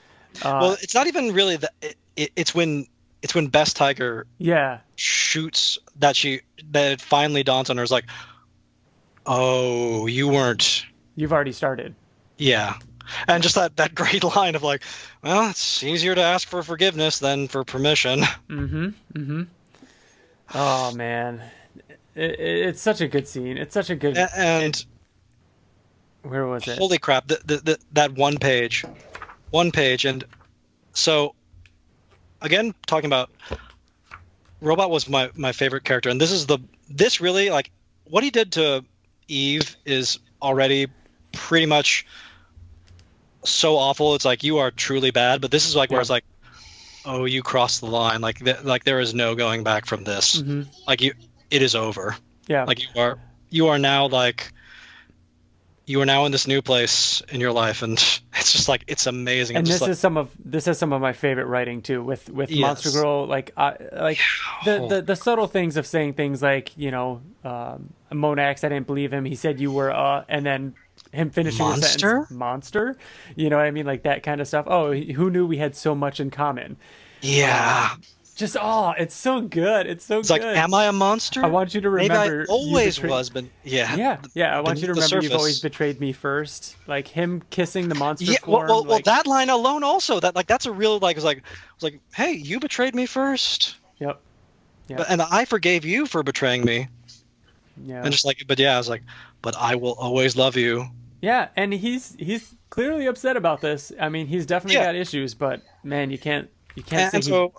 Well, it's not even really that. It's when Best Tiger shoots that it finally dawns on her. Is like, oh, you've already started. Yeah. And just that great line of like, well, it's easier to ask for forgiveness than for permission. Oh man, it's such a good scene. It's such a good. And where was it? Holy crap! That one page, and so again talking about Robot was my favorite character, and this really like what he did to Eve is already pretty much so awful. It's like, you are truly bad, but this is like where it's like, oh, you crossed the line. Like there is no going back from this. Like it is over. Yeah. Like you are now in this new place in your life, and it's just like, it's amazing. And this is some of my favorite writing too with Monster Girl. Like the subtle things of saying things like, Monax, I didn't believe him. He said you were and then him finishing the sentence, monster. You know what I mean? Like that kind of stuff. Oh, who knew we had so much in common? Yeah. It's so good. It's good. Like, am I a monster? I want you to remember. Maybe I always was, but yeah. I want you to remember you've always betrayed me first. Like him kissing the monster form. Well, that line alone also, that's a real like, it was like, hey, you betrayed me first. Yep. And I forgave you for betraying me. Yeah. And just like, I was like, but I will always love you. Yeah, and he's clearly upset about this. I mean, he's definitely got issues, but man, you can't. And so,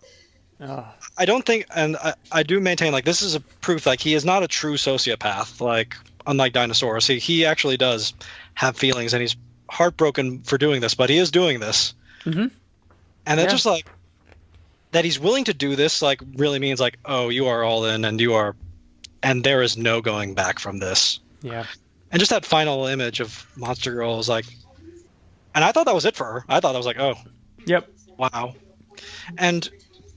I don't think, and I do maintain, like, this is a proof, like, he is not a true sociopath, like, unlike Dinosaurus. He actually does have feelings, and he's heartbroken for doing this, but he is doing this. And it's just like that he's willing to do this, like, really means like, oh, you are all in, and there is no going back from this. Yeah. And just that final image of Monster Girl is like, and I thought that was it for her. I thought that was like, oh, yep, wow. And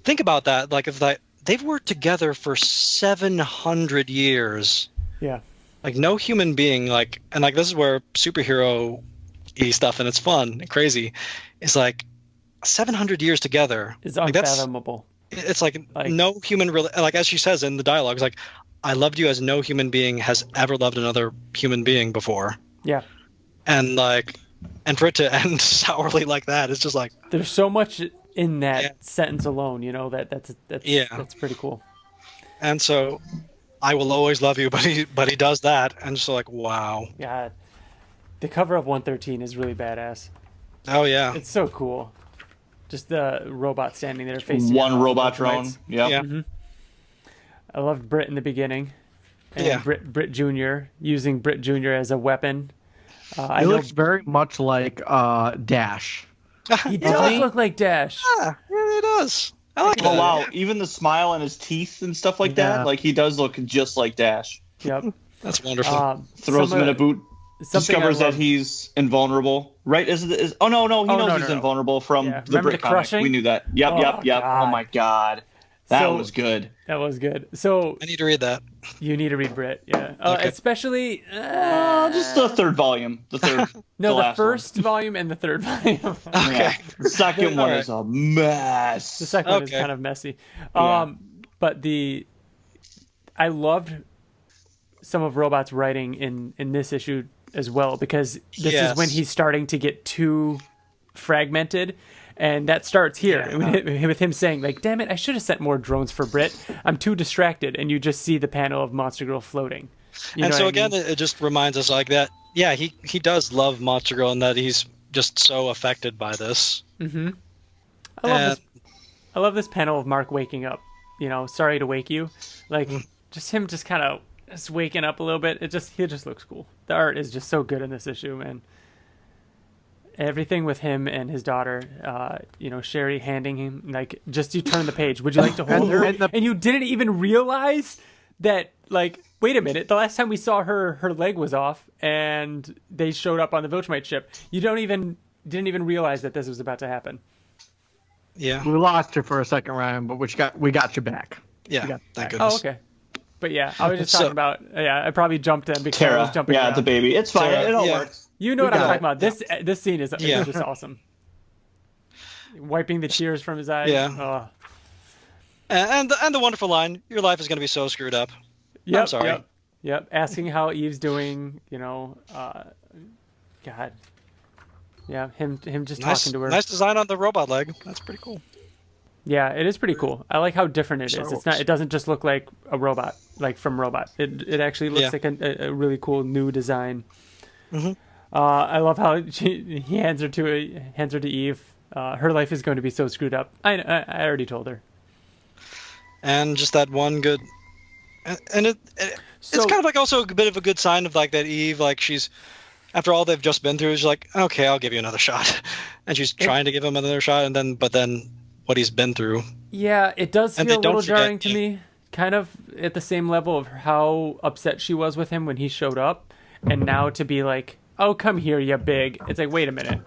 think about that, like, if they've worked together for 700 years. Yeah. Like, no human being, like, and like, this is where superhero-y stuff, and it's fun and crazy, is like 700 years together. It's unfathomable. It's like no human really, like, as she says in the dialogue, it's like, I loved you as no human being has ever loved another human being before. Yeah. And like, and for it to end sourly like that, it's just like, there's so much in that sentence alone, that's pretty cool. And so, I will always love you, but he does that, and just like, wow. Yeah. The cover of 113 is really badass. Oh yeah. It's so cool. Just the robot standing there facing one robot drone. Yep. Yeah. Mm-hmm. I loved Brit in the beginning. And Brit Jr. using Brit Jr. as a weapon. He looks very much like Dash. He does look like Dash. Yeah, he really does. I like that. Oh, wow. Even the smile on his teeth and stuff like that. Like, he does look just like Dash. Yep. That's wonderful. Throws him in a boot. Discovers that he's invulnerable. Right? He knows he's invulnerable from the Brit comic. We knew that. Yep. God. Oh, my God. That was good. That was good. So I need to read that. You need to read Brit, yeah. Okay. Especially... just the third volume. The third. No, the last first volume and the third volume. Okay. Yeah. The second one is a mess. The second one is kind of messy. But I loved some of Robot's writing in this issue as well, because this is when he's starting to get too fragmented. And that starts here with him saying, like, damn it, I should have sent more drones for Brit. I'm too distracted. And you just see the panel of Monster Girl floating. And so again, it just reminds us like that. Yeah, he does love Monster Girl, and that he's just so affected by this. Mm-hmm. I love this panel of Mark waking up. Sorry to wake you. Like, just him just kind of just waking up a little bit. He just looks cool. The art is just so good in this issue, man. Everything with him and his daughter, Sherry handing him, like, just you turn the page. Would you like to hold her? And you didn't even realize that, like, wait a minute. The last time we saw her leg was off, and they showed up on the Viltrumite ship. You didn't even realize that this was about to happen. Yeah, we lost her for a second, Ryan, but we got you back. Yeah, thank goodness. Oh, okay. But yeah, I was just talking about. Yeah, I probably jumped in because I was jumping. Yeah, around. the baby. It's fine. It all works. You know what I'm talking about. This scene is just awesome. Wiping the tears from his eyes. Yeah. Oh. And the wonderful line, "Your life is going to be so screwed up." Yep, I'm sorry. Yep. Asking how Eve's doing. God. Yeah, him just talking to her. Nice design on the robot leg. That's pretty cool. Yeah, it is pretty cool. I like how different it is. It doesn't just look like a robot, like from Robot. It actually looks like a really cool new design. Mm-hmm. I love how he hands her to Eve. Her life is going to be so screwed up. I already told her. And just that one good, and it's kind of like also a bit of a good sign of like that Eve, like she's, after all they've just been through, she's like, okay, I'll give you another shot, and she's trying to give him another shot, but then what he's been through. Yeah, it does feel a little jarring to me, kind of at the same level of how upset she was with him when he showed up, and now to be like, oh, come here, you big. It's like, wait a minute.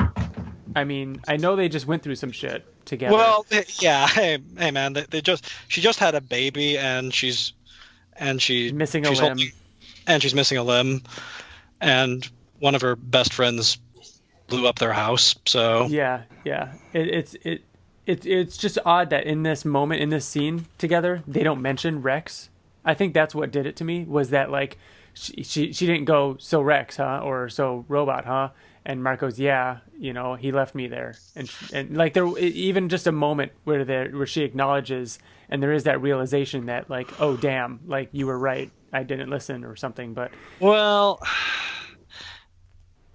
I mean, I know they just went through some shit together. Well, yeah, hey man, she just had a baby, and she's missing a limb, and she's missing a limb, and one of her best friends blew up their house. So yeah, it's just odd that in this moment, in this scene together, they don't mention Rex. I think that's what did it to me, was that like she didn't go, so Rex, huh, or so Robot, huh? And Mark goes, yeah, he left me there, and like there even just a moment where she acknowledges, and there is that realization that like, oh damn, like you were right, I didn't listen or something, but well.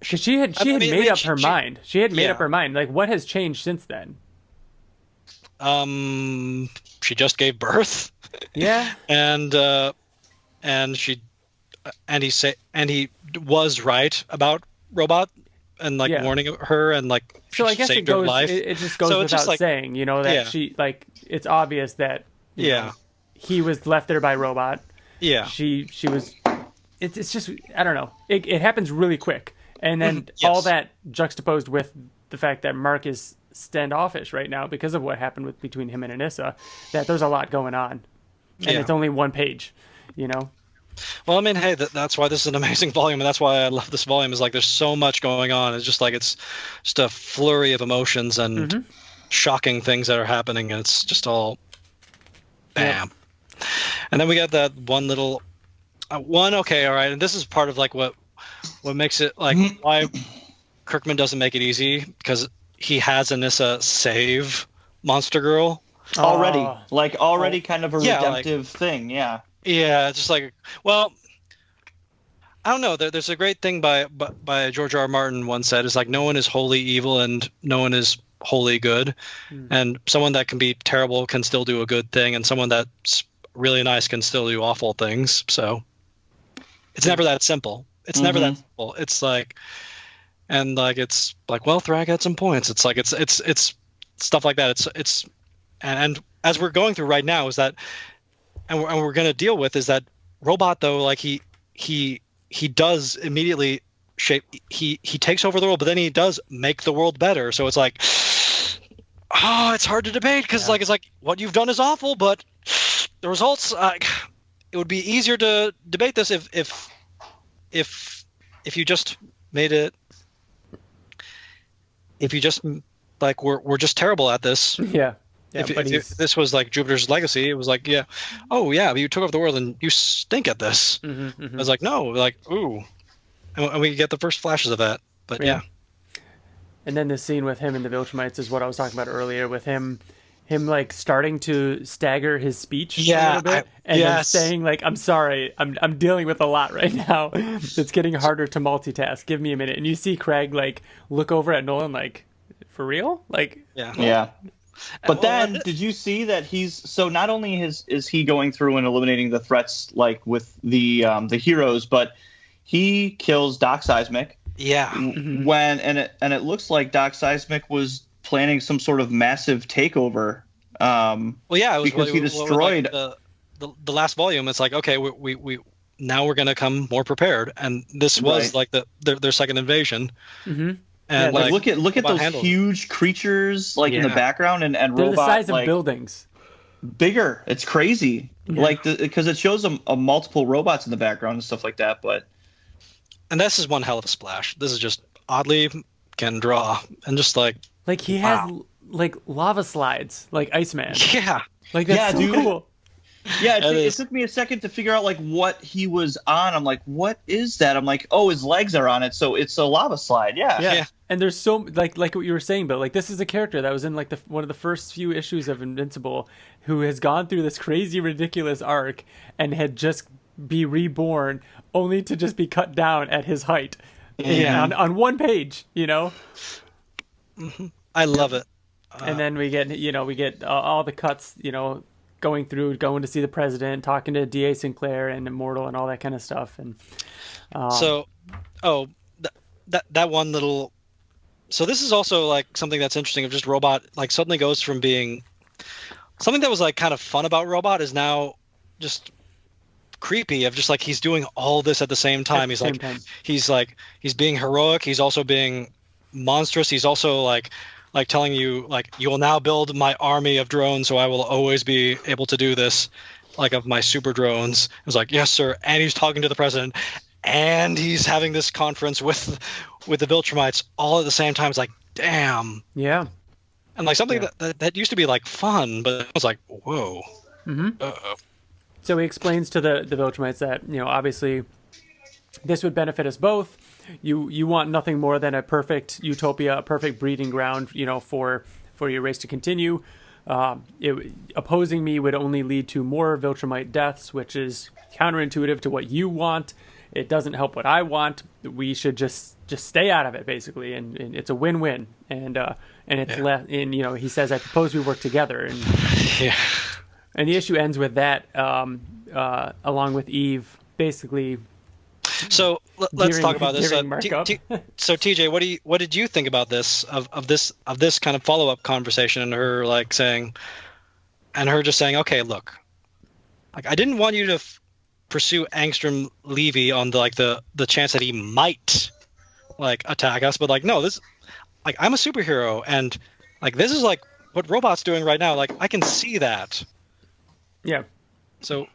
Because she had made up her mind. She had made up her mind. Like, what has changed since then? She just gave birth. Yeah. And he was right about Robot, and like warning her, and like so I guess saved her life. It just goes without saying, that she, like, it's obvious that you know, he was left there by Robot. Yeah. She was. It's just, I don't know. It happens really quick. And then all that juxtaposed with the fact that Mark is standoffish right now because of what happened between him and Anissa, that there's a lot going on. And it's only one page, Well, I mean, hey, that's why this is an amazing volume, and that's why I love this volume, is like there's so much going on. It's just like it's just a flurry of emotions and shocking things that are happening, and it's just all bam. Yeah. And then we got that one little okay, all right, and this is part of like what makes it like why Kirkman doesn't make it easy, because he has Anissa save Monster Girl already, kind of a redemptive thing. Yeah, it's just like, well, I don't know. There's a great thing by George R. R. Martin once said, is like, no one is wholly evil and no one is wholly good, and someone that can be terrible can still do a good thing, and someone that's really nice can still do awful things. So it's never that simple. It's never that simple. It's like, and like, it's like, well, Thrag had some points. It's like, it's stuff like that. It's and as we're going through right now is that, and we're going to deal with, is that Robot, though, like he does immediately shape, he takes over the world, but then he does make the world better. So it's like, it's hard to debate, because like, it's like, what you've done is awful, but the results, it would be easier to debate this if you just made it, if you just like we're just terrible at this. Yeah. If this was like Jupiter's Legacy, it was like, yeah, oh yeah, you took over the world and you stink at this. I was like, no, like, ooh, and we get the first flashes of that, but yeah. And then the scene with him and the Viltrumites is what I was talking about earlier, with him like starting to stagger his speech a little bit, and then saying like, I'm sorry, I'm dealing with a lot right now. It's getting harder to multitask. Give me a minute. And you see Craig like look over at Nolan like, for real? Like, yeah. But then, did you see that so not only is he going through and eliminating the threats like with the heroes, but he kills Doc Seismic. Yeah. It looks like Doc Seismic was planning some sort of massive takeover. Well, yeah, it was because he destroyed like the last volume. It's like, okay, we now we're gonna come more prepared, and this was like their second invasion. And like look at those huge creatures like in the background and they're robot, the size of like, buildings. Bigger. It's crazy. Like because it shows a multiple robots in the background and stuff like that. And this is one hell of a splash. This is just oddly can draw and just like he has like lava slides like Iceman. Yeah. Like that's so cool. Yeah, it took me a second to figure out like what he was on. I'm like, what is that? I'm like, oh, his legs are on it, so it's a lava slide. Yeah. And there's so like what you were saying, but like this is a character that was in like one of the first few issues of Invincible, who has gone through this crazy, ridiculous arc and had just be reborn, only to just be cut down at his height on one page. You know. I love it. And then we get all the cuts. Going to see the president, talking to D.A. Sinclair and Immortal and all that kind of stuff. And that one little. So this is also like something that's interesting of just Robot like suddenly goes from being something that was like kind of fun about Robot is now just creepy of just like he's doing all this at the same time. He's being heroic. He's also being monstrous. He's also like telling you like you will now build my army of drones, so I will always be able to do this, like of my super drones. It's like, yes, sir. And he's talking to the president, and he's having this conference with the Viltrumites all at the same time. It's like, damn. Yeah. And like something that used to be like fun, but it was like, whoa. Uh-oh. So he explains to the Viltrumites that obviously this would benefit us both. You want nothing more than a perfect utopia, a perfect breeding ground, for your race to continue. Opposing me would only lead to more Viltrumite deaths, which is counterintuitive to what you want. It doesn't help what I want. We should just stay out of it, basically, and it's a win-win. And he says, I propose we work together. And and the issue ends with that, along with Eve, basically. So let's talk about this. So TJ, what did you think about this of this kind of follow-up conversation and her like saying, and her just saying, okay, look, like I didn't want you to pursue Angstrom Levy on the chance that he might like attack us, but like no, this like I'm a superhero and like this is like what Robot's doing right now. Like I can see that. Yeah. So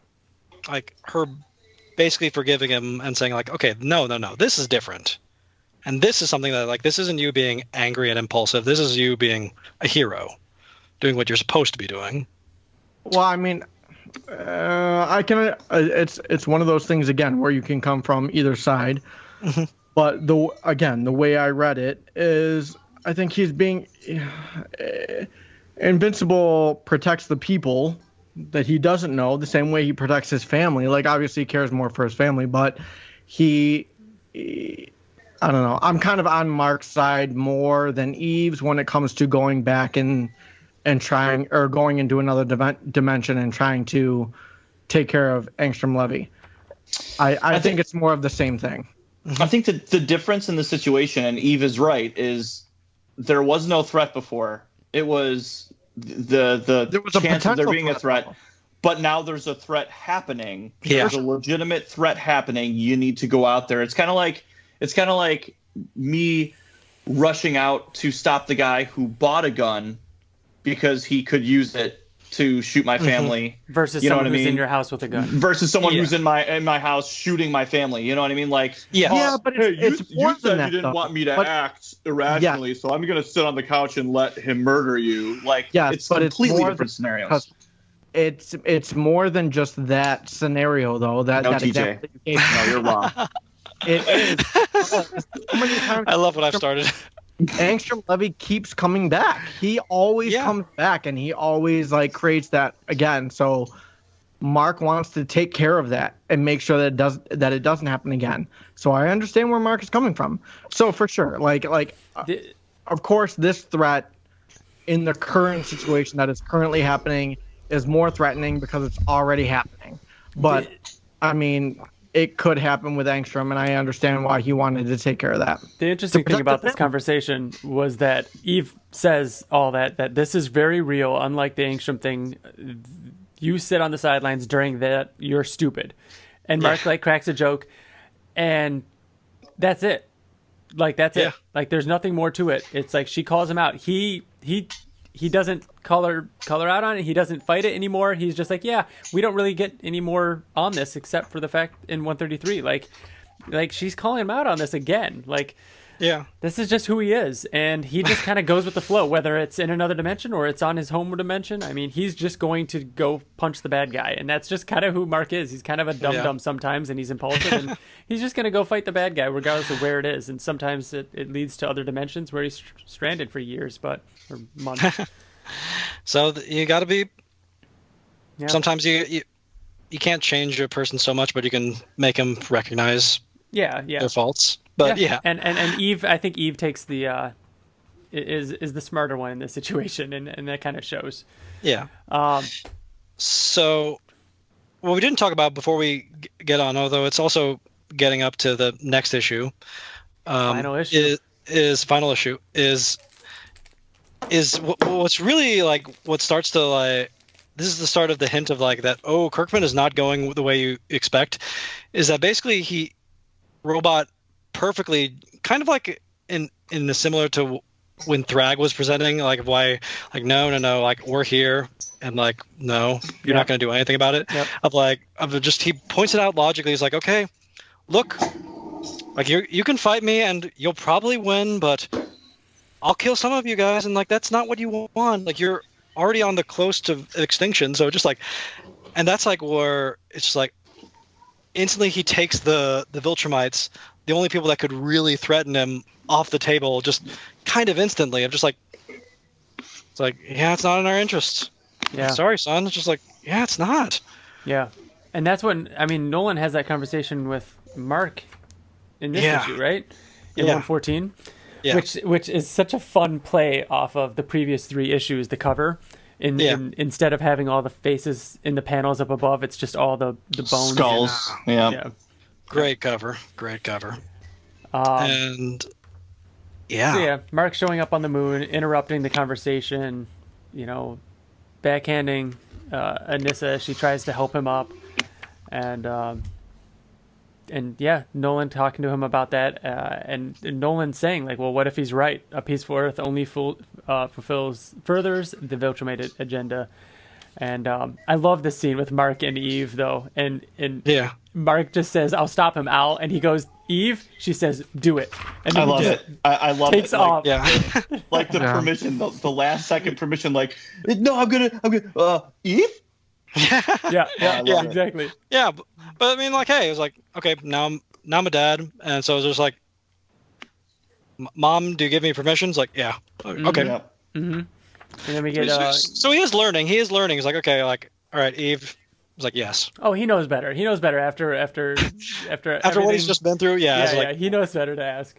like her basically forgiving him and saying like, okay, no, this is different. And this is something that like, this isn't you being angry and impulsive. This is you being a hero doing what you're supposed to be doing. Well, I mean, it's one of those things again, where you can come from either side. But the way I read it is I think he's being Invincible protects the people that he doesn't know the same way he protects his family. Like obviously he cares more for his family, but I don't know. I'm kind of on Mark's side more than Eve's when it comes to going back and trying, or going into another dimension and trying to take care of Angstrom Levy. I think it's more of the same thing. I think that the difference in the situation, and Eve is right, is there was no threat before. It was there was chance of there being a threat, but now there's a threat happening. There's a legitimate threat happening. You need to go out there. It's kind of like me rushing out to stop the guy who bought a gun because he could use it to shoot my family versus you know someone what I who's mean? in your house with a gun. Versus someone who's in my house shooting my family. You know what I mean? Like, Yeah, but it's more you than said that, you didn't though. want me to But- act irrationally, so I'm going to sit on the couch and let him murder you. Like, Yes, it's but it's completely more different than- scenarios. It's more than just that scenario, though. That No, that TJ. example that you gave. No, you're wrong. It is. So many times I love what I've started. Angstrom Levy keeps coming back. He always comes back, and he always like creates that again. So Mark wants to take care of that and make sure that it doesn't happen again. So I understand where Mark is coming from. So for sure, of course, this threat in the current situation that is currently happening is more threatening because it's already happening. But I mean, it could happen with Angstrom, and I understand why he wanted to take care of that. The interesting thing about this conversation was that Eve says all that this is very real, unlike the Angstrom thing. You sit on the sidelines during that, you're stupid. And Mark cracks a joke, and that's it. Like, that's it. Like, there's nothing more to it. It's like she calls him out. He doesn't call her out on it. He doesn't fight it anymore. He's just like, yeah, we don't really get any more on this except for the fact in 133. Like she's calling him out on this again. Like, this is just who he is, and he just kind of goes with the flow, whether it's in another dimension or it's on his home dimension. I mean, he's just going to go punch the bad guy, and that's just kind of who Mark is. He's kind of a dum-dum sometimes, and he's impulsive, and he's just going to go fight the bad guy regardless of where it is. And sometimes it leads to other dimensions where he's stranded for years, or months. So you got to be. Yeah. Sometimes you can't change a person so much, but you can make them recognize their faults. But and Eve, I think Eve takes the is the smarter one in this situation, and that kind of shows. Yeah. So, what we didn't talk about before we get on, although it's also getting up to the next issue. Final issue is what's really like what starts to like. This is the start of the hint of like that. Oh, Kirkman is not going the way you expect. Is that basically Robot perfectly kind of like in the similar to when Thrag was presenting like why like no like we're here and like no you're not going to do anything about it he points it out logically. He's like, okay, look, like you can fight me and you'll probably win, but I'll kill some of you guys, and like that's not what you want. Like you're already on the close to extinction, so just like, and that's like where it's just like instantly he takes the Viltrumites, the only people that could really threaten him, off the table just kind of instantly. I'm just like, it's like, yeah, it's not in our interest. Yeah. Sorry, son. It's just like, yeah, it's not. Yeah. And that's when, I mean, Nolan has that conversation with Mark in this issue, right? In 114. Yeah. Which is such a fun play off of the previous 3 issues, the cover. Instead of having all the faces in the panels up above, it's just all the bones. Skulls. Great cover. And so Mark showing up on the moon, interrupting the conversation, backhanding Anissa. She tries to help him up, and Nolan talking to him about that, and Nolan saying like, well, what if he's right? A peaceful Earth only furthers the Viltrumite agenda. And I love this scene with Mark and Eve though, and Mark just says, "I'll stop him, Al," and he goes, "Eve," she says, "Do it." And I love it. I love takes it. off. Like the permission, the last second permission. Like, no, I'm gonna, Eve. Yeah, exactly. Yeah, but I mean, like, hey, it was like, okay, now I'm a dad, and so it was just like, Mom, do you give me permission? It's like, yeah, okay. Yeah. Mm-hmm. And then we get. So he is learning. He's like, okay, like, all right, Eve. I was like, yes. Oh, he knows better. He knows better after what he's just been through. Yeah, like, he knows better to ask.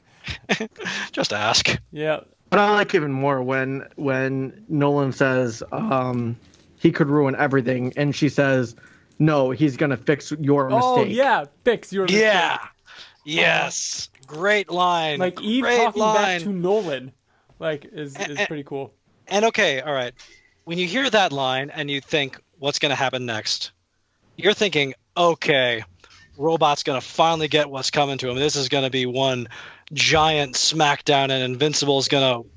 Just ask. Yeah. But I like even more when Nolan says he could ruin everything, and she says, "No, he's gonna fix your mistake." Oh yeah, fix your mistake. Yeah. Yes. Great line. Like Eve talking back to Nolan, like is pretty cool. And okay, all right. When you hear that line and you think, what's going to happen next? You're thinking, okay, Robot's going to finally get what's coming to him. This is going to be one giant smackdown, and Invincible's going to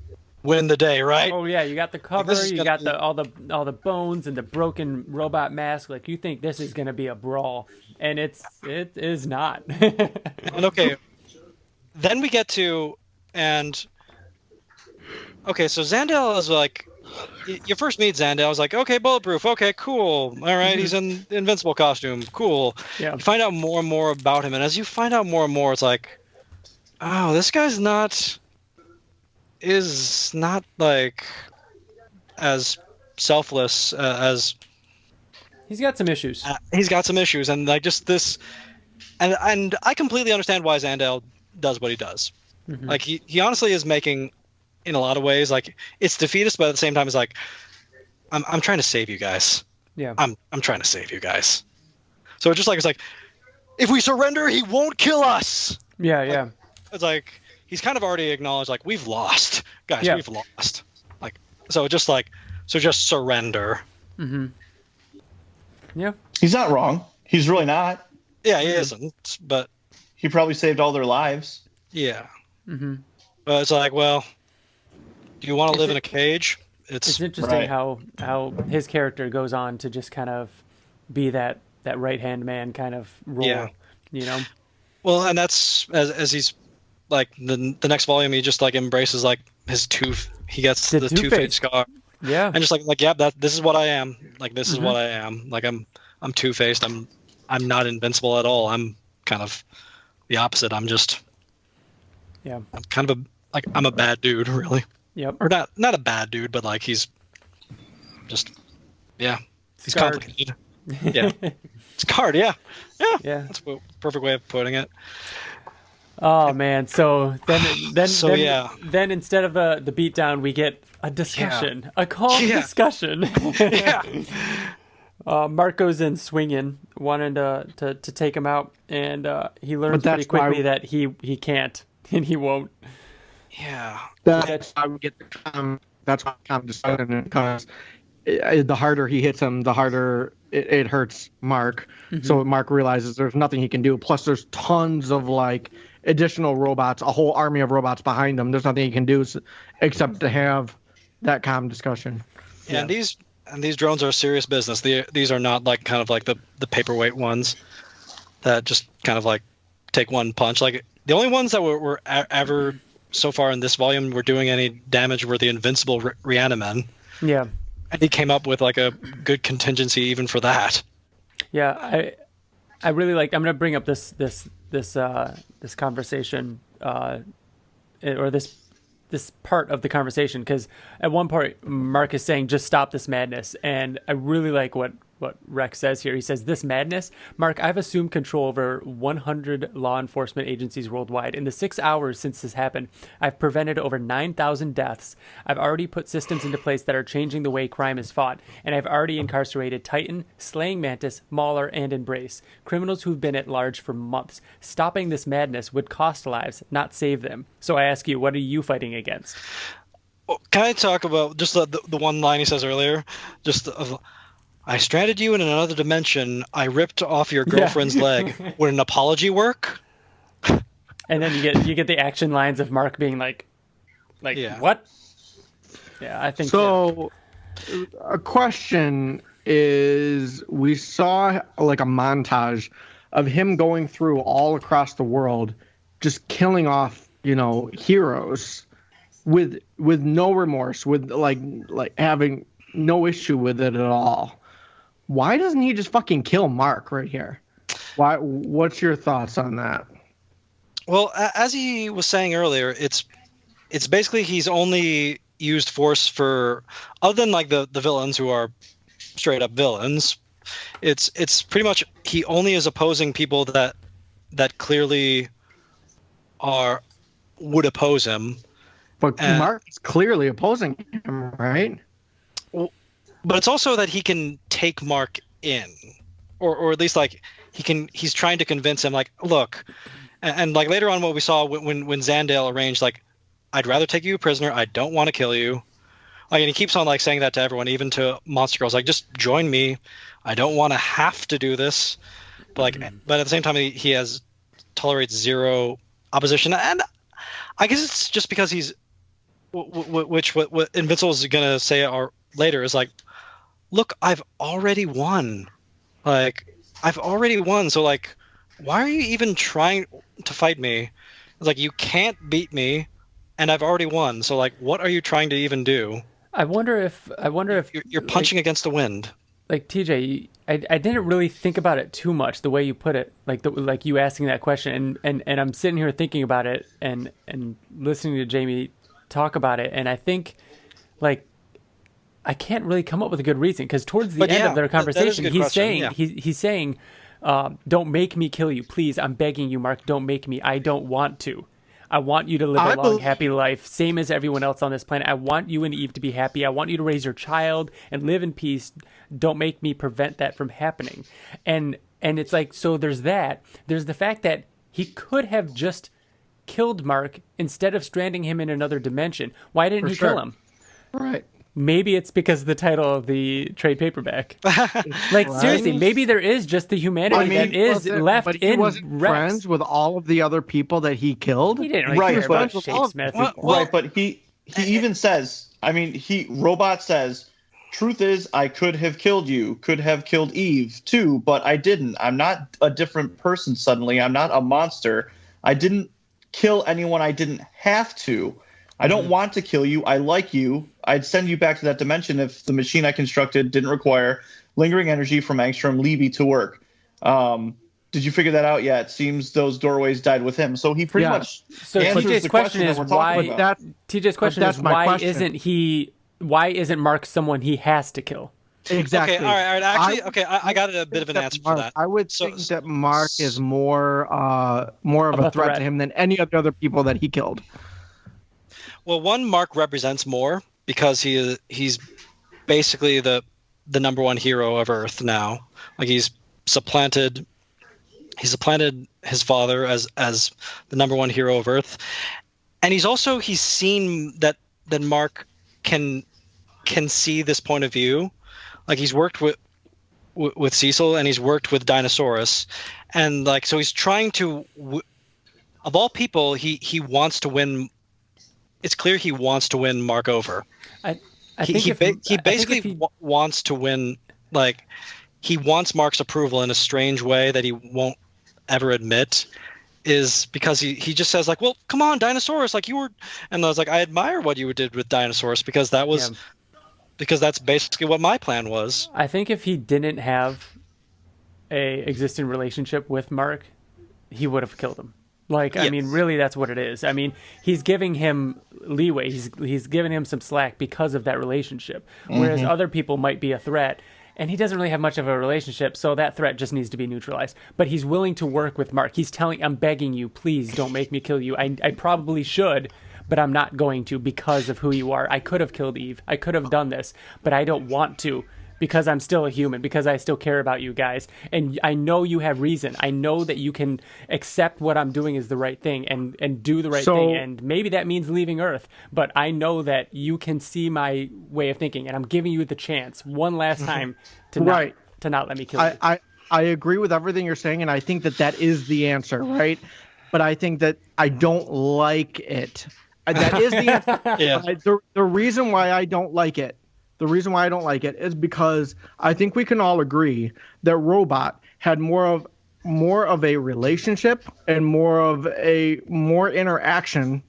win the day, right? Oh yeah, you got the cover, you got all the bones and the broken robot mask. Like you think this is gonna be a brawl, and it is not. And okay, then we get to okay, so Zandel is like, you first meet Zandel. I was like, okay, bulletproof. Okay, cool. All right, he's in the Invincible costume. Cool. Yeah. You find out more and more about him, and as you find out more and more, it's like, oh, this guy's is not like as selfless as. He's got some issues. He's got some issues, and like just this, and I completely understand why Zandel does what he does. Mm-hmm. Like he honestly is making, in a lot of ways, like it's defeatist, but at the same time, it's like, I'm trying to save you guys. Yeah. I'm trying to save you guys. So it's like, if we surrender, he won't kill us. Yeah, like, yeah. It's like he's kind of already acknowledged, like, we've lost, guys. Yeah. We've lost. Like, so just surrender. Mm-hmm. Yeah. He's not wrong. He's really not. Yeah, he isn't. But he probably saved all their lives. Yeah. Mm-hmm. But it's like, well, do you want to live in a cage? It's interesting how his character goes on to just kind of be that right-hand man kind of role. Yeah. You know? Well, and that's as he's like the next volume, he just like embraces like his tooth. He gets the two-faced scar. Yeah. And just like yeah, this is what I am. Like this is what I am. Like I'm two-faced. I'm not invincible at all. I'm kind of the opposite. I'm kind of I'm a bad dude, really. Yep. Or not a bad dude, but like he's just he's complicated. Yeah. It's card, yeah. That's a perfect way of putting it. Oh man! So then instead of the beatdown, we get a discussion, a calm discussion. Yeah. Mark goes in swinging, wanting to take him out, and he learns pretty quickly that he can't and he won't. Yeah. That's why we get the calm discussion, because the harder he hits him, the harder it hurts Mark. Mm-hmm. So Mark realizes there's nothing he can do. Plus, there's tons of like additional robots, a whole army of robots behind him. There's nothing he can do except to have that calm discussion. Yeah, and these drones are serious business. These are not like kind of like the paperweight ones that just kind of like take one punch. Like the only ones that were ever so far in this volume were doing any damage were the Invincible Reanimen. Yeah. And he came up with like a good contingency even for that. Yeah, I really like. I'm going to bring up this conversation or this part of the conversation, because at one point Mark is saying, "Just stop this madness," and I really like what Rex says here. He says, "This madness, Mark, I've assumed control over 100 law enforcement agencies worldwide. In the 6 hours since this happened, I've prevented over 9,000 deaths. I've already put systems into place that are changing the way crime is fought, and I've already incarcerated Titan, Slaying Mantis, Mauler, and Embrace, criminals who've been at large for months. Stopping this madness would cost lives, not save them. So I ask you, what are you fighting against?" Can I talk about just the one line he says earlier? I stranded you in another dimension. I ripped off your girlfriend's leg. Would an apology work? And then you get the action lines of Mark being like what? Yeah, I think so. A question is, we saw like a montage of him going through all across the world, just killing off, heroes with no remorse, with like having no issue with it at all. Why doesn't he just fucking kill Mark right here? Why? What's your thoughts on that? Well, as he was saying earlier, it's basically he's only used force for, other than like the villains who are straight up villains. It's pretty much he only is opposing people that clearly would oppose him. But Mark is clearly opposing him, right? But it's also that he can take Mark in, or at least like he's trying to convince him, like, look, and like later on what we saw when Zandale arranged, like, I'd rather take you a prisoner. I don't want to kill you. Like, and he keeps on like saying that to everyone, even to Monster Girls, like, just join me. I don't want to have to do this. But but at the same time, he tolerates zero opposition, and I guess it's just because he's what Invincible is gonna say later is like, look, I've already won. Like, I've already won. So like, why are you even trying to fight me? It's like, you can't beat me, and I've already won. So like, what are you trying to even do? I wonder if you're punching against the wind. Like TJ, I didn't really think about it too much the way you put it, like you asking that question, and I'm sitting here thinking about it and listening to Jamie talk about it, and I think like I can't really come up with a good reason, because towards the end of their conversation, he's saying, don't make me kill you, please. I'm begging you, Mark. Don't make me. I don't want to. I want you to live a long, happy life, same as everyone else on this planet. I want you and Eve to be happy. I want you to raise your child and live in peace. Don't make me prevent that from happening. And it's like, so there's that. There's the fact that he could have just killed Mark instead of stranding him in another dimension. Why didn't he kill him? Right. Maybe it's because of the title of the trade paperback. Like, seriously, maybe there is just the humanity that is left but in he wasn't Rex. friends with all of the other people that he killed. He didn't really care about Shakesmith. Right, but he even says, I mean, Robot says, truth is, I could have killed you, could have killed Eve too, but I didn't. I'm not a different person suddenly. I'm not a monster. I didn't kill anyone I didn't have to. I don't want to kill you. I like you. I'd send you back to that dimension if the machine I constructed didn't require lingering energy from Angstrom Levy to work. Did you figure that out yet? It seems those doorways died with him. So he pretty much answers TJ's the question is why. TJ's question is why question. Why isn't Mark someone he has to kill? Exactly. Okay, all right. Actually, I got a bit of an answer for that. I would think that Mark is more of a threat to him than any of the other people that he killed. Well, one, Mark represents more because he's basically the number one hero of Earth now. Like, he's supplanted his father as the number one hero of Earth, and he's seen that Mark can see this point of view. Like, he's worked with Cecil and he's worked with Dinosaurus, and like, so he's trying to, of all people, he wants to win. It's clear he wants to win Mark over. He basically wants to win. Like, he wants Mark's approval in a strange way that he won't ever admit, is because he just says like, well, come on, Dinosaurus, like you were, and I was like, I admire what you did with Dinosaurus because that's basically what my plan was. I think if he didn't have a existing relationship with Mark, he would have killed him. Like, yes. I mean, really, that's what it is. I mean, he's giving him leeway. He's giving him some slack because of that relationship, whereas other people might be a threat. And he doesn't really have much of a relationship, so that threat just needs to be neutralized. But he's willing to work with Mark. He's telling, I'm begging you, please don't make me kill you. I probably should, but I'm not going to because of who you are. I could have killed Eve. I could have done this, but I don't want to because I'm still a human, because I still care about you guys. And I know you have reason. I know that you can accept what I'm doing is the right thing and do the right thing. And maybe that means leaving Earth, but I know that you can see my way of thinking, and I'm giving you the chance one last time to not let me kill you. I agree with everything you're saying, and I think that is the answer, right? But I think that I don't like it. That is the answer. Yeah. The reason why I don't like it, is because I think we can all agree that Robot had more of a relationship and more interaction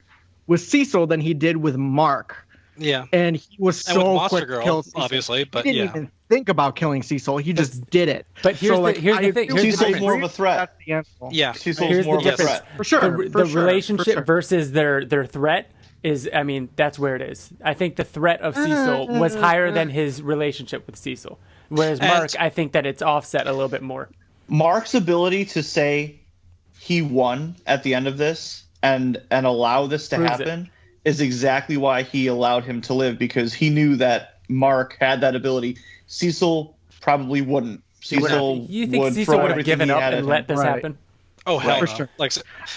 with Cecil than he did with Mark. Yeah. And he was so quick to kill Cecil. Obviously, but he didn't even think about killing Cecil. He just did it. But here's the thing. Cecil's more of a threat. That's the answer. Yeah. Cecil's more of a threat. For sure. The relationship versus their threat is, I mean, that's where it is. I think the threat of Cecil was higher than his relationship with Cecil. Whereas Mark, I think that it's offset a little bit more. Mark's ability to say he won at the end of this and allow this to happen is exactly why he allowed him to live, because he knew that Mark had that ability. Cecil probably wouldn't. You think Cecil would have given up and let this happen? Oh, hell for no. sure.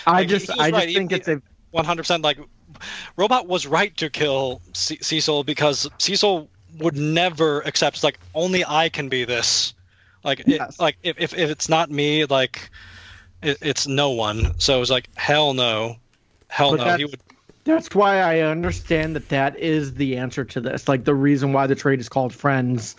I just think it's a 100%. Like, Robot was right to kill Cecil because Cecil would never accept. Like, only I can be this. Like, if it's not me, like, it's no one. So it was like, hell no. He would. That's why I understand that is the answer to this. Like the reason why the trade is called Friends.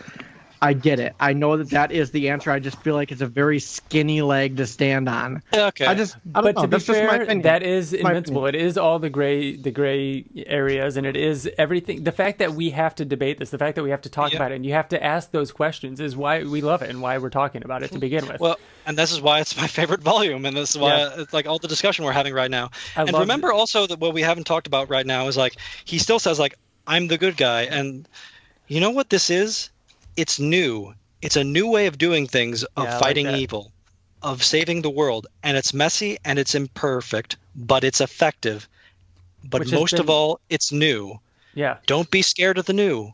I get it. I know that is the answer. I just feel like it's a very skinny leg to stand on. Okay. I don't know. To be That's just my fair, opinion. that is Invincible. It is all the gray areas, and it is everything. The fact that we have to debate this, the fact that we have to talk about it, and you have to ask those questions is why we love it and why we're talking about it to begin with. Well, and this is why it's my favorite volume, and this is why it's like all the discussion we're having right now. And remember also that what we haven't talked about right now is like he still says like I'm the good guy, and you know what this is? It's new. It's a new way of doing things, of fighting evil, of saving the world. And it's messy and it's imperfect, but it's effective. But most of all, it's new. Yeah. Don't be scared of the new.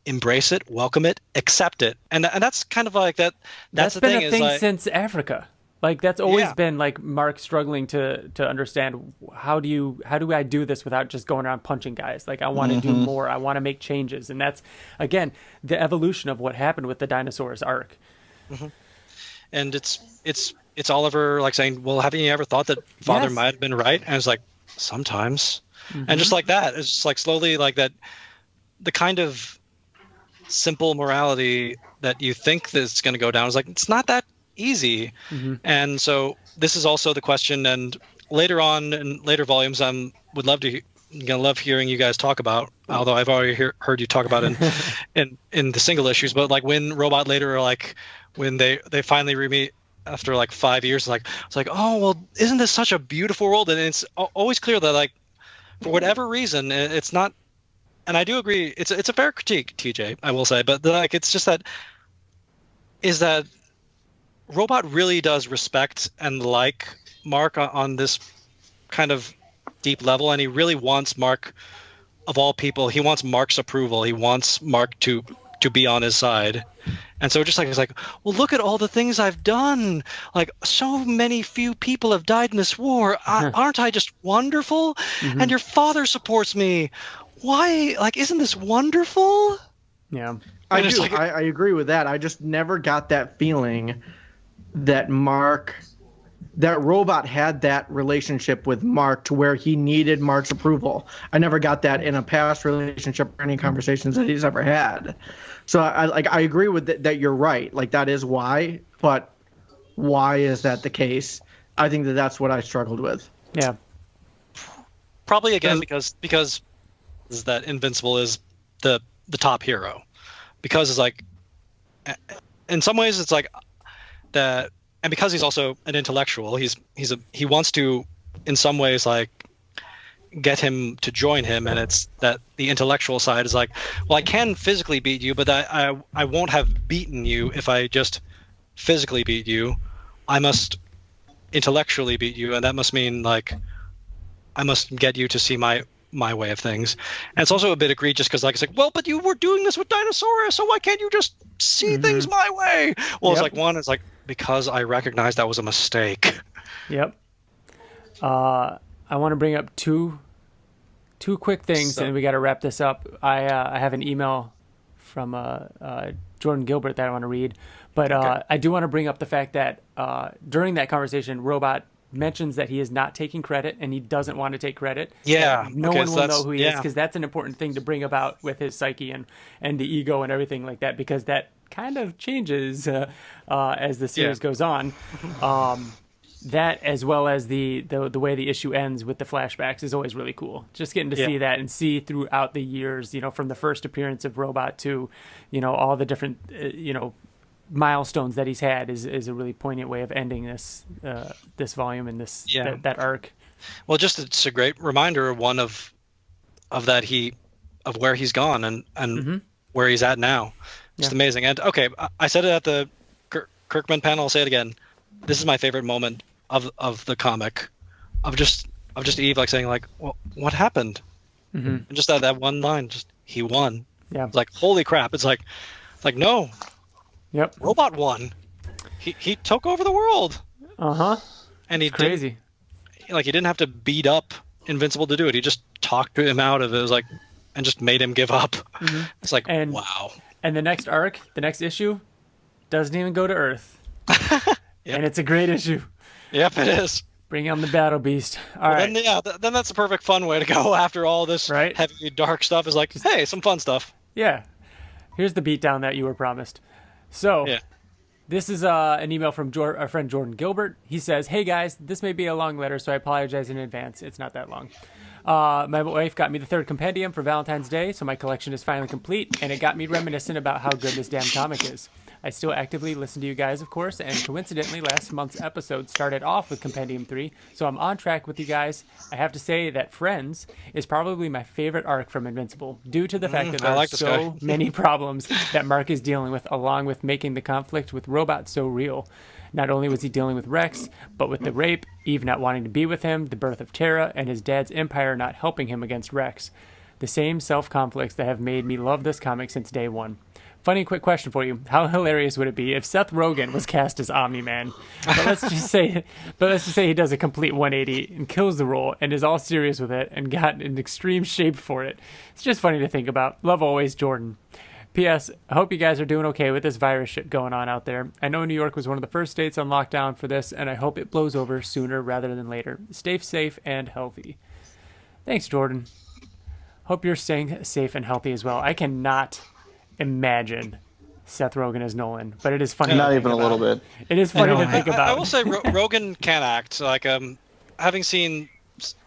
Embrace it, welcome it, accept it. And that's kind of like that. That's the been thing a thing like, since Africa. Like that's always been like Mark struggling to understand how do I do this without just going around punching guys? Like I want to do more. I want to make changes, and that's again the evolution of what happened with the dinosaurs arc. Mm-hmm. And it's Oliver like saying, "Well, haven't you ever thought that Father might have been right?" And it's like sometimes, and just like that, it's just like slowly like that, the kind of simple morality that you think that's going to go down is like it's not that easy. And so this is also the question, and later on in later volumes would love to love hearing you guys talk about, although I've already heard you talk about in the single issues, but like when Robot later or like when they finally re-meet after like 5 years, it's like oh well, isn't this such a beautiful world? And it's always clear that like for whatever reason it's not, and I do agree it's a fair critique, TJ, I will say, but like it's just that Robot really does respect and like Mark on this kind of deep level, and he really wants Mark, of all people, he wants Mark's approval. He wants Mark to be on his side. And so just like, it's like, well, look at all the things I've done. Like so many few people have died in this war. Aren't I just wonderful? And your father supports me. Why? Like, isn't this wonderful? Yeah. I do. Like, I agree with that. I just never got that feeling that Robot had that relationship with Mark to where he needed Mark's approval. I never got that in a past relationship or any conversations that he's ever had. So I agree with that you're right. Like that is why, but why is that the case? I think that's what I struggled with. Yeah. Probably again because is that Invincible is the top hero. Because it's like in some ways it's like that, and because he's also an intellectual, he wants to in some ways like get him to join him, and it's that the intellectual side is like, well, I can physically beat you, but I won't have beaten you if I just physically beat you. I must intellectually beat you, and that must mean like I must get you to see my way of things. And it's also a bit egregious because like it's like, well, but you were doing this with Dinosaurus, so why can't you just see things my way? Well, it's like one is like because I recognize that was a mistake. Yep. I want to bring up two quick things, and we got to wrap this up. I have an email from Jordan Gilbert that I want to read, but I do want to bring up the fact that during that conversation, Robot mentions that he is not taking credit and he doesn't want to take credit. Yeah. No one will know who he is, because that's an important thing to bring about with his psyche and the ego and everything like that, because that kind of changes as the series goes on. That, as well as the way the issue ends with the flashbacks, is always really cool. Just getting to see that and see throughout the years, from the first appearance of Robot to, all the different, milestones that he's had is a really poignant way of ending this volume and this that arc. Well, just it's a great reminder, one of that of where he's gone and where he's at now. Just amazing. And okay, I said it at the Kirkman panel. I'll say it again. This is my favorite moment of the comic, of just Eve like saying like, well, what happened? And just that one line, just he won. Yeah. It's like, holy crap! It's like no. Yep. Robot won. He took over the world. And he crazy. He didn't have to beat up Invincible to do it. He just talked him out of it. It was like, and just made him give up. It's like, wow. And the next arc, the next issue, doesn't even go to Earth. And it's a great issue. Yep, it is. Bring on the battle beast. All right. Then that's a perfect fun way to go after all this heavy, dark stuff. Is like, hey, some fun stuff. Yeah. Here's the beatdown that you were promised. So, this is an email from our friend Jordan Gilbert. He says, "Hey guys, this may be a long letter, so I apologize in advance. It's not that long. My wife got me the third compendium for Valentine's Day, so my collection is finally complete, and it got me reminiscent about how good this damn comic is. I still actively listen to you guys, of course, and coincidentally, last month's episode started off with Compendium 3, so I'm on track with you guys. I have to say that Friends is probably my favorite arc from Invincible, due to the fact that there are so many problems that Mark is dealing with, along with making the conflict with robots so real. Not only was he dealing with Rex, but with the rape, Eve not wanting to be with him, the birth of Tara, and his dad's empire not helping him against Rex. The same self-conflicts that have made me love this comic since day one. Funny quick question for you. How hilarious would it be if Seth Rogen was cast as Omni-Man? But let's just say he does a complete 180 and kills the role and is all serious with it and got an extreme shape for it. It's just funny to think about. Love always, Jordan. P.S. I hope you guys are doing okay with this virus shit going on out there. I know New York was one of the first states on lockdown for this, and I hope it blows over sooner rather than later. Stay safe and healthy." Thanks, Jordan. Hope you're staying safe and healthy as well. I cannot imagine Seth Rogen as Nolan, but it is funny. Not even a little bit. It is funny to think about. I will say Rogen can act. Like having seen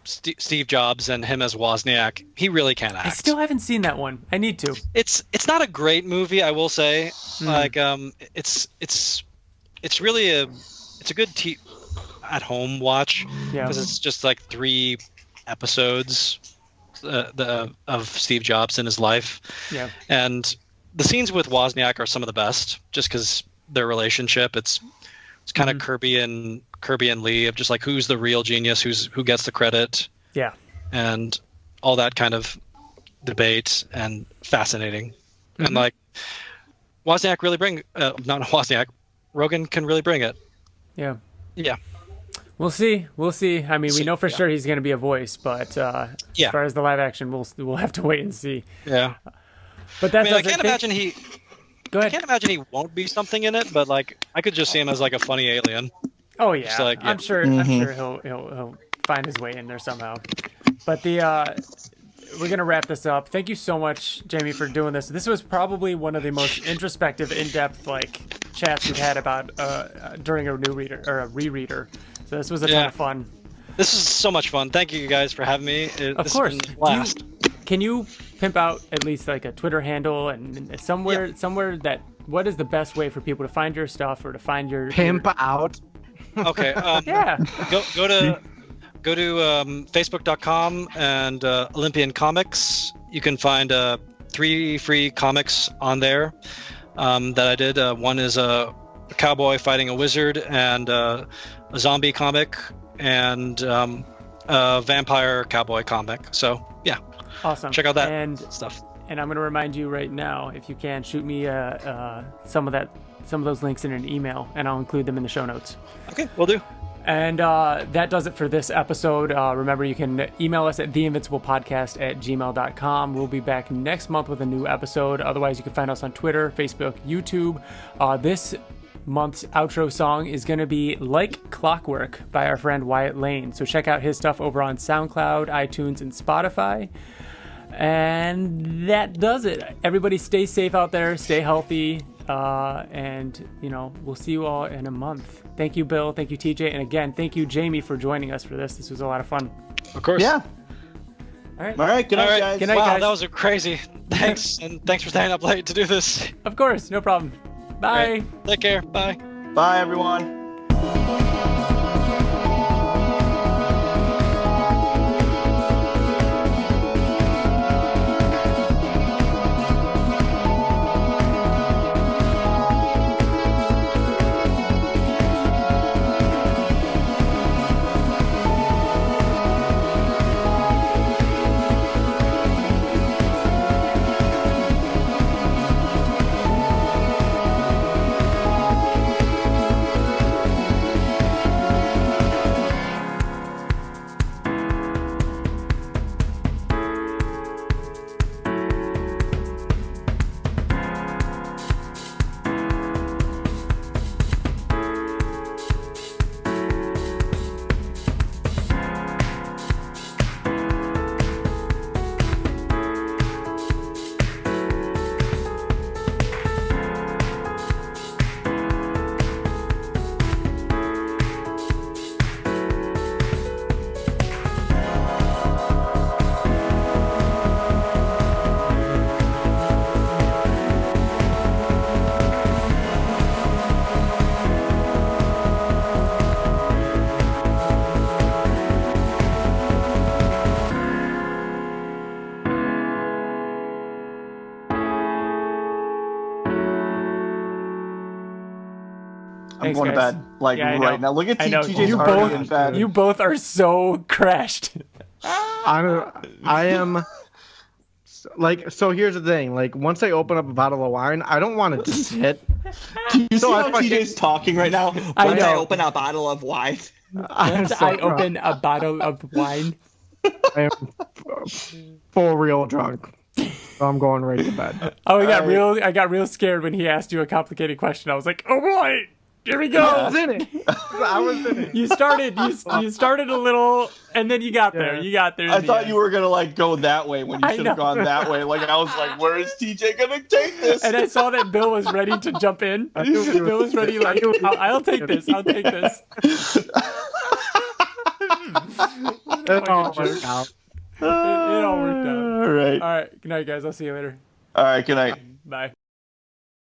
Steve Jobs and him as Wozniak, he really can act. I still haven't seen that one. I need to. It's not a great movie, I will say. Like it's really a good at home watch because it's just like 3 episodes of Steve Jobs in his life. Yeah. And the scenes with Wozniak are some of the best, just because their relationship. It's kind of Kirby and Lee of just like who's the real genius, who gets the credit. Yeah. And all that kind of debate and fascinating. And like Wozniak really Rogen can really bring it. Yeah. Yeah. We'll see. I mean, we know for sure he's going to be a voice, but as far as the live action, we'll have to wait and see. Yeah. But that I can't imagine he. Go ahead. I can't imagine he won't be something in it, but like I could just see him as like a funny alien. Oh yeah, like, I'm sure he'll find his way in there somehow. But we're gonna wrap this up. Thank you so much, Jamie, for doing this. This was probably one of the most introspective, in-depth chats we've had about during a new reader or a rereader. So this was a ton of fun. This is so much fun. Thank you guys for having me. Of course. Can you pimp out at least like a Twitter handle and somewhere that what is the best way for people to find your stuff or to find your out? Okay. Go to facebook.com and Olympian Comics. You can find 3 free comics on there that I did. One is a cowboy fighting a wizard and a zombie comic and a vampire cowboy comic. So yeah. Awesome. Check out that stuff. And I'm going to remind you right now, if you can, shoot me some of those links in an email, and I'll include them in the show notes. Okay, will do. And that does it for this episode. Remember, you can email us at theinvinciblepodcast@gmail.com. We'll be back next month with a new episode. Otherwise, you can find us on Twitter, Facebook, YouTube. This month's outro song is going to be Like Clockwork by our friend Wyatt Lane. So check out his stuff over on SoundCloud, iTunes, and Spotify. And that does it. Everybody stay safe out there, stay healthy, and we'll see you all in a month. Thank you, Bill. Thank you, TJ. And again, thank you, Jamie, for joining us for this. This was a lot of fun. Of course. Yeah. All right. Good night, guys. Good night, wow, guys. That was crazy. Thanks. And thanks for staying up late to do this. Of course. No problem. Bye. Right. Take care. Bye. Bye, everyone. I'm Thanks, going guys. to bed like Yeah, I right know. now. Look at I know. TJ's You already in bed. You both are so crashed. I am. Like, so here's the thing. Like, once I open up a bottle of wine, I don't want it to sit. Do you see So how TJ's talking right now? I Once know. I open a bottle of wine. Once I open a bottle of wine. I am full real drunk. So I'm going right to bed. Oh, I got real scared when he asked you a complicated question. I was like, oh boy, here we go. I was in it. I was in it. You started a little, and then you got there. You got there. I thought you were gonna like go that way when you I should have know. gone that way. Like I was like, where is TJ gonna take this? And I saw that Bill was ready to jump in. Bill was ready, like, I'll take this. I'll take this. It all worked out. It all worked out. All right. All right. Good night, guys. I'll see you later. All right. Good night. Bye.